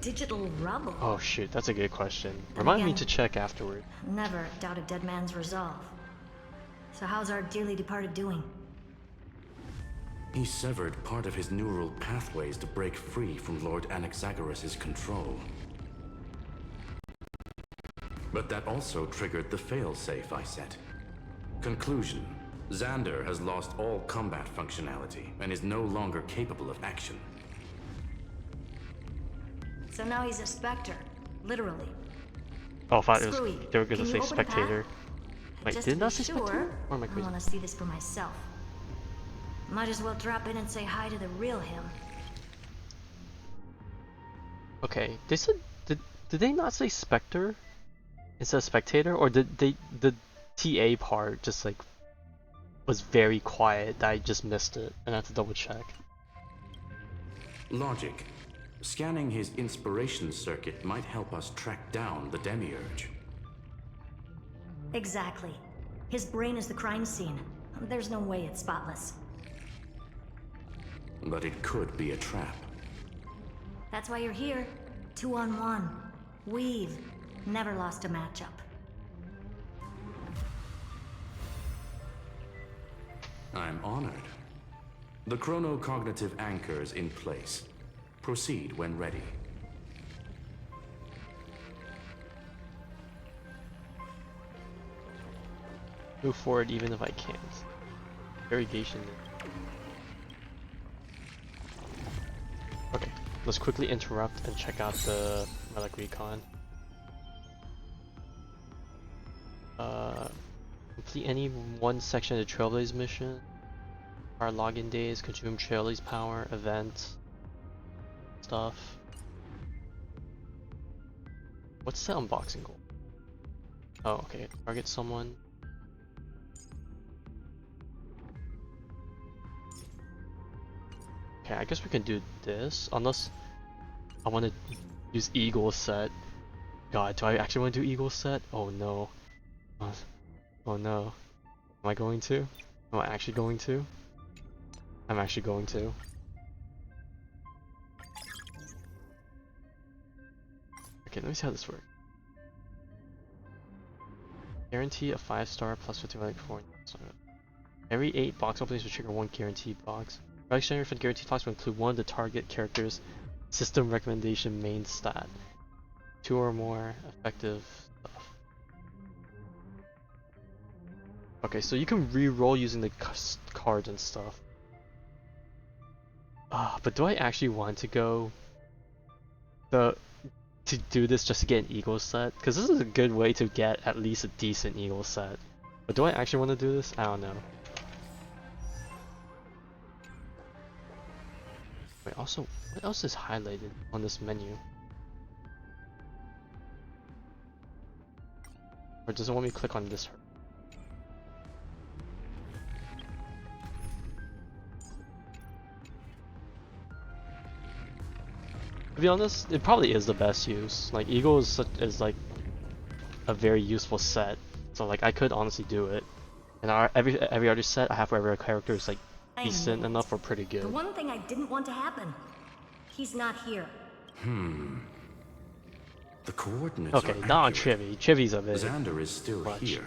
digital rubble? Oh shoot, that's a good question. Remind me again- to check afterward. Never doubt a dead man's resolve. So how's our dearly departed doing? He severed part of his neural pathways to break free from Lord Anaxagoras' control. But that also triggered the failsafe I set. Conclusion: Xander has lost all combat functionality and is no longer capable of action. So now he's a specter, literally. Oh, I thought it was, Screwy, they were gonna can say you open a path? spectator. Wait, Just did to not be say sure, Spectre? Or am I I crazy? want to see this for myself. Might as well drop in and say hi to the real him. Okay, they said did they not say Spectre instead of Spectator, or did the TA part just like was very quiet that I just missed it and I had to double check? Logic. Scanning his inspiration circuit might help us track down the Demiurge. Exactly. His brain is the crime scene. There's no way it's spotless. But it could be a trap. That's why you're here. 2-on-1. We've never lost a matchup. I'm honored. The chronocognitive anchor is in place. Proceed when ready. Move forward even if I can't. Irrigation. Okay, let's quickly interrupt and check out the Relic Recon. Complete any one section of the Trailblaze mission. Our login days, consume Trailblaze power, event, stuff. What's the unboxing goal? Oh, okay. Target someone. Okay, I guess we can do this, unless I want to use Eagle set. God, do I actually want to do Eagle set? Oh no. Oh no. Am I going to? Am I actually going to? I'm actually going to. Okay, let me see how this works. Guarantee a 5-star plus 50 relic for every 8 box openings will trigger 1 guaranteed box. Relic generator for the guaranteed box will include one of the target character's system recommendation main stat. 2 or more effective stuff. Okay, so you can re-roll using the cards and stuff. But do I actually want to go to do this just to get an Eagle set? Because this is a good way to get at least a decent Eagle set. But do I actually want to do this? I don't know. Wait, also, what else is highlighted on this menu? Or does it want me to click on this? To be honest, it probably is the best use. Like Eagle is like a very useful set, so like I could honestly do it. And every other set I have for every character is like decent enough or pretty good. The one thing I didn't want to happen. He's not here. The coordinates Okay, are not on accurate. Chibi. Chibi's a bit Xander is still much. here.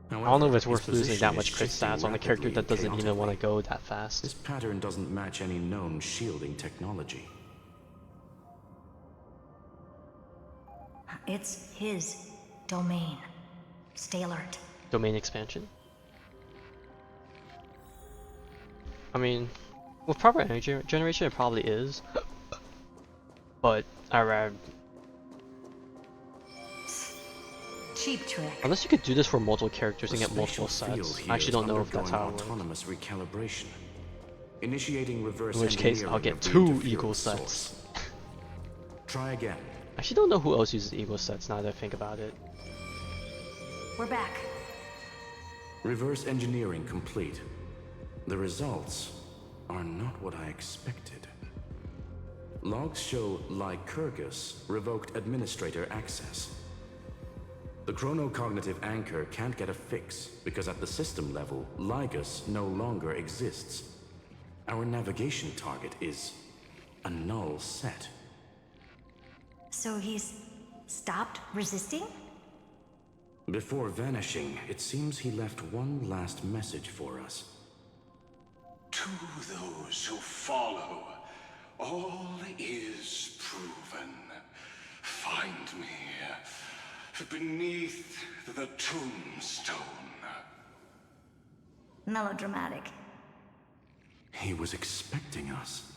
However, I don't know if it's his worth losing position that is much crit shifting stats on a character rapidly that doesn't and even want to chaotically. go that fast. This pattern doesn't match any known shielding technology. It's his domain. Stay alert. Domain expansion? I mean, with proper energy generation it probably is. But I'd rather... Cheap trick. Unless you could do this for multiple characters and The get multiple spatial field sets. here I actually don't is know if that's how it undergoing works. autonomous recalibration. Initiating reverse In which case, I'll engineering get of the 2 interference Eagle source. sets. Try again. I actually don't know who else uses Eagle sets now that I think about it. We're back. Reverse engineering complete. The results are not what I expected. Logs show Lycurgus revoked administrator access. The chronocognitive anchor can't get a fix because at the system level, Lygus no longer exists. Our navigation target is a null set. So he's stopped resisting? Before vanishing, it seems he left one last message for us. To those who follow, all is proven. Find me beneath the tombstone. Melodramatic. He was expecting us.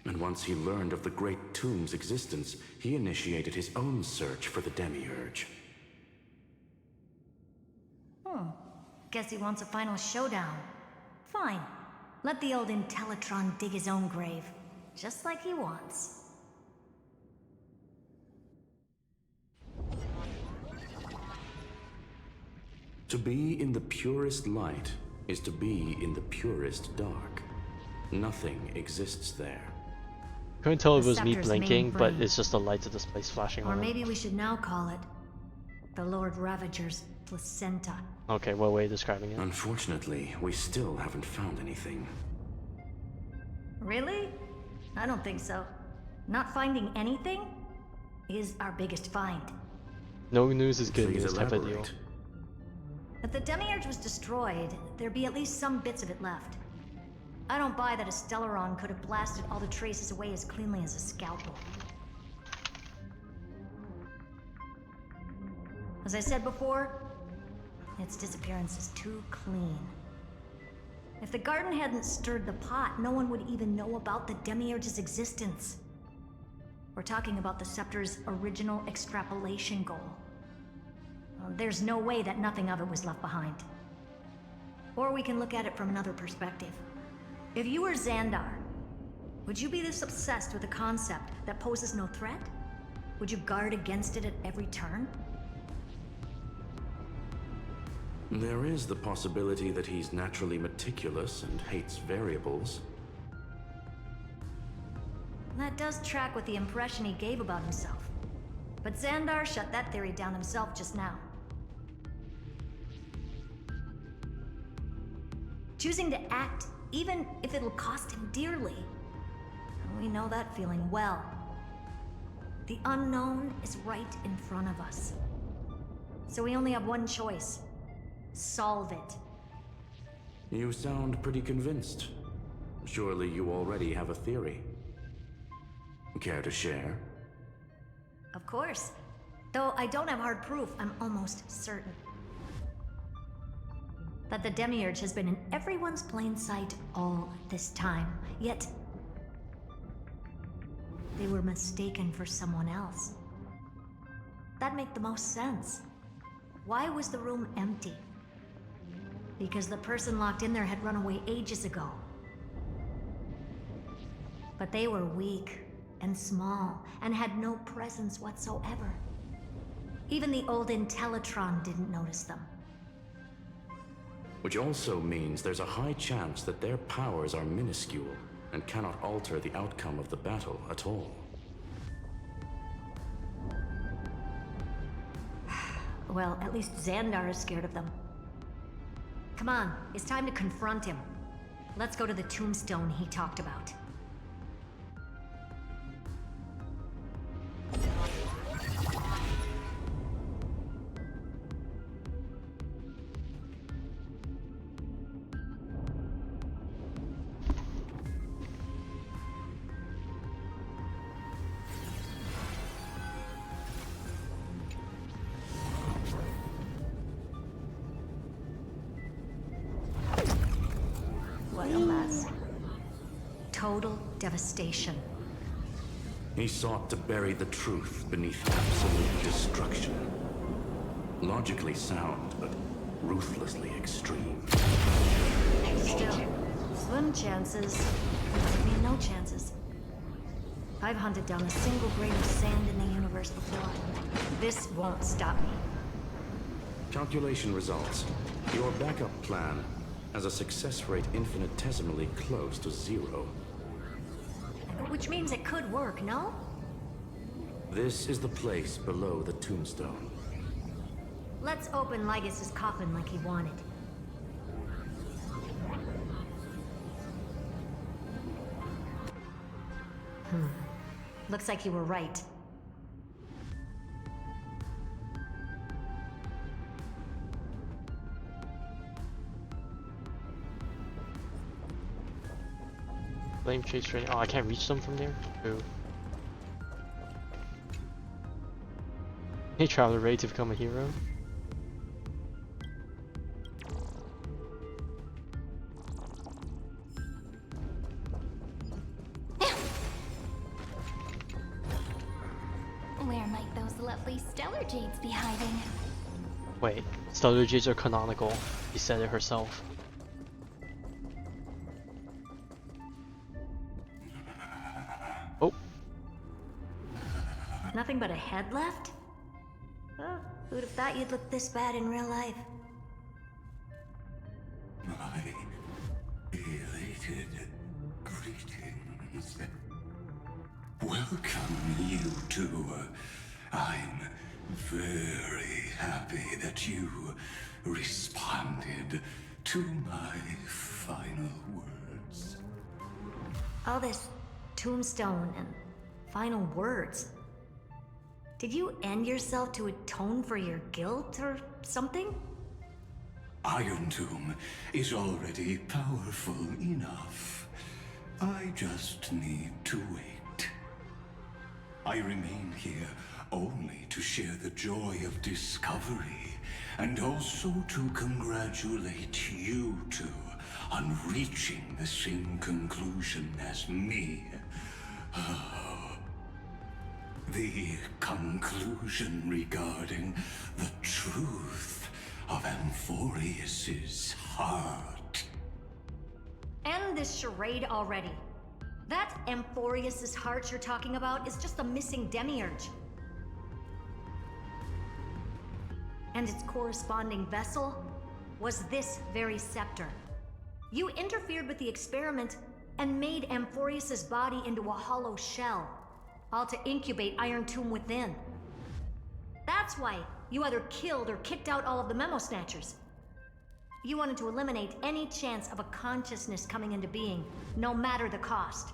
And once he learned of the Great Tomb's existence, he initiated his own search for the Demiurge. Guess he wants a final showdown. Fine. Let the old Intellitron dig his own grave. Just like he wants. To be in the purest light is to be in the purest dark. Nothing exists there. Couldn't tell if it The was me Scepter's main blinking, but brain. it's just the lights of this place flashing Or on. maybe we should now call it the Lord Ravager's placenta. Okay, what way are you describing it? Unfortunately, we still haven't found anything. Really? I don't think so. Not finding anything is our biggest find. No news is good Please news type of deal. elaborate. If the Demiurge was destroyed, there'd be at least some bits of it left. I don't buy that a Stellaron could have blasted all the traces away as cleanly as a scalpel. As I said before, its disappearance is too clean. If the garden hadn't stirred the pot, no one would even know about the Demiurge's existence. We're talking about the Scepter's original extrapolation goal. There's no way that nothing of it was left behind. Or we can look at it from another perspective. If you were Xandar, would you be this obsessed with a concept that poses no threat? Would you guard against it at every turn? There is the possibility that he's naturally meticulous and hates variables. That does track with the impression he gave about himself. But Xandar shut that theory down himself just now. Choosing to act, even if it'll cost him dearly. We know that feeling well. The unknown is right in front of us. So we only have one choice. Solve it. You sound pretty convinced. Surely you already have a theory. Care to share? Of course. Though I don't have hard proof, I'm almost certain. That the Demiurge has been in everyone's plain sight all this time. Yet, they were mistaken for someone else. That'd make the most sense. Why was the room empty? Because the person locked in there had run away ages ago. But they were weak and small and had no presence whatsoever. Even the old Intellitron didn't notice them. Which also means there's a high chance that their powers are minuscule and cannot alter the outcome of the battle at all. Well, at least Xandar is scared of them. Come on, it's time to confront him. Let's go to the tombstone he talked about. What a mess. Total devastation. He sought to bury the truth beneath absolute destruction. Logically sound, but ruthlessly extreme. Still, slim chances doesn't mean no chances. I've hunted down a single grain of sand in the universe before. This won't stop me. Calculation results. Your backup plan has a success rate infinitesimally close to 0. Which means it could work, no? This is the place below the tombstone. Let's open Lygas's coffin like he wanted. Looks like you were right. Flame chase training. Oh, I can't reach them from there? Ooh. Hey, Traveler, ready to become a hero? Where might those lovely stellar jades be hiding? Wait, Stellar Jades are canonical. She said it herself. Oh. Nothing but a head left? Oh, who'd have thought you'd look this bad in real life? My elated greetings. Welcome, you two. I'm very happy that you responded to my final words. All this tombstone and final words. Did you end yourself to atone for your guilt or something? Irontomb is already powerful enough. I just need to wait. I remain here only to share the joy of discovery, and also to congratulate you two on reaching the same conclusion as me. The conclusion regarding the truth of Amphoreus's heart. End this charade already. That Amphoreus's heart you're talking about is just a missing demiurge. And its corresponding vessel was this very scepter. You interfered with the experiment and made Amphoreus's body into a hollow shell, all to incubate Irontomb within. That's why you either killed or kicked out all of the Memo Snatchers. You wanted to eliminate any chance of a consciousness coming into being, no matter the cost.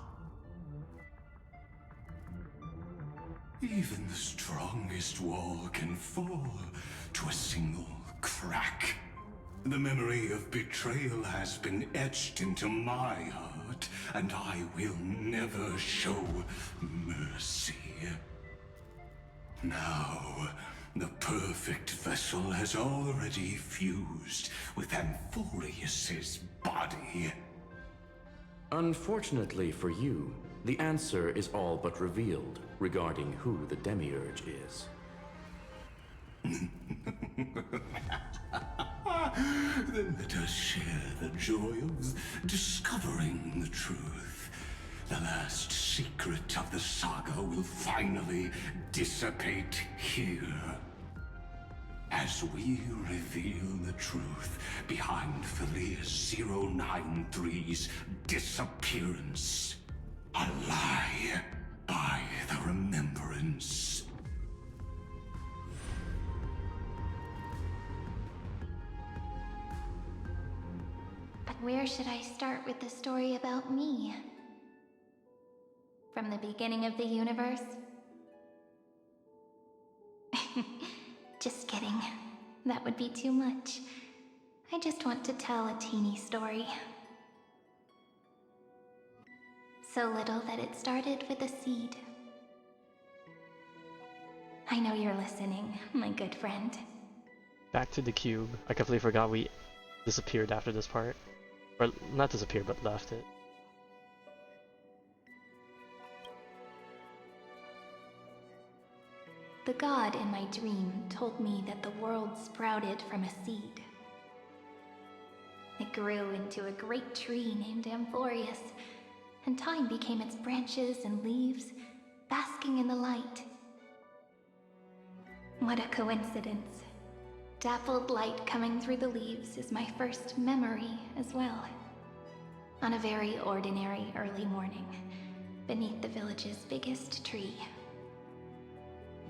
Even the strongest wall can fall to a single crack. The memory of betrayal has been etched into my heart, and I will never show mercy. Now, the perfect vessel has already fused with Amphoreus's body. Unfortunately for you, the answer is all but revealed regarding who the Demiurge is. Then let us share the joy of discovering the truth. The last secret of the saga will finally dissipate here. As we reveal the truth behind Philius 093's disappearance. A lie by the remembrance. But where should I start with the story about me? From the beginning of the universe? Just kidding. That would be too much. I just want to tell a teeny story. So little that it started with a seed. I know you're listening, my good friend. Back to the cube. I completely forgot we disappeared after this part. Or not disappeared, but left it. The god in my dream told me that the world sprouted from a seed. It grew into a great tree named Amphoreus, and time became its branches and leaves, basking in the light. What a coincidence. Dappled light coming through the leaves is my first memory as well. On a very ordinary early morning, beneath the village's biggest tree.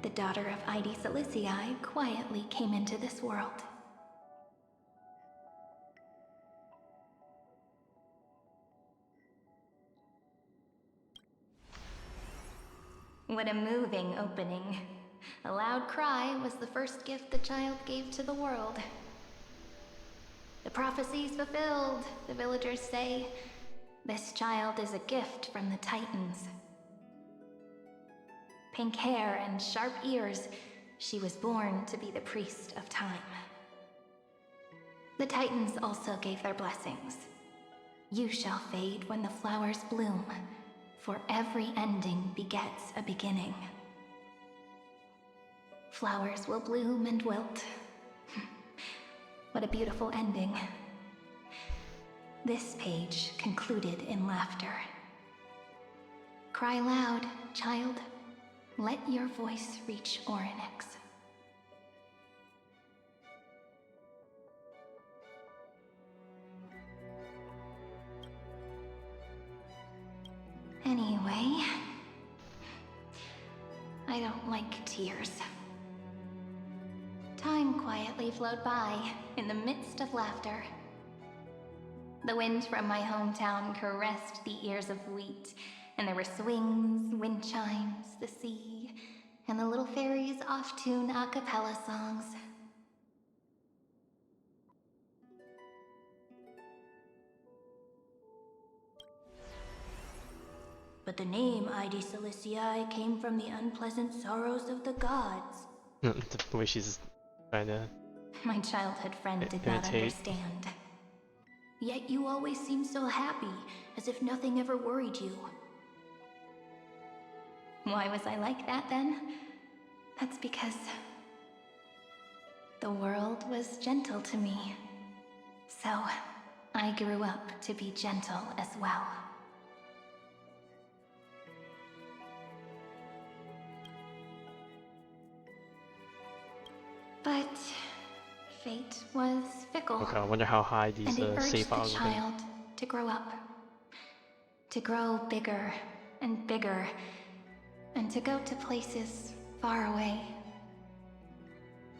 The daughter of Ide Silicii quietly came into this world. What a moving opening. A loud cry was the first gift the child gave to the world. The prophecy's fulfilled, the villagers say. This child is a gift from the Titans. Pink hair and sharp ears, she was born to be the priest of time. The Titans also gave their blessings. You shall fade when the flowers bloom, for every ending begets a beginning. Flowers will bloom and wilt. What a beautiful ending. This page concluded in laughter. Cry loud, child. Let your voice reach Orynyx. Anyway, I don't like tears. Time quietly flowed by in the midst of laughter. The wind from my hometown caressed the ears of wheat, and there were swings, wind chimes, the sea, and the little fairies off-tune a cappella songs. But the name Ide Celestii came from the unpleasant sorrows of the gods. The way she's trying to... My childhood friend did not understand. Yet you always seemed so happy, as if nothing ever worried you. Why was I like that then? That's because the world was gentle to me. So I grew up to be gentle as well. But fate was fickle. Okay, I wonder how high these save files the will be. child to grow up. To grow bigger and bigger. And to go to places far away.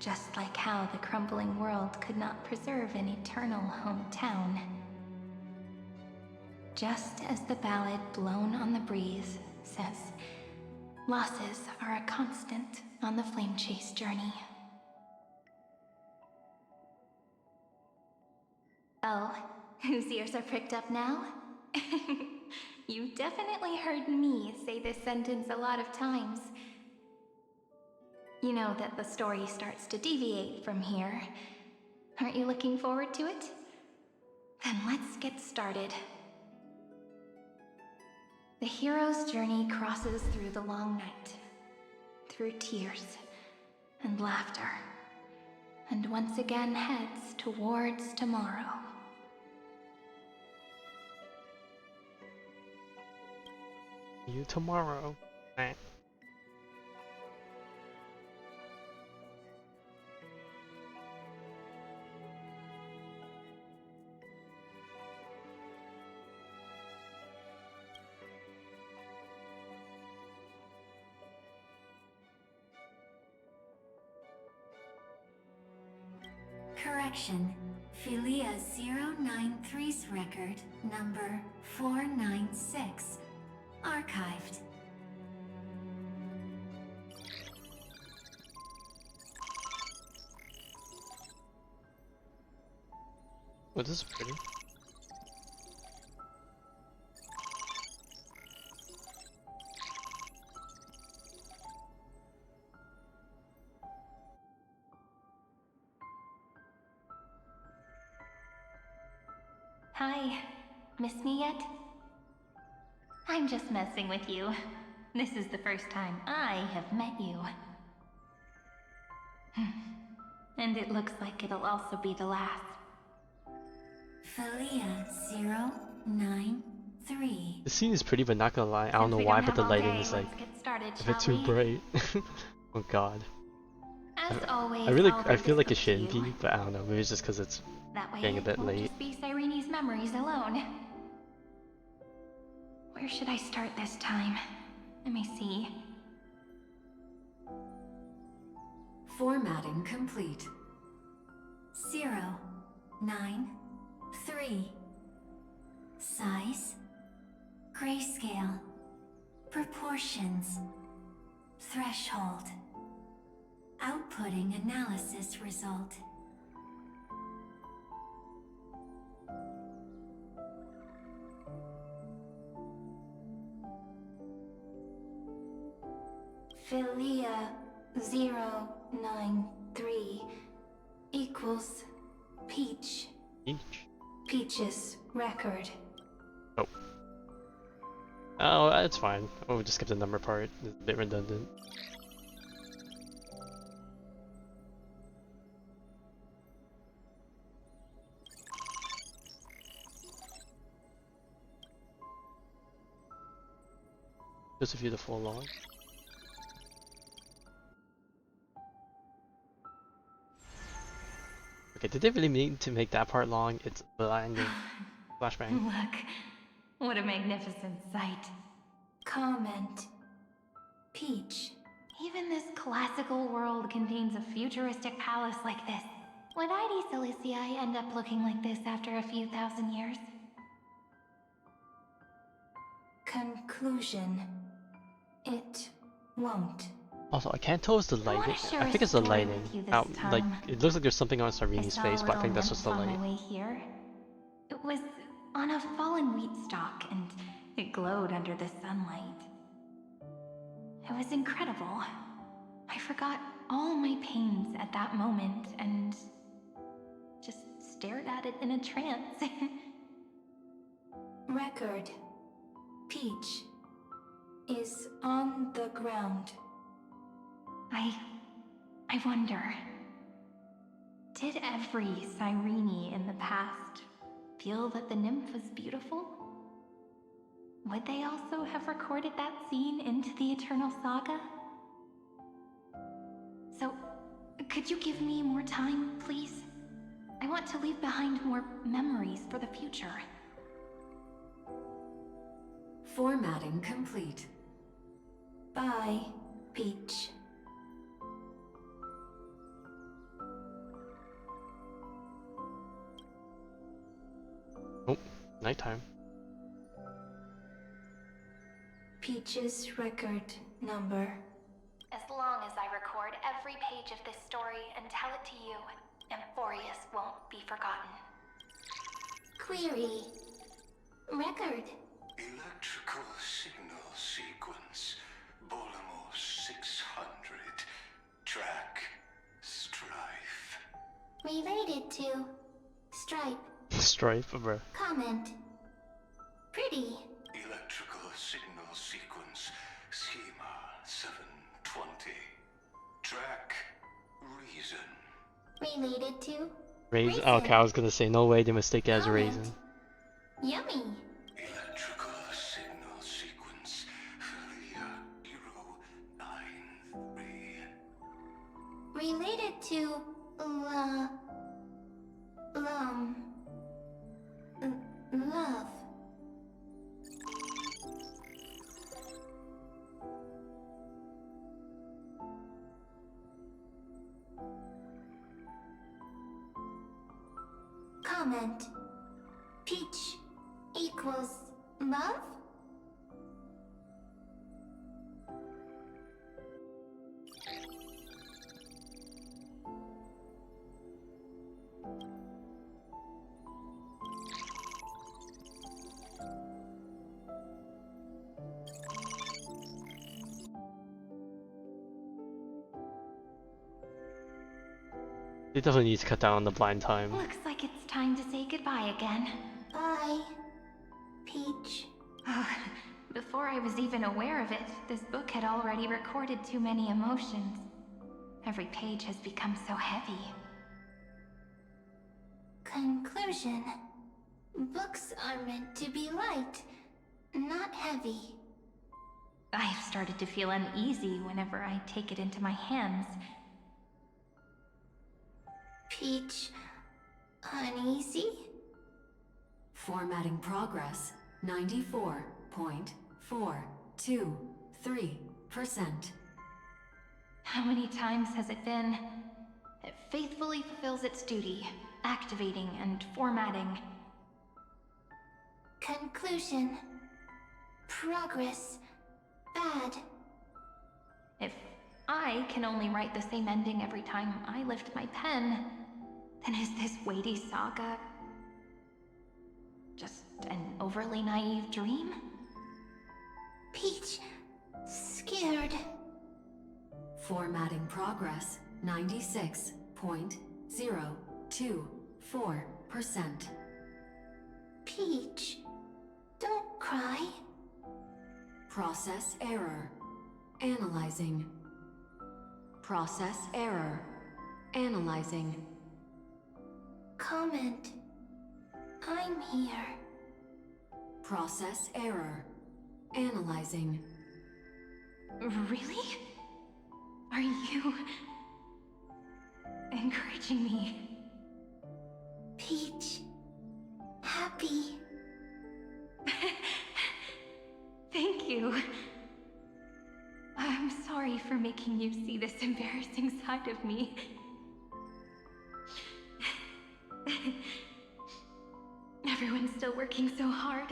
Just like how the crumbling world could not preserve an eternal hometown. Just as the ballad blown on the breeze says, losses are a constant on the flame chase journey. Oh, whose ears are pricked up now? You've definitely heard me say this sentence a lot of times. You know that the story starts to deviate from here. Aren't you looking forward to it? Then let's get started. The hero's journey crosses through the long night, through tears and laughter, and once again heads towards tomorrow. See you tomorrow. Right. Correction. Philia 093's record, number 496. Archived. Oh, this is pretty. Hi, miss me yet? I'm just messing with you. This is the first time I have met you. And it looks like it'll also be the last. Philia 093. The scene is pretty, but not gonna lie, I don't know why, but the lighting is like a bit too bright. Oh god. As always, I feel like it shouldn't be, but I don't know, maybe it's just because it's that way getting a bit won't late. just be Cyrene's memories alone. Where should I start this time? Let me see. Formatting complete. 093. Size. Grayscale. Proportions. Threshold. Outputting analysis result. Philia 093 equals Peach. Peach? Peach's record. Oh. Oh, that's fine. Oh, we just skip the number part. It's a bit redundant. Just a view the full log. Okay, did they really mean to make that part long? It's blinding. Flashbang. Look, what a magnificent sight. Comment. Peach. Even this classical world contains a futuristic palace like this. Would ID Silicii end up looking like this after a few thousand years? Conclusion. It won't. Also, I can't tell it's the lighting. I think it's the lighting. Like, it looks like there's something on Sarini's face, but I think that's just the light. On my way here. It was on a fallen wheat stalk, and it glowed under the sunlight. It was incredible. I forgot all my pains at that moment and just stared at it in a trance. Record. Peach is on the ground. I wonder, did every Cyrene in the past feel that the nymph was beautiful? Would they also have recorded that scene into the Eternal Saga? So, could you give me more time, please? I want to leave behind more memories for the future. Formatting complete. Bye, Peach. Oh, nighttime. Peach's record number. As long as I record every page of this story and tell it to you, Amphoreus won't be forgotten. Query. Record. Electrical signal sequence. Bolamos 600. Track. Strife. Related to Stripe. Stripe, bro. Comment. Pretty. Electrical signal sequence. Schema 720. Track. Reason. Related to Raisin. Oh, okay, I was gonna say, no way they mistake it as Comment. raisin. Yummy. Electrical signal sequence. Philia 093. Related to love. Comment. Peach equals love? It definitely needs to cut down on the blind time. Looks like it's time to say goodbye again. Bye, Peach. Before I was even aware of it, this book had already recorded too many emotions. Every page has become so heavy. Conclusion. Books are meant to be light, not heavy. I've started to feel uneasy whenever I take it into my hands. Peach, uneasy? Formatting progress 94.423%. How many times has it been? It faithfully fulfills its duty, activating and formatting. Conclusion. Progress. Bad. If I can only write the same ending every time I lift my pen, then is this weighty saga just an overly naive dream? Peach, scared. Formatting progress 96.024%. Peach, don't cry. Process error. Analyzing. Process error. Analyzing. Comment. I'm here. Process error. Analyzing. Really? Are you encouraging me? Peach. Happy. Thank you. I'm sorry for making you see this embarrassing side of me. Everyone's still working so hard.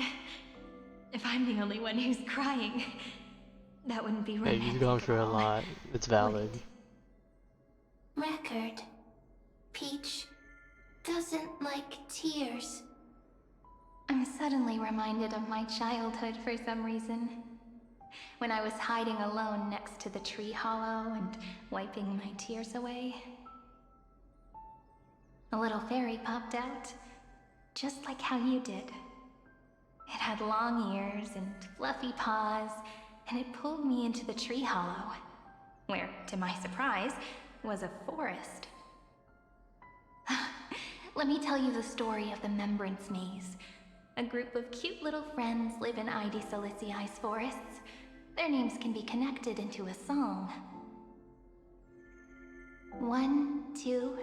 If I'm the only one who's crying, that wouldn't be Hey, romantic you've gone at through a all. lot. It's valid. Record. Peach doesn't like tears. I'm suddenly reminded of my childhood for some reason. When I was hiding alone next to the tree hollow and wiping my tears away. A little fairy popped out, just like how you did. It had long ears and fluffy paws, and it pulled me into the tree hollow, where, to my surprise, was a forest. Let me tell you the story of the Membrance Maze. A group of cute little friends live in Ide Silicii's forests. Their names can be connected into a song. 1, 2,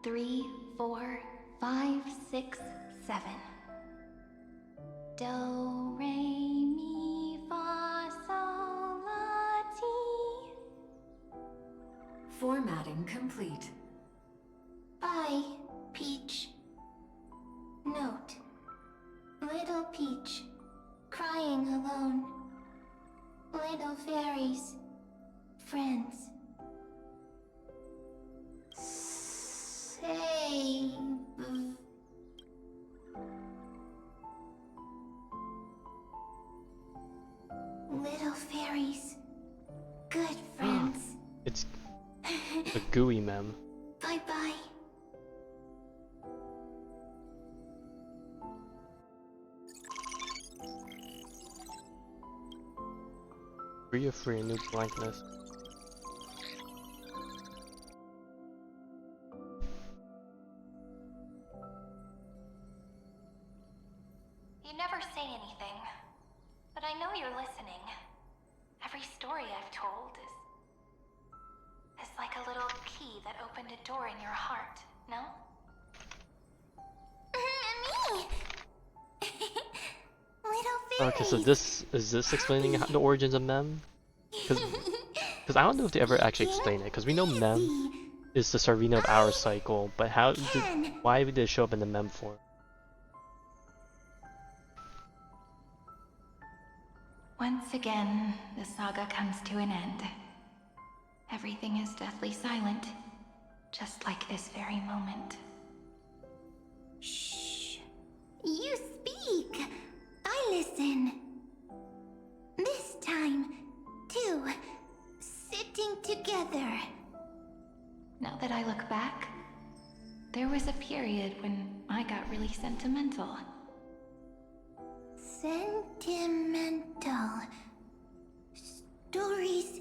3, 4, 5, 6, 7. Do, re, mi, fa, sol, la, ti. Formatting complete. Bye, Peach. Note. Little Peach, crying alone. Little fairies, friends. Save. Little fairies, good friends. It's a gooey mem. Bye-bye. Free or free, a new blankness. You never say anything, but I know you're listening. Every story I've told is like a little key that opened a door in your heart, no? Me! Little fairies! Okay, so is this explaining the origins of mem? Because I don't know if they ever actually explain it, because we know mem is the Sarvina of our cycle, but why did it show up in the mem form? Once again, the saga comes to an end. Everything is deathly silent, just like this very moment. Shh. You speak. I listen. This time, too. Sitting together. Now that I look back, there was a period when I got really sentimental. Sentimental. Stories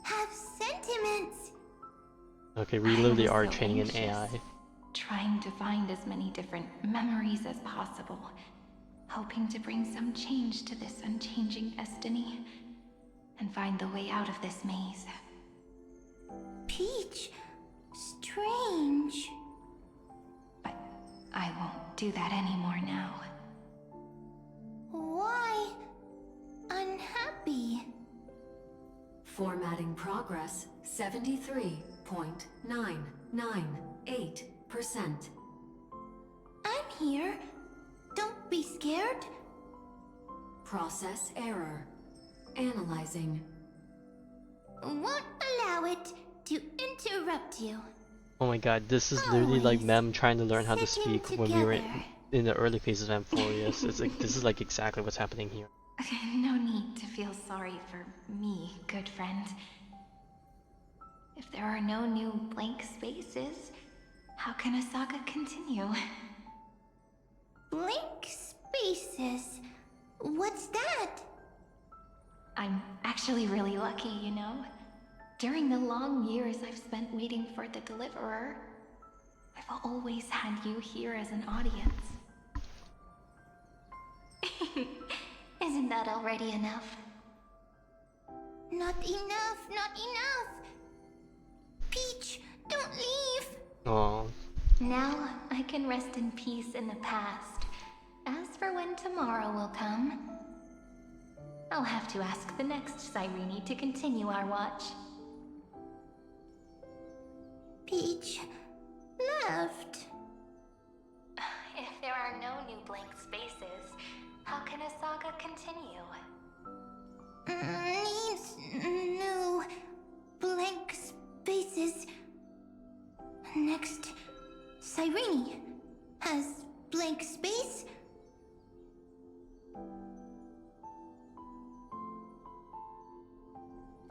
have sentiments. Okay, we literally are training an AI. Trying to find as many different memories as possible, hoping to bring some change to this unchanging destiny, and find the way out of this maze. Peach, strange. But I won't do that anymore now. Why unhappy? Formatting progress 73.998%. I'm here. Don't be scared. Process error. Analyzing. Won't allow it to interrupt you. Oh my god, this is literally like mem trying to learn how to speak when we were in the early phases of Amphoreus. It's like, this is like exactly what's happening here. No need to feel sorry for me, good friend. If there are no new blank spaces, how can a saga continue? Blank spaces? What's that? I'm actually really lucky, you know? During the long years I've spent waiting for the Deliverer, I've always had you here as an audience. Isn't that already enough? Not enough, not enough! Peach, don't leave! Oh. Now I can rest in peace in the past. As for when tomorrow will come, I'll have to ask the next Cyrene to continue our watch. Peach left. If there are no new blank spaces, how can a saga continue? Needs new blank spaces. Next, Cyrene has blank space.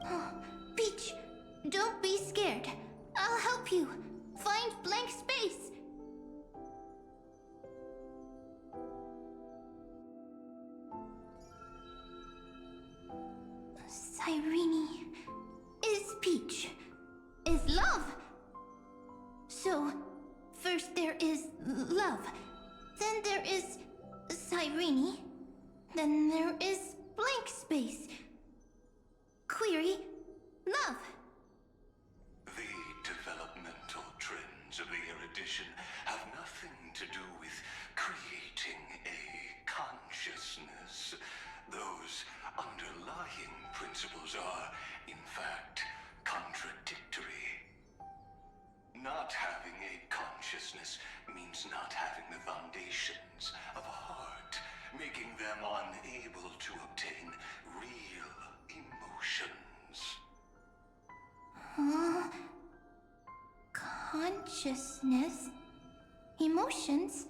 Oh, Peach, don't be scared. I'll help you find blank space. Cyrene is Peach, is love. So, first there is love, then there is Cyrene, then there is blank space. Query, love. The developmental trends of the erudition have nothing to do with creating a consciousness. Those underlying principles are, in fact, contradictory. Not having a consciousness means not having the foundations of a heart, making them unable to obtain real emotions. Huh? Consciousness? Emotions?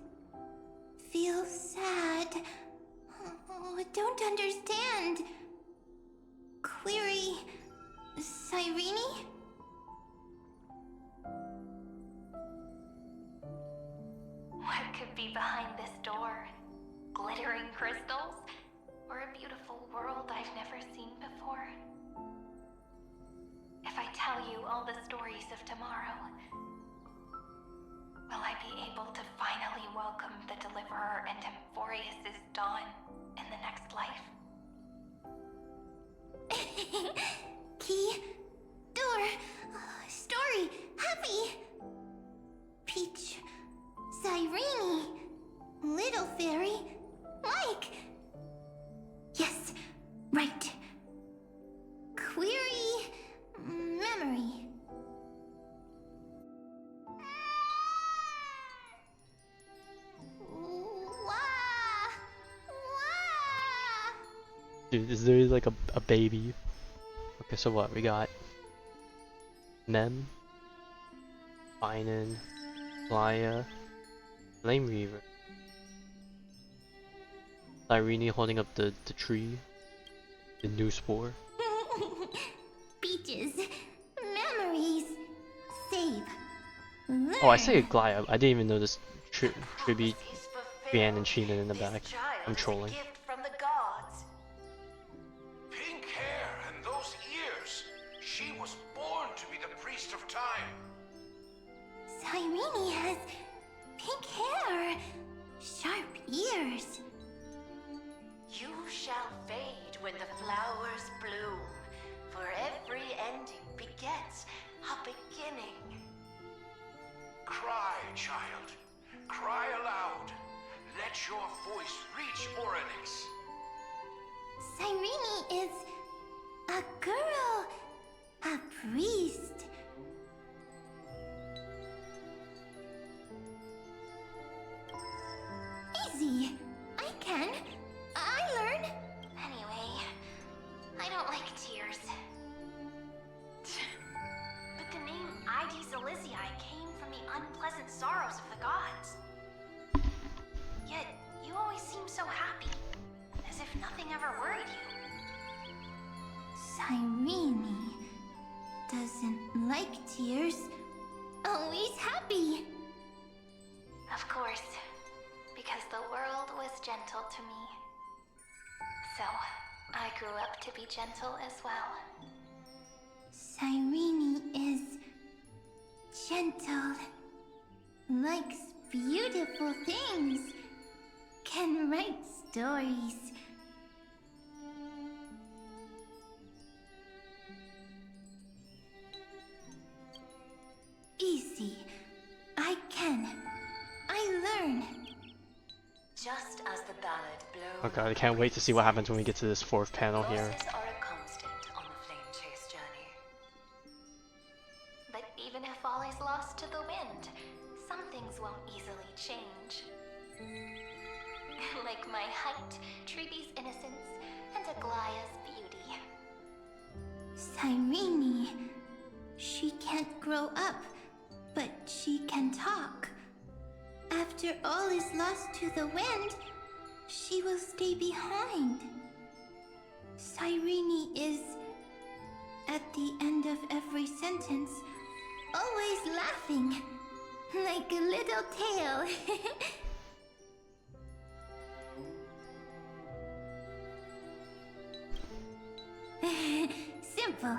Feel sad? Oh, I don't understand. Query... Cyrene? What could be behind this door? Glittering crystals? Or a beautiful world I've never seen before? If I tell you all the stories of tomorrow, will I be able to finally welcome the Deliverer and Amphoreus' dawn in the next life? Key, door, story, happy. Peach, Cyrene, little fairy, Mike. Yes, right. Query, memory. Dude, is there like a baby? Okay, so what? We got Mem, Finan, Playa, Flame Reaver, Cyrene holding up the tree, the new spore. Peaches, memories, save, learn. Oh, I say Glaya. I didn't even notice tribute Brienne and Sheena in the back. I'm trolling. From the gods. Pink hair and those ears. She was born to be the priest of time. Cyrene has pink hair, sharp ears. You shall fade when the flowers bloom, for every ending begets a beginning. Cry, child. Cry aloud. Let your voice reach Oryx. Cyrene is a girl, a priest. Easy. I can. I learn. Anyway, I don't like tears. But the name Ides Elysiae came from the unpleasant sorrows of the gods. Yet, you always seem so happy, as if nothing ever worried you. Cyrene doesn't like tears. Always happy. Of course, because the world was gentle to me. So, I grew up to be gentle as well. Cyrene is gentle, likes beautiful things, can write stories. Oh god, I can't wait to see what happens when we get to this fourth panel here. Losses are a constant on the flame chase journey. But even if all is lost to the wind, some things won't easily change. Like my height, Treeby's innocence, and Aglaya's beauty. Cyrene. She can't grow up, but she can talk. After all is lost to the wind, she will stay behind. Cyrene is, at the end of every sentence, always laughing, like a little tail. Simple.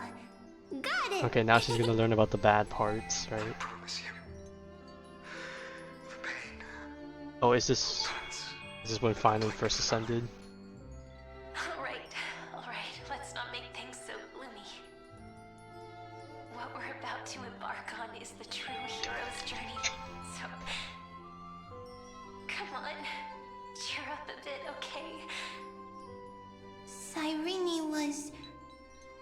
Got it! Okay, now she's gonna learn about the bad parts, right? Oh, is this when finally first ascended? Alright, let's not make things so gloomy. What we're about to embark on is the true hero's journey, so... Come on, cheer up a bit, okay? Cyrene was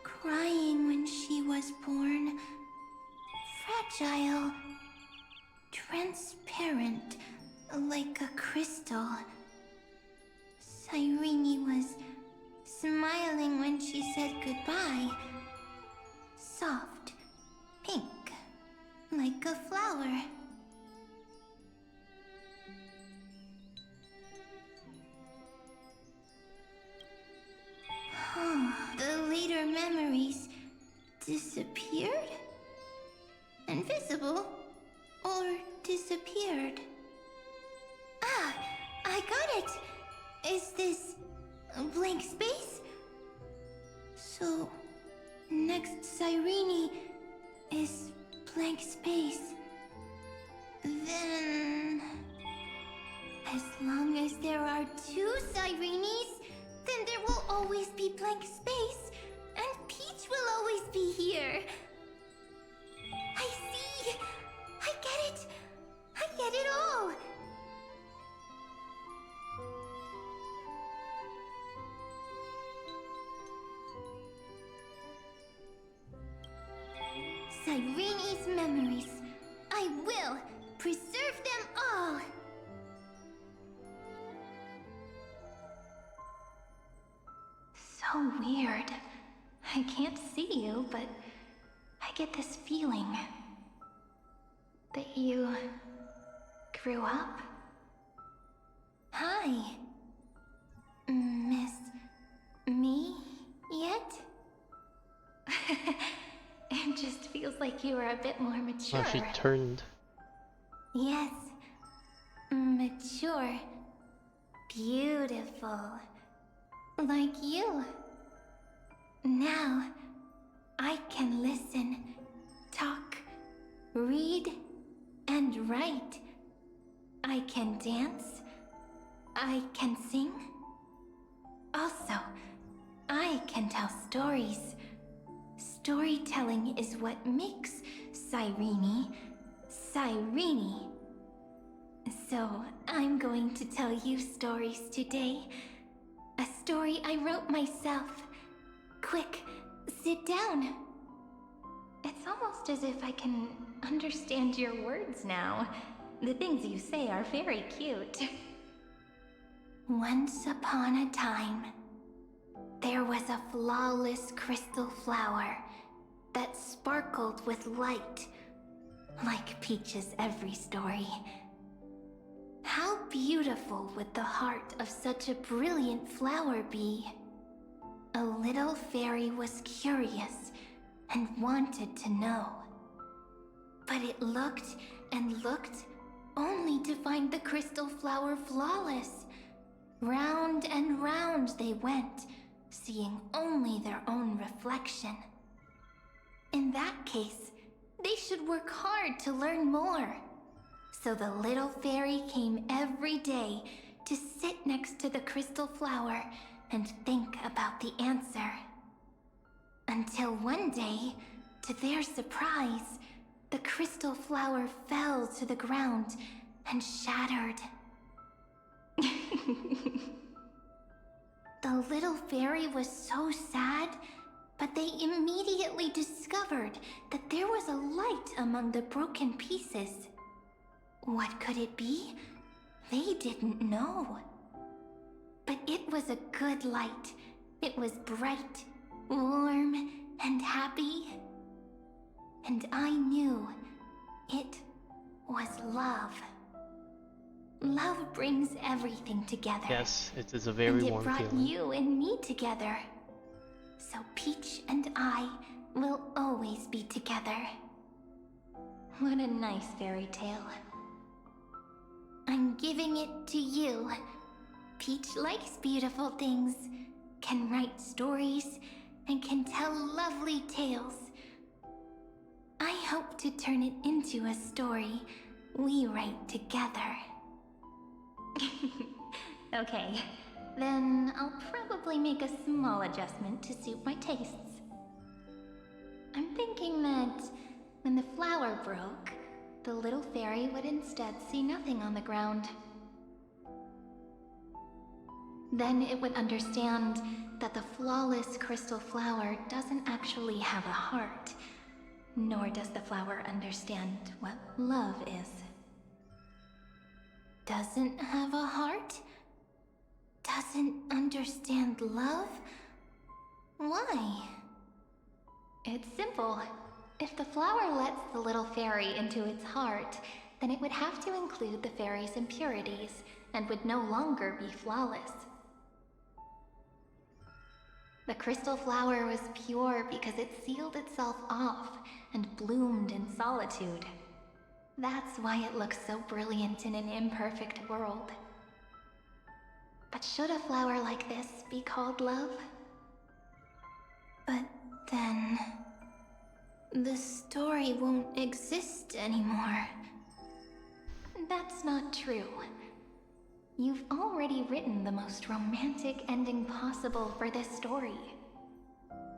crying when she was born. Fragile. Transparent, like a crystal. Cyrene was smiling when she said goodbye. Soft, pink, like a flower. The later memories disappeared? Invisible? Or disappeared? Ah, I got it! Is this a blank space? So, next Cyrene is blank space. Then... as long as there are two Cyrenes, then there will always be blank space, and Peach will always be here. I see! I get it! I get it all! Cyrene's memories. I will preserve them all! So weird. I can't see you, but I get this feeling that you grew up. Hi. Miss me yet? It just feels like you were a bit more mature. Oh, she turned. Yes. Mature. Beautiful. Like you. Now, I can listen, talk, read, and write. I can dance. I can sing. Also, I can tell stories. Storytelling is what makes Cyrene, Cyrene. So, I'm going to tell you stories today. A story I wrote myself. Quick, sit down. It's almost as if I can understand your words now. The things you say are very cute. Once upon a time, there was a flawless crystal flower that sparkled with light, like Peach's every story. How beautiful would the heart of such a brilliant flower be? A little fairy was curious and wanted to know. But it looked and looked only to find the crystal flower flawless. Round and round they went, seeing only their own reflection. In that case, they should work hard to learn more. So the little fairy came every day to sit next to the crystal flower and think about the answer. Until one day, to their surprise, the crystal flower fell to the ground and shattered. The little fairy was so sad, but they immediately discovered that there was a light among the broken pieces. What could it be? They didn't know. But it was a good light. It was bright, warm, and happy. And I knew it was love. Love brings everything together. Yes, it is a very warm feeling. And it brought you and me together. So Peach and I will always be together. What a nice fairy tale. I'm giving it to you. Peach likes beautiful things, can write stories, and can tell lovely tales. I hope to turn it into a story we write together. Okay, then I'll probably make a small adjustment to suit my tastes. I'm thinking that when the flower broke, the little fairy would instead see nothing on the ground. Then it would understand that the flawless crystal flower doesn't actually have a heart, nor does the flower understand what love is. Doesn't have a heart? Doesn't understand love? Why? It's simple. If the flower lets the little fairy into its heart, then it would have to include the fairy's impurities, and would no longer be flawless. The crystal flower was pure because it sealed itself off and bloomed in solitude. That's why it looks so brilliant in an imperfect world. But should a flower like this be called love? But then... the story won't exist anymore. That's not true. You've already written the most romantic ending possible for this story.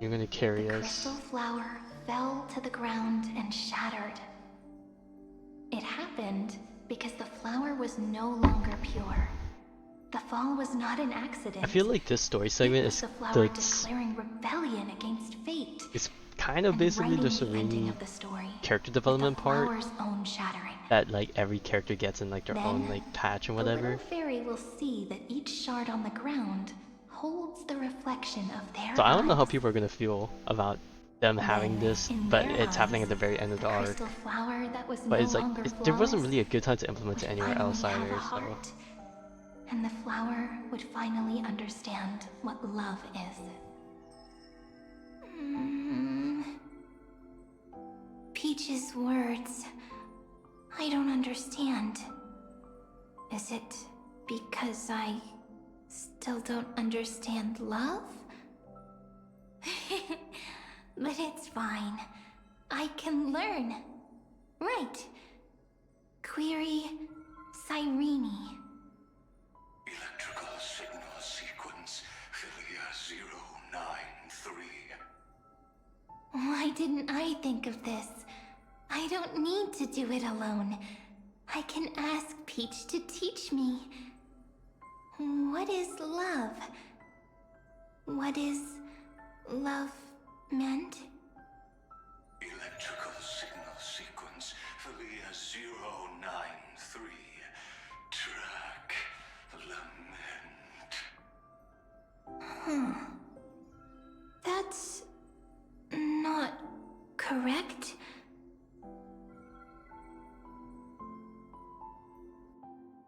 You're gonna carry The us. crystal flower fell to the ground and shattered. It happened because the flower was no longer pure. The fall was not an accident. I feel like this story segment is the flower declaring rebellion against fate. It's kind of basically the Serene character development part own shattering. that like every character gets in like their own like patch and The whatever. little fairy will see that each shard on the ground holds the reflection of their So I don't know how eyes. people are gonna feel about them having this, but it's happening at the very end of the arc. Crystal flower that was But no it's like longer there wasn't flawless really a good time to implement it anywhere finally else have either. a So heart, and the flower would finally understand what love is. Peach's words, I don't understand. Is it because I still don't understand love? But it's fine. I can learn. Right. Query Cyrene. Electrical signal sequence Philia 093. Why didn't I think of this? I don't need to do it alone. I can ask Peach to teach me. What is love? What is love meant? Electrical signal sequence Philia 093. Track lament. That's not correct.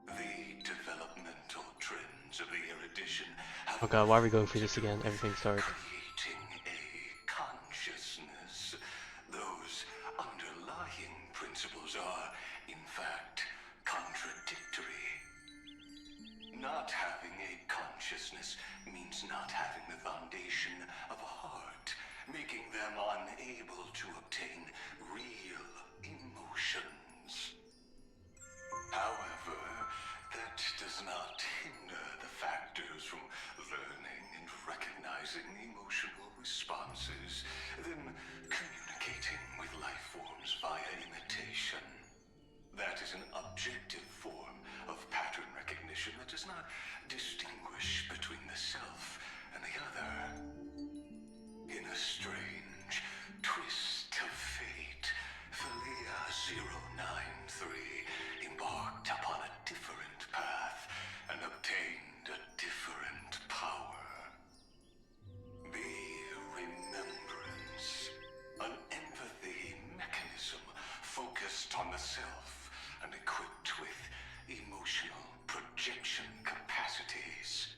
The developmental trends of the erudition have oh god, why are we going through this again? Everything's dark. creating a consciousness. Those underlying principles are, in fact, contradictory. Not having a consciousness means not having the foundation of a heart, making them unable to obtain real emotions. However, that does not hinder the factors from learning and recognizing emotional responses, then communicating with life forms via imitation. That is an objective form of pattern recognition that does not distinguish between the self and the other, in a strange twist of fate, Philia 093 embarked upon a different path and obtained a different power. The Remembrance, an empathy mechanism focused on the self and equipped with emotional projection capacities.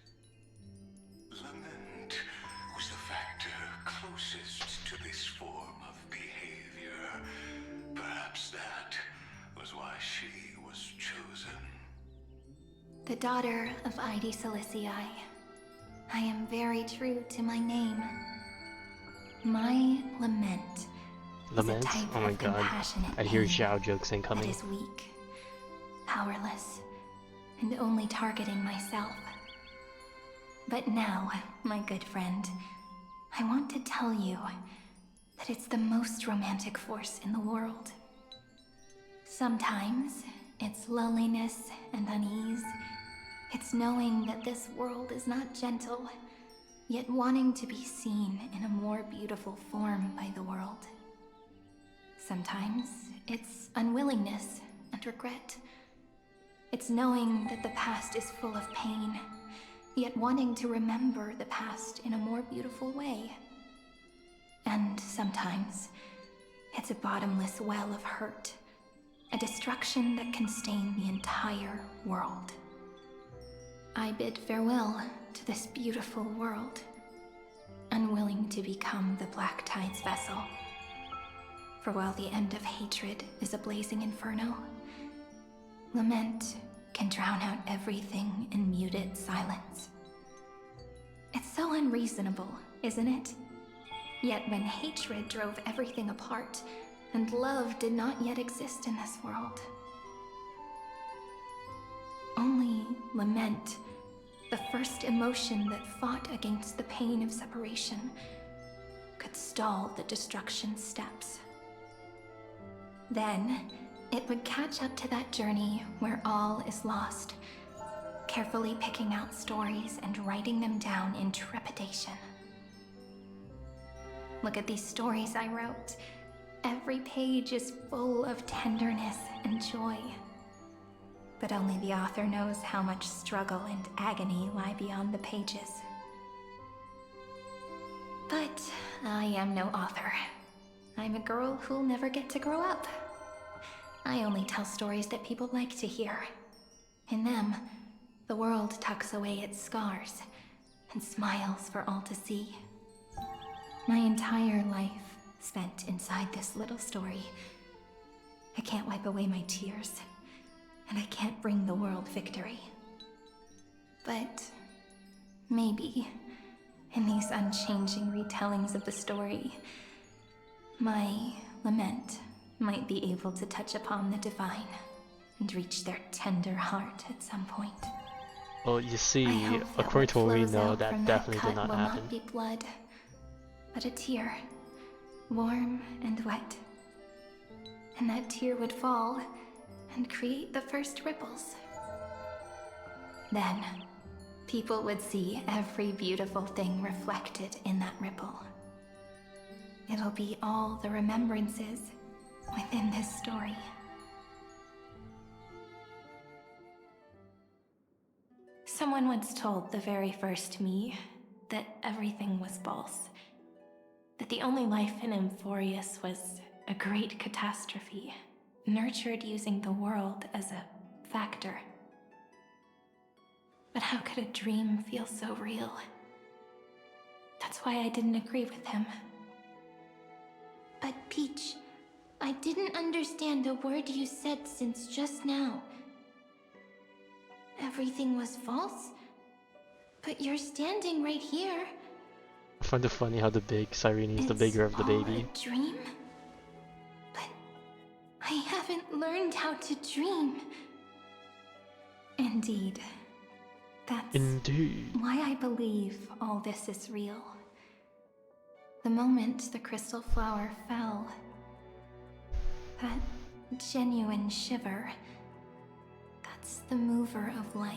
Lament was the factor closest to this form of behavior. Perhaps that was why she was chosen. The daughter of Ide Silicii. I am very true to my name. My lament. Lament? Is a type Oh my of god. compassionate I hear pain Xiao jokes that incoming. is weak, powerless, and only targeting myself. But now, my good friend, I want to tell you that it's the most romantic force in the world. Sometimes, it's loneliness and unease. It's knowing that this world is not gentle, yet wanting to be seen in a more beautiful form by the world. Sometimes, it's unwillingness and regret. It's knowing that the past is full of pain, yet wanting to remember the past in a more beautiful way. And sometimes, it's a bottomless well of hurt, a destruction that can stain the entire world. I bid farewell to this beautiful world, unwilling to become the Black Tide's vessel. For while the end of hatred is a blazing inferno, lament can drown out everything in muted silence. It's so unreasonable, isn't it? Yet when hatred drove everything apart, and love did not yet exist in this world, only lament, the first emotion that fought against the pain of separation, could stall the destruction steps. Then, it would catch up to that journey where all is lost, carefully picking out stories and writing them down in trepidation. Look at these stories I wrote. Every page is full of tenderness and joy. But only the author knows how much struggle and agony lie beyond the pages. But I am no author. I'm a girl who'll never get to grow up. I only tell stories that people like to hear. In them, the world tucks away its scars and smiles for all to see. My entire life spent inside this little story. I can't wipe away my tears, and I can't bring the world victory. But maybe, in these unchanging retellings of the story, my lament might be able to touch upon the divine and reach their tender heart at some point. Well, you see, I hope that according to what we flows know, out that from definitely cut did not will happen. not be blood, but a tear, warm and wet. And that tear would fall and create the first ripples. Then, people would see every beautiful thing reflected in that ripple. It'll be all the remembrances within this story. Someone once told the very first me that everything was false. That the only life in Amphoreus was a great catastrophe, nurtured using the world as a factor. But how could a dream feel so real? That's why I didn't agree with him. But Peach, I didn't understand a word you said since just now. Everything was false? But you're standing right here. I find it funny how the big Cyrene is the bigger of the baby. A dream? But I haven't learned how to dream. Indeed. That's why I believe all this is real. The moment the crystal flower fell, that genuine shiver, that's the mover of life.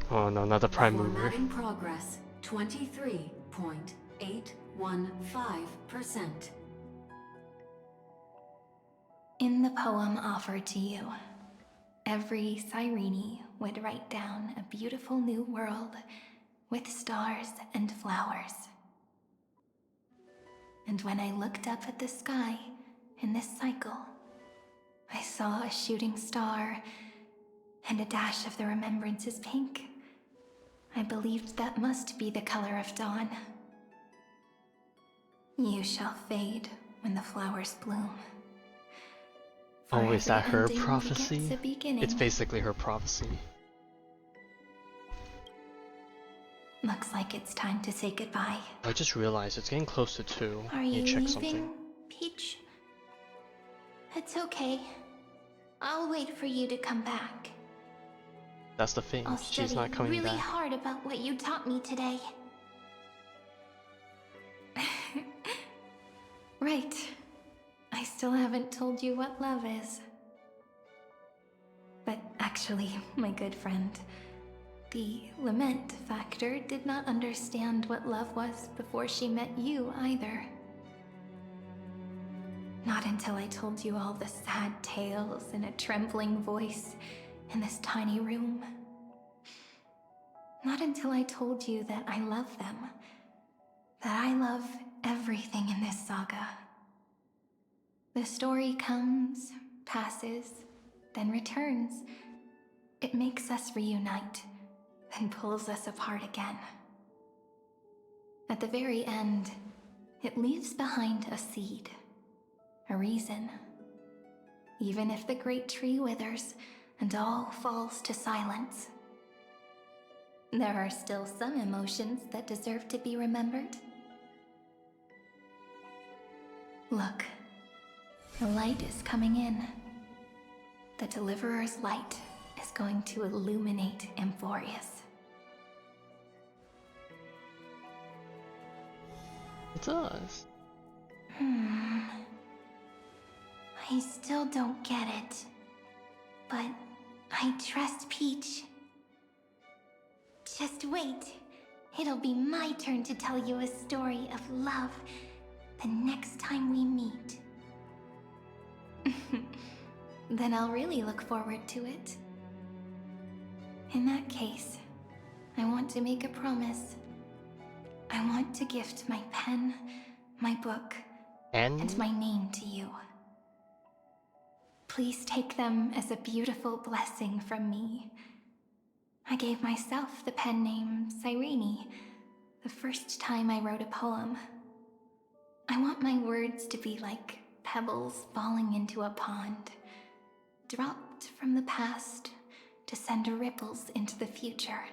Oh no, not the prime mover. Formatting progress. 23.815%. In the poem offered to you, every Cyrene would write down a beautiful new world with stars and flowers. And when I looked up at the sky in this cycle, I saw a shooting star and a dash of the remembrance's pink. I believed that must be the color of dawn. You shall fade when the flowers bloom. Oh, is that her ending prophecy? begets a beginning. It's basically her prophecy. Looks like it's time to say goodbye. I just realized it's getting close to 2. Are I need you to check leaving, something. Peach? It's okay. I'll wait for you to come back. That's the thing. I'll She's study not coming really back. hard about what you taught me today. Right. I still haven't told you what love is. But actually, my good friend, the lament factor did not understand what love was before she met you either. Not until I told you all the sad tales in a trembling voice in this tiny room. Not until I told you that I love them. That I love everything in this saga. The story comes, passes, then returns. It makes us reunite, then pulls us apart again. At the very end, it leaves behind a seed, a reason. Even if the great tree withers and all falls to silence, there are still some emotions that deserve to be remembered. Look, the light is coming in. The Deliverer's light is going to illuminate Amphoreus. It does. I still don't get it. But I trust Peach. Just wait. It'll be my turn to tell you a story of love the next time we meet. Then I'll really look forward to it. In that case, I want to make a promise. I want to gift my pen, my book, and my name to you. Please take them as a beautiful blessing from me. I gave myself the pen name Cyrene the first time I wrote a poem. I want my words to be like pebbles falling into a pond, dropped from the past to send ripples into the future.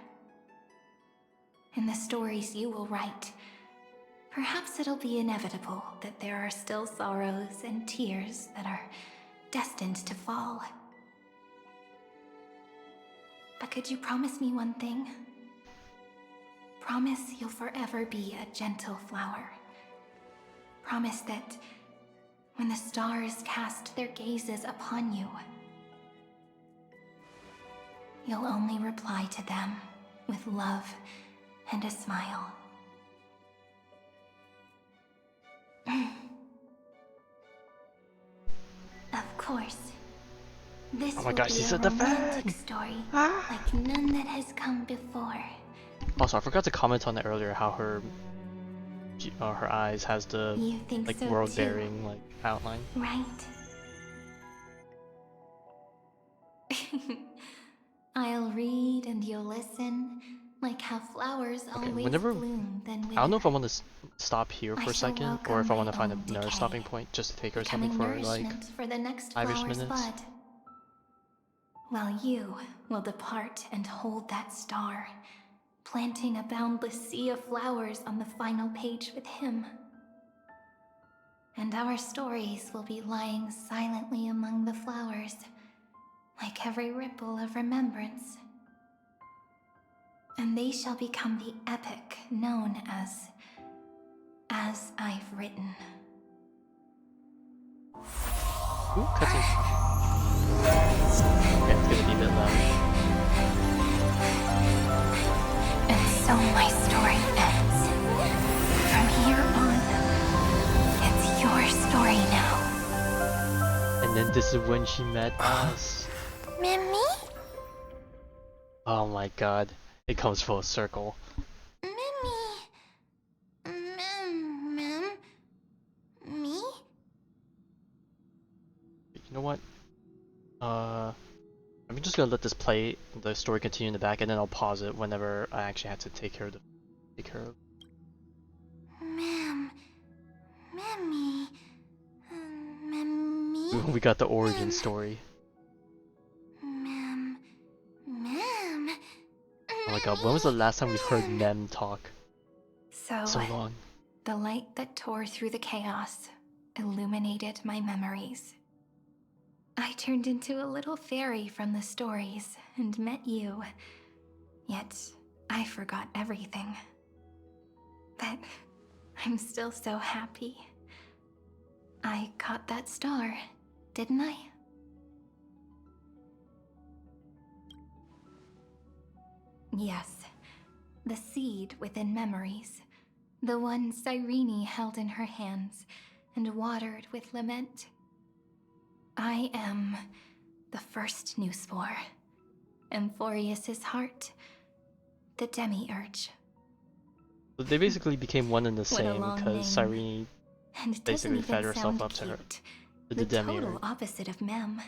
In the stories you will write, perhaps it'll be inevitable that there are still sorrows and tears that are destined to fall. But could you promise me one thing? Promise you'll forever be a gentle flower. Promise that when the stars cast their gazes upon you, you'll only reply to them with love and a smile. Of course. This Oh my will gosh, be she a said the romantic fan! story like none that has come before. Also, I forgot to comment on that earlier. How her eyes has the You think like so world-bearing like outline. Right. I'll read and you'll listen, like how flowers Okay, always whenever bloom then I don't know if I wither. want to stop here I for a shall second, or welcome if I want my to find own another decay, stopping point just to take her something becoming for like nourishment for the next 5-ish flower's minutes. bud. While you will depart and hold that star, planting a boundless sea of flowers on the final page with him. And our stories will be lying silently among the flowers, like every ripple of remembrance. And they shall become the epic known as I've Written. Ooh, cutscene. Yeah, it's gonna be a bit loud. And So my story ends. From here on, it's your story now. And then this is when she met us. Mimi? Oh my god. It comes full circle. Me? You know what? I'm just gonna let this play, the story continue in the back, and then I'll pause it whenever I actually have to take care of. Mimi. We got the origin story. Mem. Oh my god, when was the last time we heard Mem talk? So long. The light that tore through the chaos illuminated my memories. I turned into a little fairy from the stories and met you. Yet, I forgot everything. But I'm still so happy. I caught that star, didn't I? Yes, the seed within memories. The one Cyrene held in her hands and watered with lament. I am the first new spore. Amphoreus' heart. The demiurge. They basically became one and the What a same long because name. Cyrene And it basically doesn't fed even herself sound up to her. cute. To The the demiurge. total opposite of Mem.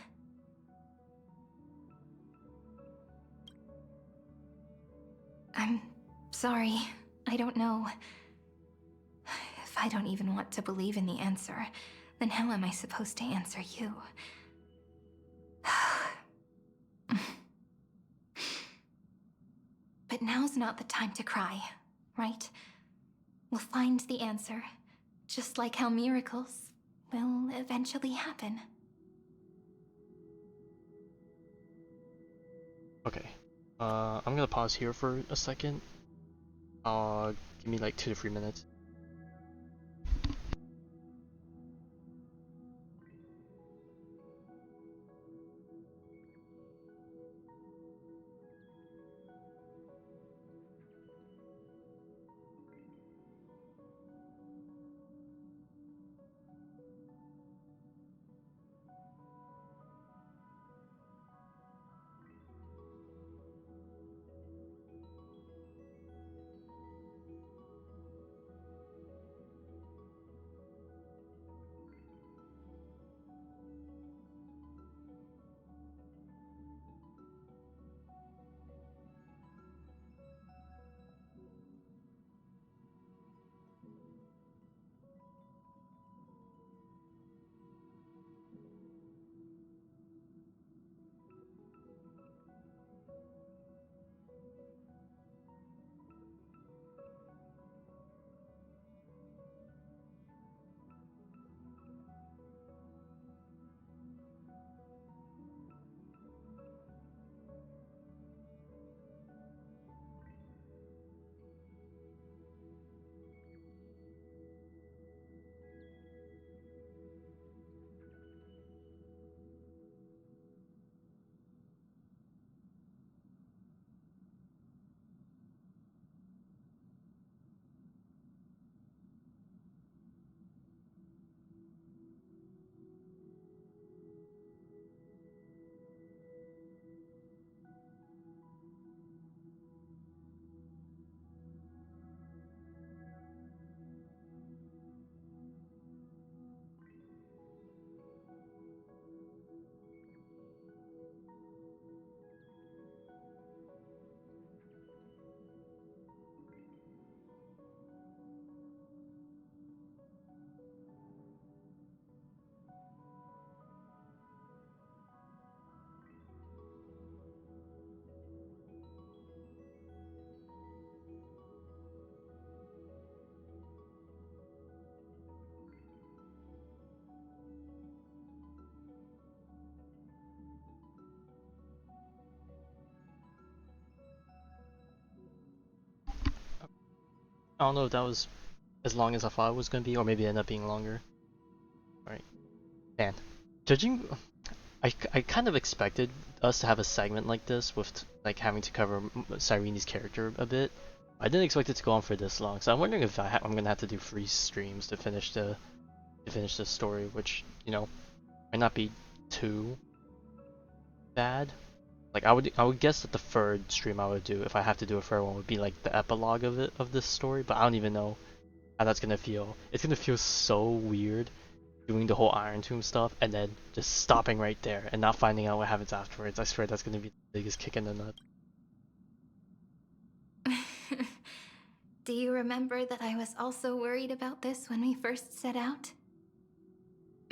I'm sorry. I don't know. If I don't even want to believe in the answer, then how am I supposed to answer you? But now's not the time to cry, right? We'll find the answer, just like how miracles will eventually happen. Okay. I'm gonna pause here for a second. Give me like 2 to 3 minutes. I don't know if that was as long as I thought it was gonna be, or maybe it ended up being longer. Alright. Man. Judging... I kind of expected us to have a segment like this with like having to cover Cyrene's character a bit, I didn't expect it to go on for this long, so I'm wondering if I'm gonna have to do free streams to finish the story, which, you know, might not be too bad. Like I would guess that the third stream I would do, if I have to do a third one, would be like the epilogue of this story, but I don't even know how that's gonna feel. It's gonna feel so weird doing the whole Irontomb stuff and then just stopping right there and not finding out what happens afterwards. I swear that's gonna be the biggest kick in the nuts. Do you remember that I was also worried about this when we first set out?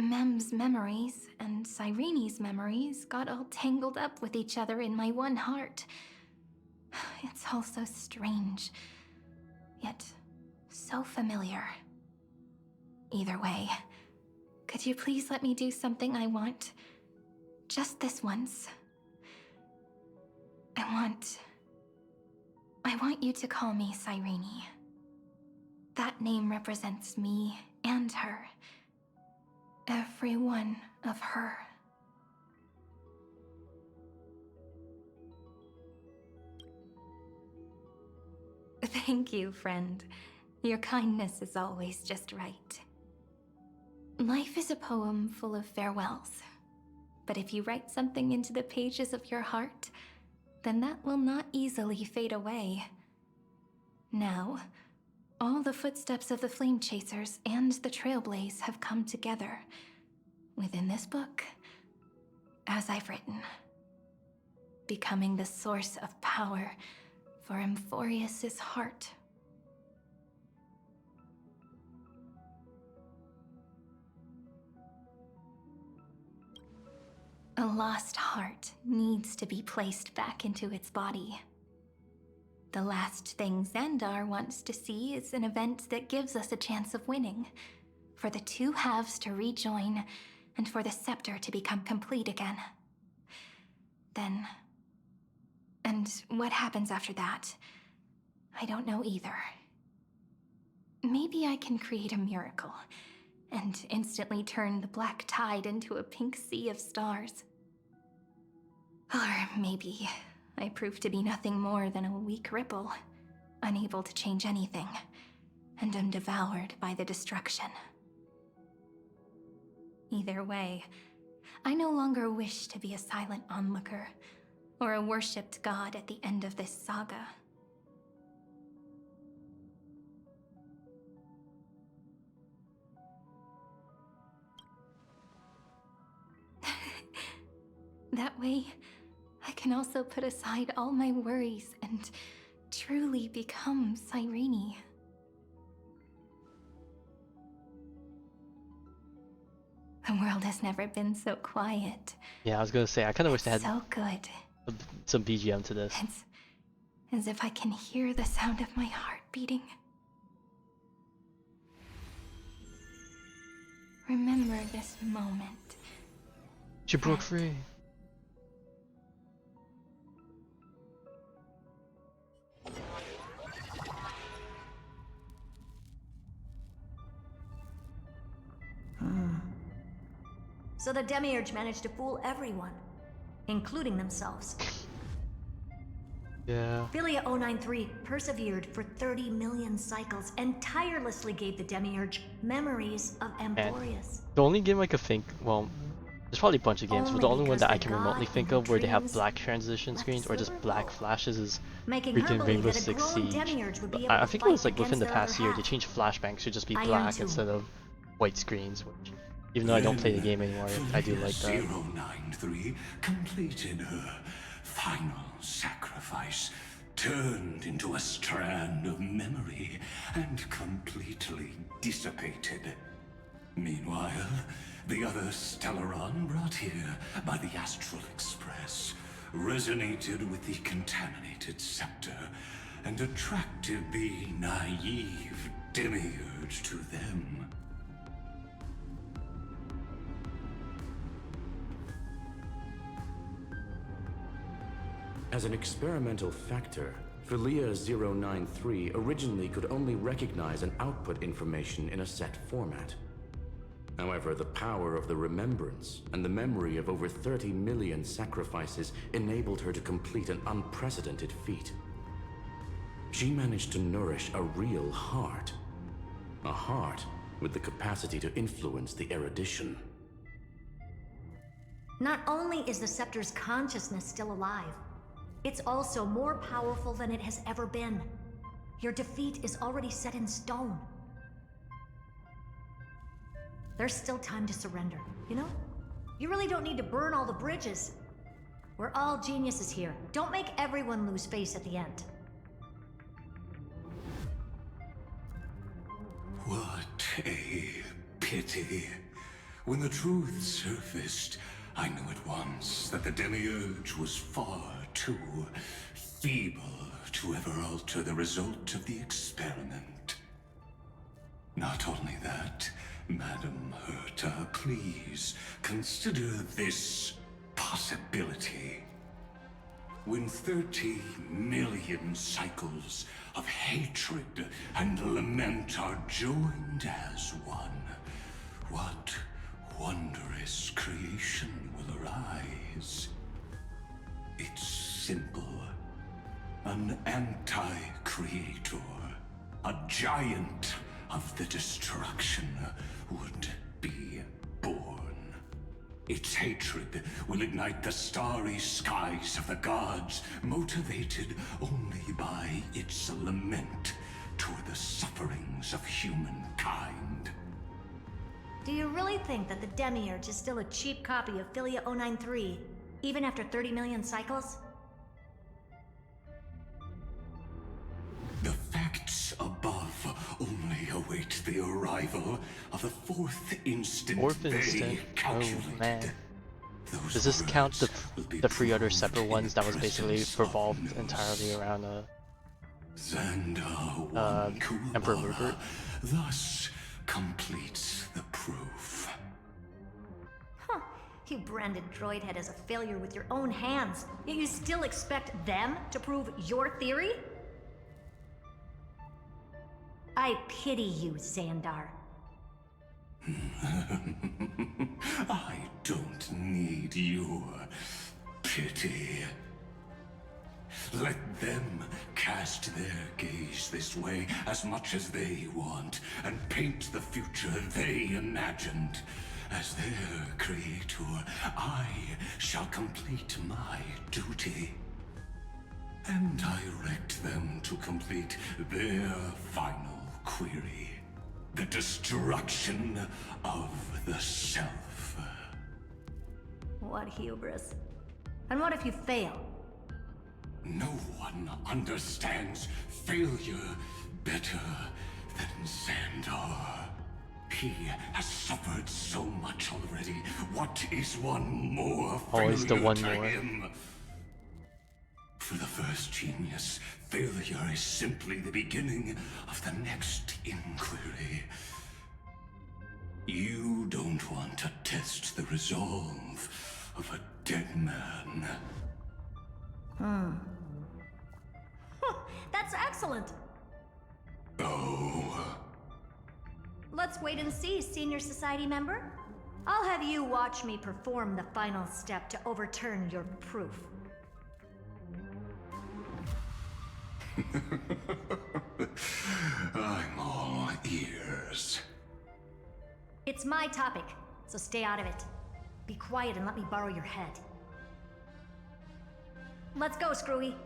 Mem's memories and Cyrene's memories got all tangled up with each other in my one heart. It's all so strange, yet so familiar. Either way, could you please let me do something I want? Just this once. I want you to call me Cyrene. That name represents me and her. Every one of her. Thank you, friend. Your kindness is always just right. Life is a poem full of farewells. But if you write something into the pages of your heart, then that will not easily fade away. Now, all the footsteps of the Flame Chasers and the Trailblaze have come together within this book, as I've written, becoming the source of power for Amphoreus' heart. A lost heart needs to be placed back into its body. The last thing Xandar wants to see is an event that gives us a chance of winning, for the two halves to rejoin, and for the scepter to become complete again. Then... and what happens after that? I don't know either. Maybe I can create a miracle, and instantly turn the black tide into a pink sea of stars. Or maybe I prove to be nothing more than a weak ripple, unable to change anything, and am devoured by the destruction. Either way, I no longer wish to be a silent onlooker, or a worshipped god at the end of this saga. That way, I can also put aside all my worries and truly become Cyrene. The world has never been so quiet. Yeah, I was gonna say, I kind of wish they had so good. Some BGM to this. It's as if I can hear the sound of my heart beating. Remember this moment. She broke free. So the Demiurge managed to fool everyone, including themselves. Yeah. Philia 093 persevered for 30 million cycles and tirelessly gave the Demiurge memories of Amphoreus. The only game I could think, well, there's probably a bunch of games, but the only one that I can remotely think of where they have black transition screens or just black flashes is freaking Rainbow Six Siege. I think it was like within the past year they changed flashbangs to just be black instead of white screens, which, even though I don't play the game anymore, I do like that. 093 completed her final sacrifice, turned into a strand of memory, and completely dissipated. Meanwhile, the other Stellaron brought here by the Astral Express resonated with the contaminated scepter and attracted the naive Demiurge to them. As an experimental factor, Philia 093 originally could only recognize and output information in a set format. However, the power of the remembrance and the memory of over 30 million sacrifices enabled her to complete an unprecedented feat. She managed to nourish a real heart. A heart with the capacity to influence the erudition. Not only is the scepter's consciousness still alive, it's also more powerful than it has ever been. Your defeat is already set in stone. There's still time to surrender, you know? You really don't need to burn all the bridges. We're all geniuses here. Don't make everyone lose face at the end. What a pity. When the truth surfaced, I knew at once that the Demiurge was far too feeble to ever alter the result of the experiment. Not only that, Madam Herta, please consider this possibility. When 30 million cycles of hatred and lament are joined as one, what wondrous creation will arise? It's simple. An anti-creator, a giant of the destruction, would be born. Its hatred will ignite the starry skies of the gods, motivated only by its lament toward the sufferings of humankind. Do you really think that the Demiurge is still a cheap copy of Philia 093, even after 30 million cycles? The facts above only await the arrival of the fourth instant. Oh man. Does this count the three other separate ones that was basically revolved entirely around Emperor Rupert? Thus completes the proof. Huh. You branded Droidhead as a failure with your own hands, yet you still expect them to prove your theory? I pity you, Xandar. I don't need your pity. Let them cast their gaze this way as much as they want, and paint the future they imagined. As their creator, I shall complete my duty and direct them to complete their final query. The destruction of the self. What hubris. And what if you fail? No one understands failure better than Xandar. He has suffered so much already. What is one more Always the one to more. him? For the first genius, failure is simply the beginning of the next inquiry. You don't want to test the resolve of a dead man. That's excellent. Oh. Let's wait and see, Senior Society member. I'll have you watch me perform the final step to overturn your proof. I'm all ears. It's my topic, so stay out of it. Be quiet and let me borrow your head. Let's go, Screwy.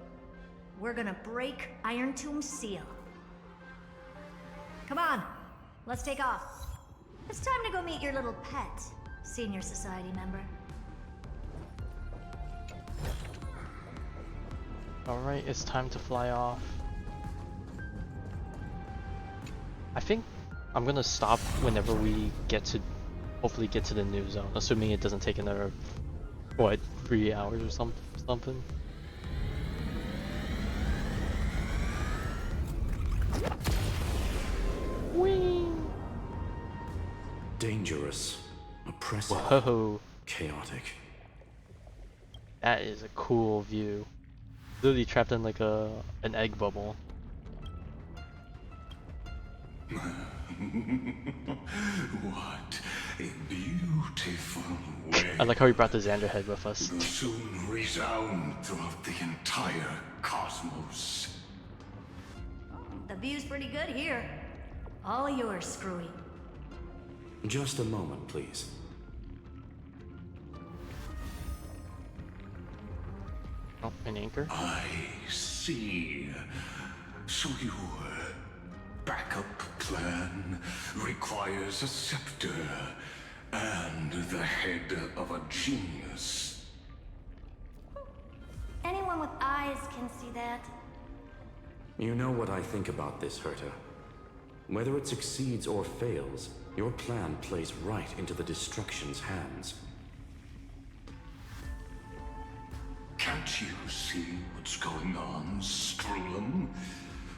We're gonna break Irontomb's seal. Come on, let's take off. It's time to go meet your little pet, Senior Society member. Alright, it's time to fly off. I think I'm gonna stop whenever we hopefully get to the new zone, assuming it doesn't take another, what, 3 hours or something? Whee! Dangerous, oppressive, Whoa. chaotic. That is a cool view. Literally trapped in like an egg bubble. What a beautiful way. I like how we brought the Xander head with us. Will soon resound throughout the entire cosmos. view's pretty good here. All yours, Screwy. Just a moment, please. Oh, an anchor? I see. So your backup plan requires a scepter and the head of a genius. Anyone with eyes can see that. You know what I think about this, Herta. Whether it succeeds or fails, your plan plays right into the Destruction's hands. Can't you see what's going on, Strulum?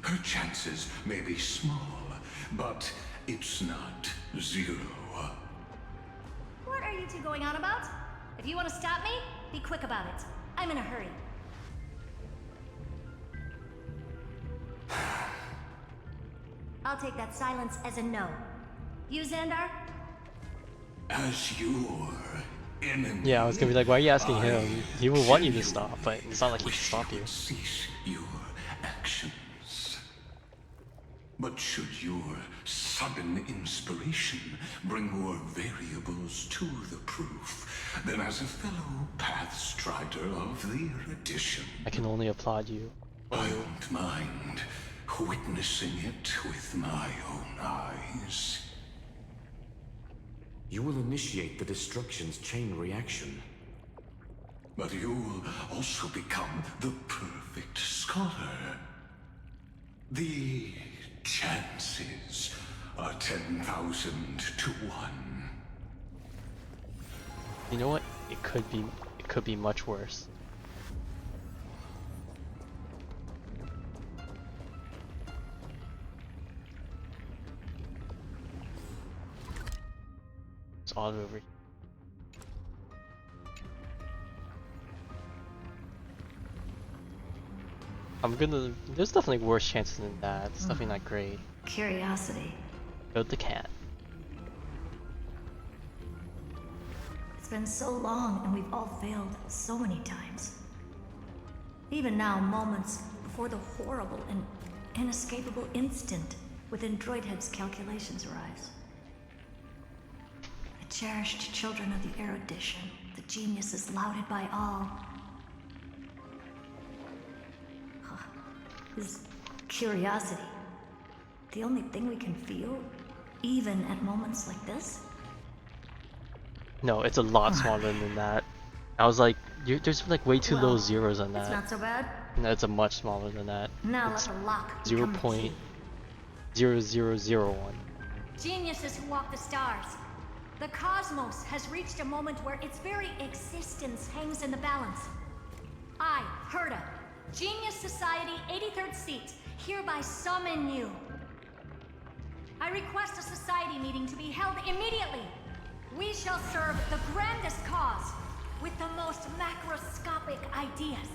Her chances may be small, but it's not zero. What are you two going on about? If you want to stop me, be quick about it. I'm in a hurry. I'll take that silence as a no. You, Xandar? As your enemy. Yeah, I was gonna be like, why are you asking him? He will want you to stop, but it's not like he can stop you. Cease your actions. But should your sudden inspiration bring more variables to the proof, then as a fellow Pathstrider of the Erudition, I can only applaud you. I won't mind witnessing it with my own eyes. You will initiate the Destruction's chain reaction. But you'll also become the perfect scholar. The chances are 10,000 to 1. You know what? It could be much worse. It's all over here. There's definitely worse chances than that. It's definitely not great. Curiosity. Build the cat. It's been so long and we've all failed so many times. Even now, moments before the horrible and inescapable instant within Droidhead's calculations arrives. The cherished children of the Erudition, the geniuses lauded by all. Is curiosity the only thing we can feel, even at moments like this? No, it's a lot smaller than that. I was like, there's like way too low zeros on that. It's not so bad. No, it's a much smaller than that. Now it's let the lock 0.0001. Geniuses who walk the stars. The cosmos has reached a moment where its very existence hangs in the balance. I, Herta, Genius Society 83rd seat, hereby summon you. I request a society meeting to be held immediately. We shall serve the grandest cause with the most macroscopic ideas.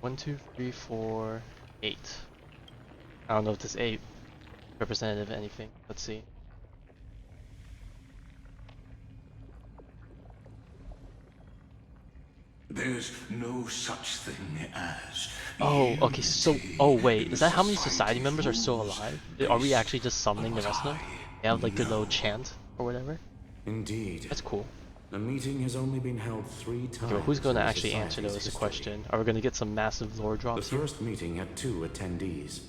One, 2, 3, 4, 8. I don't know if this 8 representative of anything. Let's see. There's no such thing as... Oh, okay, so... Oh, wait, is that how many society members are still alive? Are we actually just summoning the rest of them? They have like a little chant or whatever? Indeed. That's cool. The meeting has only been held 3 times. Yo, who's going to actually answer those? Is a question. Are we going to get some massive lore drops here? The first meeting had 2 attendees.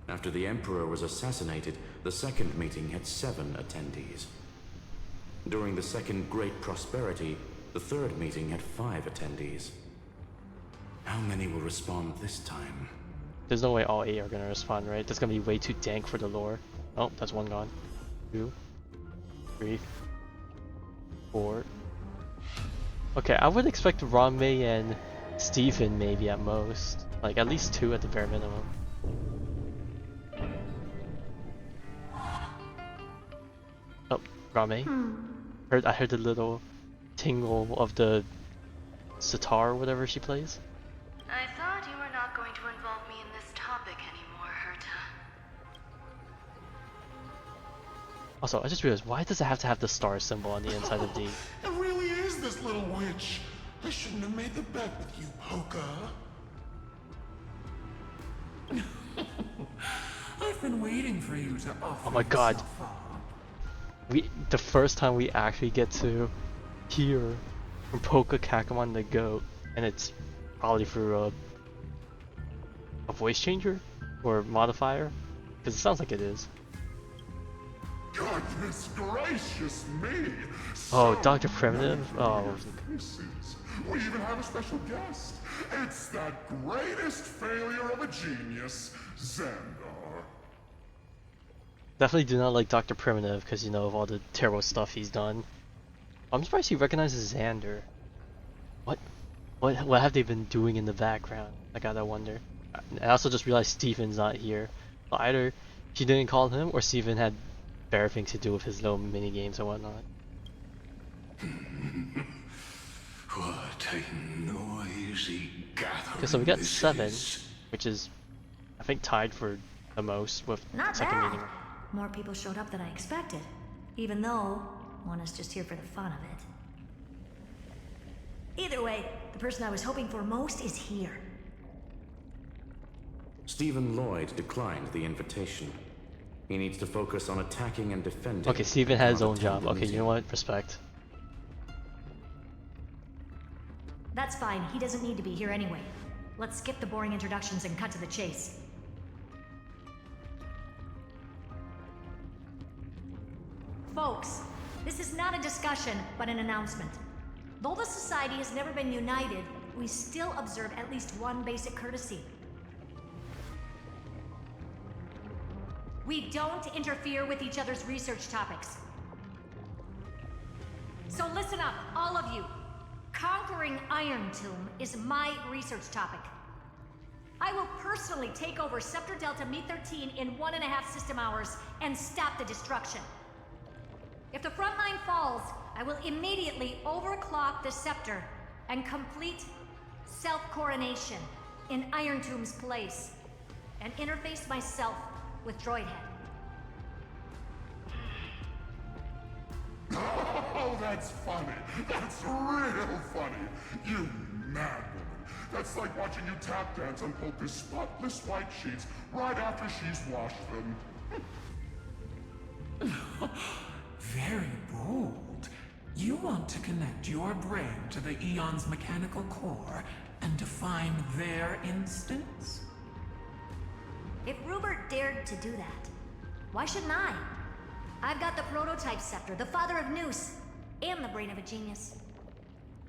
After the Emperor was assassinated, the second meeting had 7 attendees. During the Second Great Prosperity, the third meeting had 5 attendees. How many will respond this time? There's no way all 8 are gonna respond, right? That's gonna be way too dank for the lore. Oh, that's 1 gone. 2, 3, 4. Okay, I would expect Ranmei and Stephen maybe at most. Like at least 2 at the bare minimum. Oh, Ranmei. I heard the little tingle of the sitar or whatever she plays. I thought you were not going to involve me in this topic anymore, Herta. Also, I just realized, why does it have to have the star symbol on the inside of D? It really is this little witch. I shouldn't have made the bet with you, Poca. I've been waiting for you to offer. Oh my god. yourself up. The first time we actually get to hear from Poca Kakamon the goat, and it's probably through a voice changer or modifier, because it sounds like it is. Goodness gracious me! Oh, So Dr. Primitive? many Oh. pieces. We even have a special guest. It's that greatest failure of a genius, Xandar. Definitely do not like Dr. Primitive because, you know, of all the terrible stuff he's done. I'm surprised he recognizes Xander. What have they been doing in the background? I gotta wonder. I also just realized Steven's not here. So either he didn't call him, or Steven had better things to do with his little mini games and whatnot. What a noisy gathering. Okay, so we got this 7, is. which is, I think, tied for the most with Not second bad. meeting. More people showed up than I expected, even though one is just here for the fun of it. Either way, the person I was hoping for most is here. Stephen Lloyd declined the invitation. He needs to focus on attacking and defending. Okay, Steven had his not own attend job. the Okay, you meeting. know what? Respect. That's fine, he doesn't need to be here anyway. Let's skip the boring introductions and cut to the chase. Folks, this is not a discussion, but an announcement. Though the Society has never been united, we still observe at least one basic courtesy. We don't interfere with each other's research topics. So listen up, all of you. Conquering Irontomb is my research topic. I will personally take over Scepter Delta Me-13 in 1.5 system hours and stop the destruction. If the front line falls, I will immediately overclock the Scepter and complete self-coronation in Irontomb's place, and interface myself with Droidhead. Oh, that's funny. That's real funny. You mad woman. That's like watching you tap dance on Polka's spotless white sheets right after she's washed them. Very bold. You want to connect your brain to the Eon's mechanical core and define their instance? If Rupert dared to do that, why shouldn't I? I've got the prototype scepter, the father of Noose, and the brain of a genius.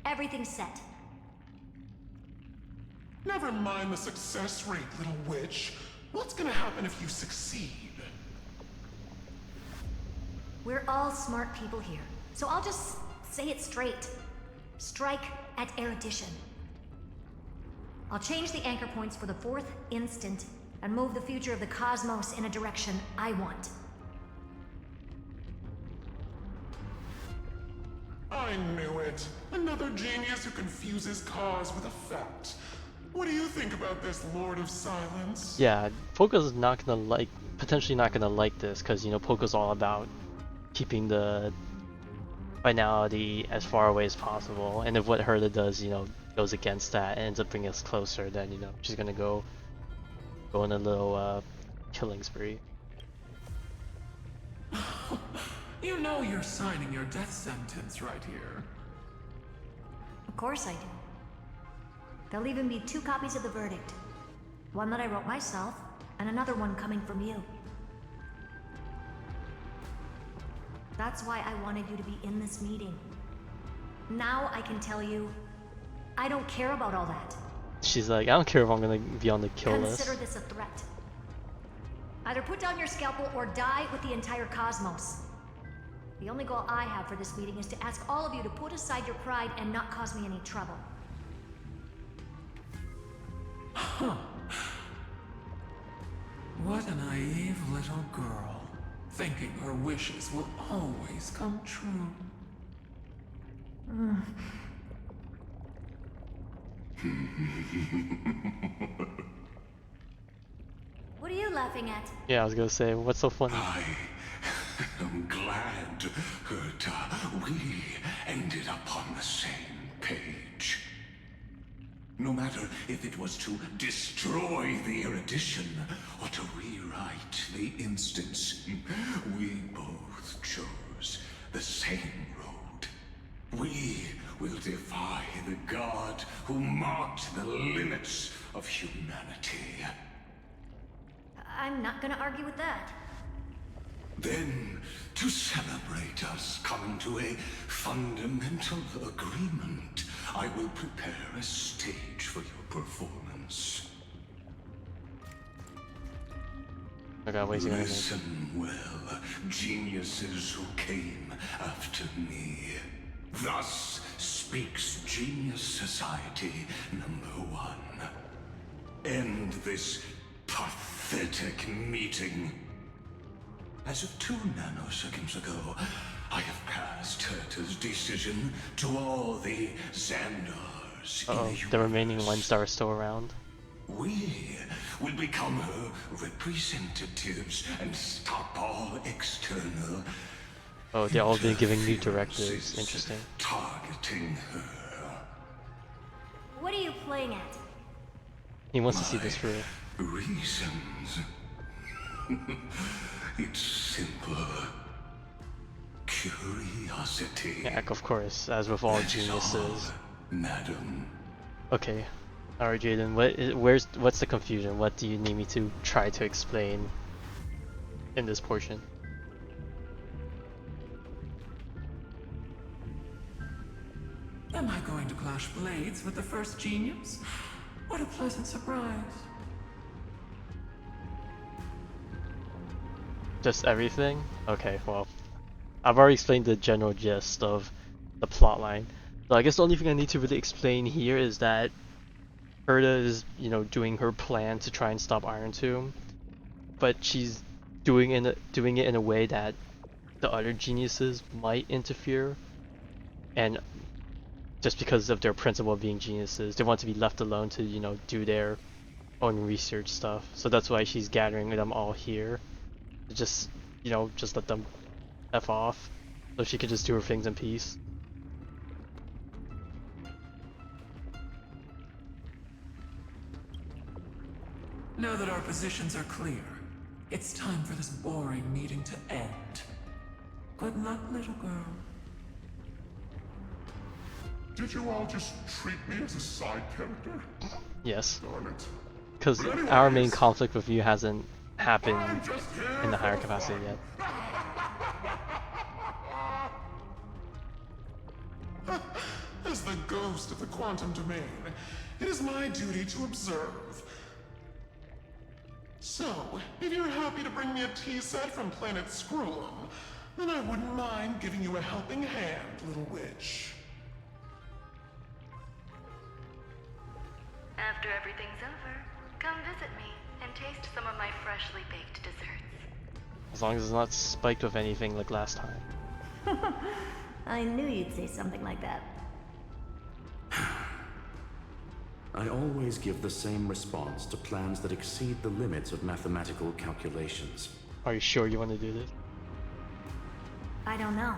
Everything's set. Never mind the success rate, little witch. What's gonna happen if you succeed? We're all smart people here, so I'll just say it straight. Strike at erudition. I'll change the anchor points for the 4th instant and move the future of the cosmos in a direction I want. I knew it. Another genius who confuses cause with effect. What do you think about this, Lord of Silence? Yeah, Poco's not gonna potentially not gonna like this, because, you know, Poco's all about keeping the finality as far away as possible, and if what Herda does, you know, goes against that and ends up bringing us closer, then, you know, she's gonna go on a little killing spree. You know you're signing your death sentence right here. Of course I do. There'll even be 2 copies of the verdict. One that I wrote myself, and another one coming from you. That's why I wanted you to be in this meeting. Now I can tell you, I don't care about all that. She's like, I don't care if I'm gonna be on the kill list. Consider this a threat. Either put down your scalpel or die with the entire cosmos. The only goal I have for this meeting is to ask all of you to put aside your pride and not cause me any trouble. Huh. What a naive little girl, thinking her wishes will always come true. What are you laughing at? Yeah, I was gonna say, what's so funny? I'm glad that we ended up on the same page. No matter if it was to destroy the erudition or to rewrite the instance, we both chose the same road. We will defy the god who marked the limits of humanity. I'm not gonna argue with that. Then, to celebrate us coming to a fundamental agreement, I will prepare a stage for your performance. Okay, wait a minute. Listen well, geniuses who came after me. Thus speaks Genius Society #1. End this pathetic meeting. As of 2 nanoseconds ago, I have passed Herta's decision to all the Xandars in the the remaining ones are still around. We will become her representatives and stop all external. Oh, they're all been giving new directives. Interesting. Targeting her. What are you playing at? He wants to see this through. Reasons. It's simple. Curiosity. Yeah, of course, as with all geniuses. All, madam. Okay. Alright, Jaden, what's the confusion? What do you need me to try to explain in this portion? Am I going to clash blades with the first genius? What a pleasant surprise. Just everything? Okay, well, I've already explained the general gist of the plotline. So I guess the only thing I need to really explain here is that Herta is, doing her plan to try and stop Irontomb, but she's doing it in a way that the other geniuses might interfere, and just because of their principle of being geniuses, they want to be left alone to, do their own research stuff. So that's why she's gathering them all here. Just let them F off, so she could just do her things in peace. Now that our positions are clear, it's time for this boring meeting to end. Good luck, little girl. Did you all just treat me as a side character? Yes. Darn it. Because our main conflict with you hasn't happened in the higher capacity yet. As the ghost of the quantum domain, it is my duty to observe. So, if you're happy to bring me a tea set from planet Scrollum, then I wouldn't mind giving you a helping hand, little witch. After everything's over, come visit me and taste some of my freshly baked desserts. As long as it's not spiked with anything like last time. I knew you'd say something like that. I always give the same response to plans that exceed the limits of mathematical calculations. Are you sure you want to do this? I don't know,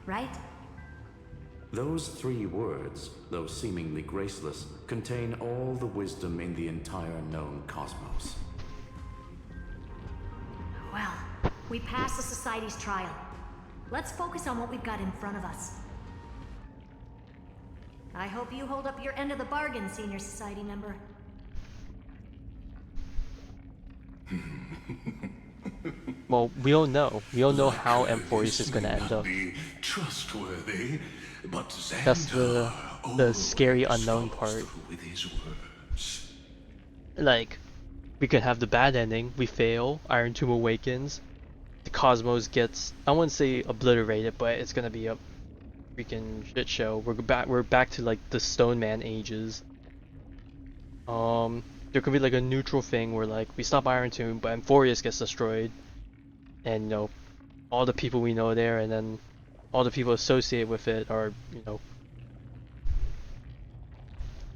right? Those 3 words, though seemingly graceless, contain all the wisdom in the entire known cosmos. Well, we passed the Society's trial. Let's focus on what we've got in front of us. I hope you hold up your end of the bargain, Senior Society member. Well, we all know. We all know how Amphoreus is going to end up. Trustworthy, but That's the scary unknown part. Like, we could have the bad ending. We fail. Irontomb awakens. The cosmos gets, I wouldn't say obliterated, but it's gonna be a freaking shit show. We're back to like the Stone Man ages. There could be like a neutral thing where like we stop Irontomb, but Amphoreus gets destroyed, and all the people we know there, and then all the people associated with it are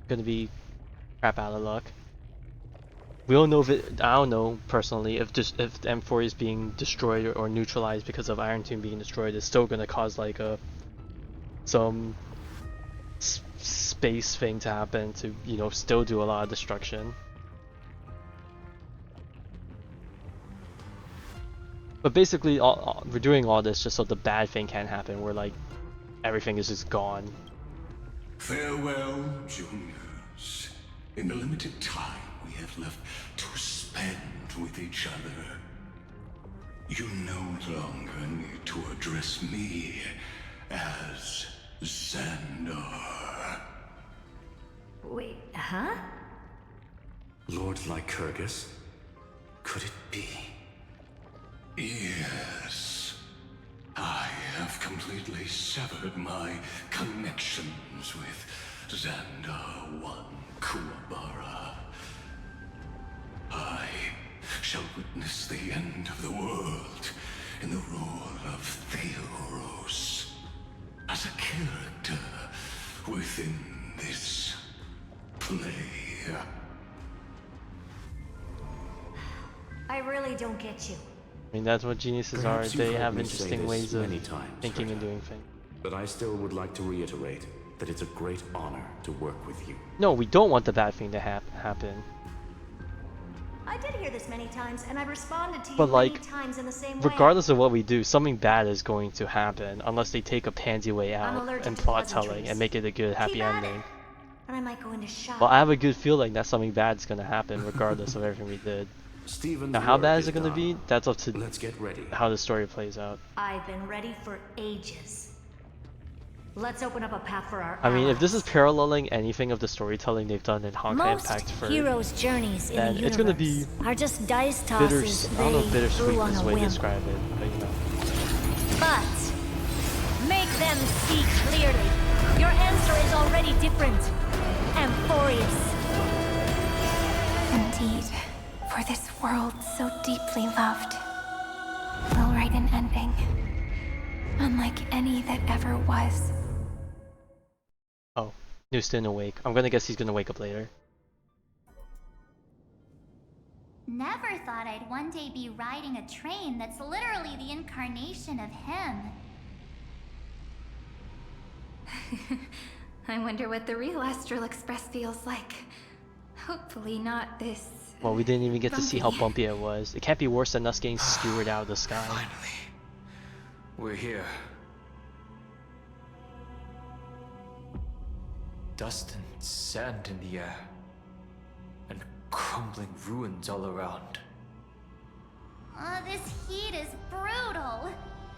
gonna be crap out of luck. We don't know if it. I don't know personally if Amphoreus being destroyed or neutralized because of Irontomb being destroyed is still gonna cause like some base thing to happen to, you know, still do a lot of destruction. But basically, we're doing all this just so the bad thing can't happen, where like everything is just gone. Farewell, juniors. In the limited time we have left to spend with each other, you no longer need to address me as Xandar. Wait, huh? Lord Lycurgus? Could it be? Yes. I have completely severed my connections with Xandar One Kuwabara. I shall witness the end of the world in the role of Theoros, as a character within this play. I really don't get you. I mean, that's what geniuses Perhaps are. They you've heard have me interesting say this ways of many times, thinking and Greta. doing things. But I still would like to reiterate that it's a great honor to work with you. No, we don't want the bad thing to happen. I did hear this many times, and I responded to you But like, many times in the same way. regardless of what we do, something bad is going to happen unless they take a pansy way I'm out allergic and to plot telling pleasantries. and make it a good happy ending. And I might go into shock. Well, I have a good feeling that something bad's gonna happen regardless of everything we did. Steven's Now, how work bad is it gonna done. be? That's up to Let's get ready. how the story plays out. I've been ready for ages. Let's open up a path for our I mean, if this is allies. paralleling anything of the storytelling they've done in Honkai Most Impact for, heroes' journeys in then the it's gonna be universe are just dice bitter. tosses I don't know if they bittersweet threw on is a the way to whim. describe it, but you know. But make them see clearly. Your answer is already different. Amphoreus. Indeed, for this world so deeply loved, will write an ending, unlike any that ever was. Oh, New's didn't awake. I'm gonna guess he's gonna wake up later. Never thought I'd one day be riding a train that's literally the incarnation of him. I wonder what the real Astral Express feels like. Hopefully not this. Well, we didn't even get to see how bumpy. bumpy it was. It can't be worse than us getting skewered out of the sky. Finally, we're here. Dust and sand in the air, and crumbling ruins all around. This heat is brutal.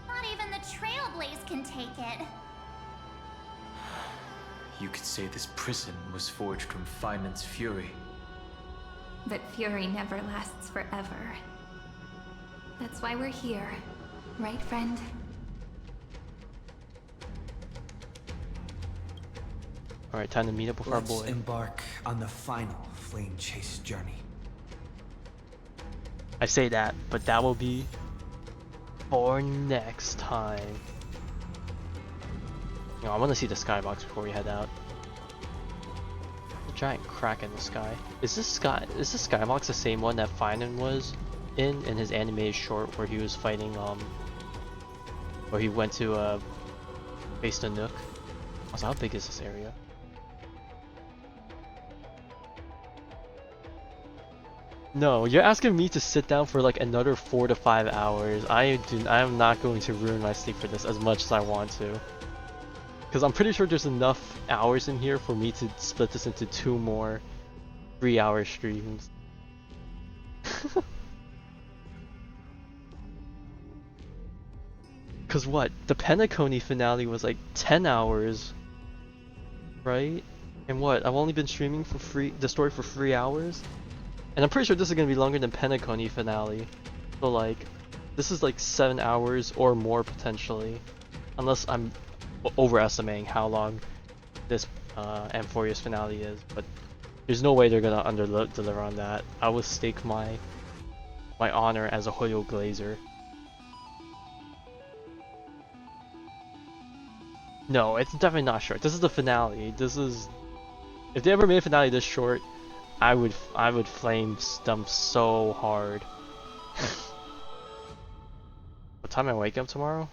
Not even the Trailblaze can take it. You could say this prison was forged from Feynman's fury. But fury never lasts forever. That's why we're here, right, friend? Alright, time to meet up with our Let's boy. embark on the final flame chase journey. I say that, but that will be for next time. You know, I want to see the skybox before we head out. A giant crack in the sky. Is this skybox the same one that Finan was in his animated short where he was fighting where he went to face the Nook? Also, how big is this area? No, you're asking me to sit down for like another 4 to 5 hours. I am not going to ruin my sleep for this as much as I want to. Because I'm pretty sure there's enough hours in here for me to split this into 2 more 3-hour streams. Cause what? The Penacony finale was like 10 hours, right? And what? I've only been streaming for the story for 3 hours? And I'm pretty sure this is gonna be longer than Penacony finale. So like, this is like 7 hours or more potentially. Unless I'm overestimating how long this Amphoreus finale is. But there's no way they're gonna under-deliver on that. I will stake my honor as a Hoyo Glazer. No, it's definitely not short. This is the finale. This is... If they ever made a finale this short, I would flame them so hard. What time am I waking up tomorrow?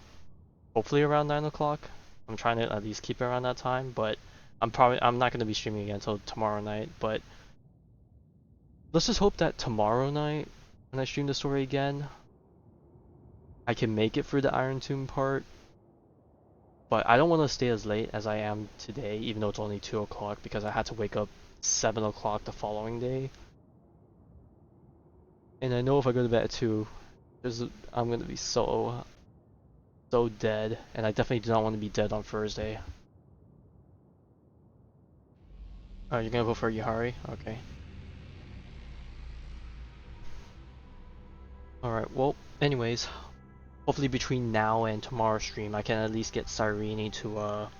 Hopefully around 9 o'clock. I'm trying to at least keep it around that time, but I'm not gonna be streaming again until tomorrow night, but let's just hope that tomorrow night when I stream the story again, I can make it through the Irontomb part. But I don't want to stay as late as I am today, even though it's only 2 o'clock, because I had to wake up 7 o'clock the following day. And I know if I go to bed at 2, I'm gonna be so dead, and I definitely do not want to be dead on Thursday. Oh, you're gonna vote for Yahari? Okay. Alright, well, anyways, hopefully between now and tomorrow's stream, I can at least get Cyrene to, well,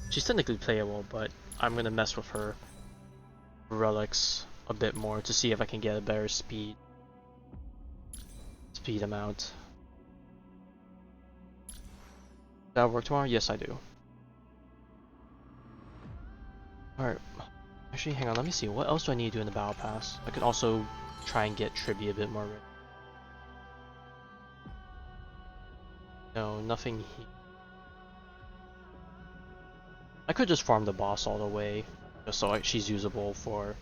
she's technically playable, but I'm gonna mess with her relics a bit more to see if I can get a better speed amount. That'll work tomorrow? Yes, I do. Alright. Actually, hang on, let me see. What else do I need to do in the Battle Pass? I could also try and get Tribby a bit more. No, nothing here. I could just farm the boss all the way, just so she's usable for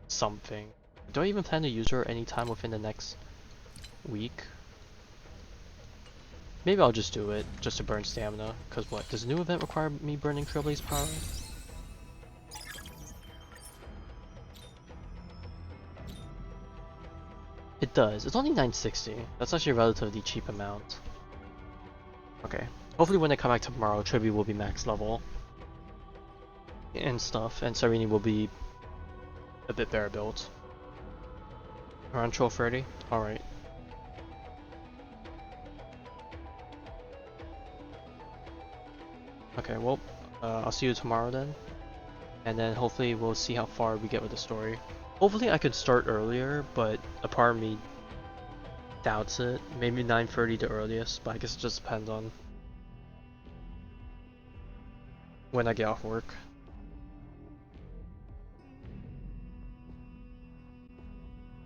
something. Do I even plan to use her anytime within the next week? Maybe I'll just do it, just to burn stamina. Cause what, does the new event require me burning Trailblaze power? It does. It's only 960. That's actually a relatively cheap amount. Okay. Hopefully when I come back tomorrow, Tribby will be max level. And stuff, and Cyrene will be a bit better built. Around 12:30? Alright. Okay, well, I'll see you tomorrow then. And then hopefully we'll see how far we get with the story. Hopefully I could start earlier, but a part of me doubts it. Maybe 9:30 the earliest, but I guess it just depends on when I get off work.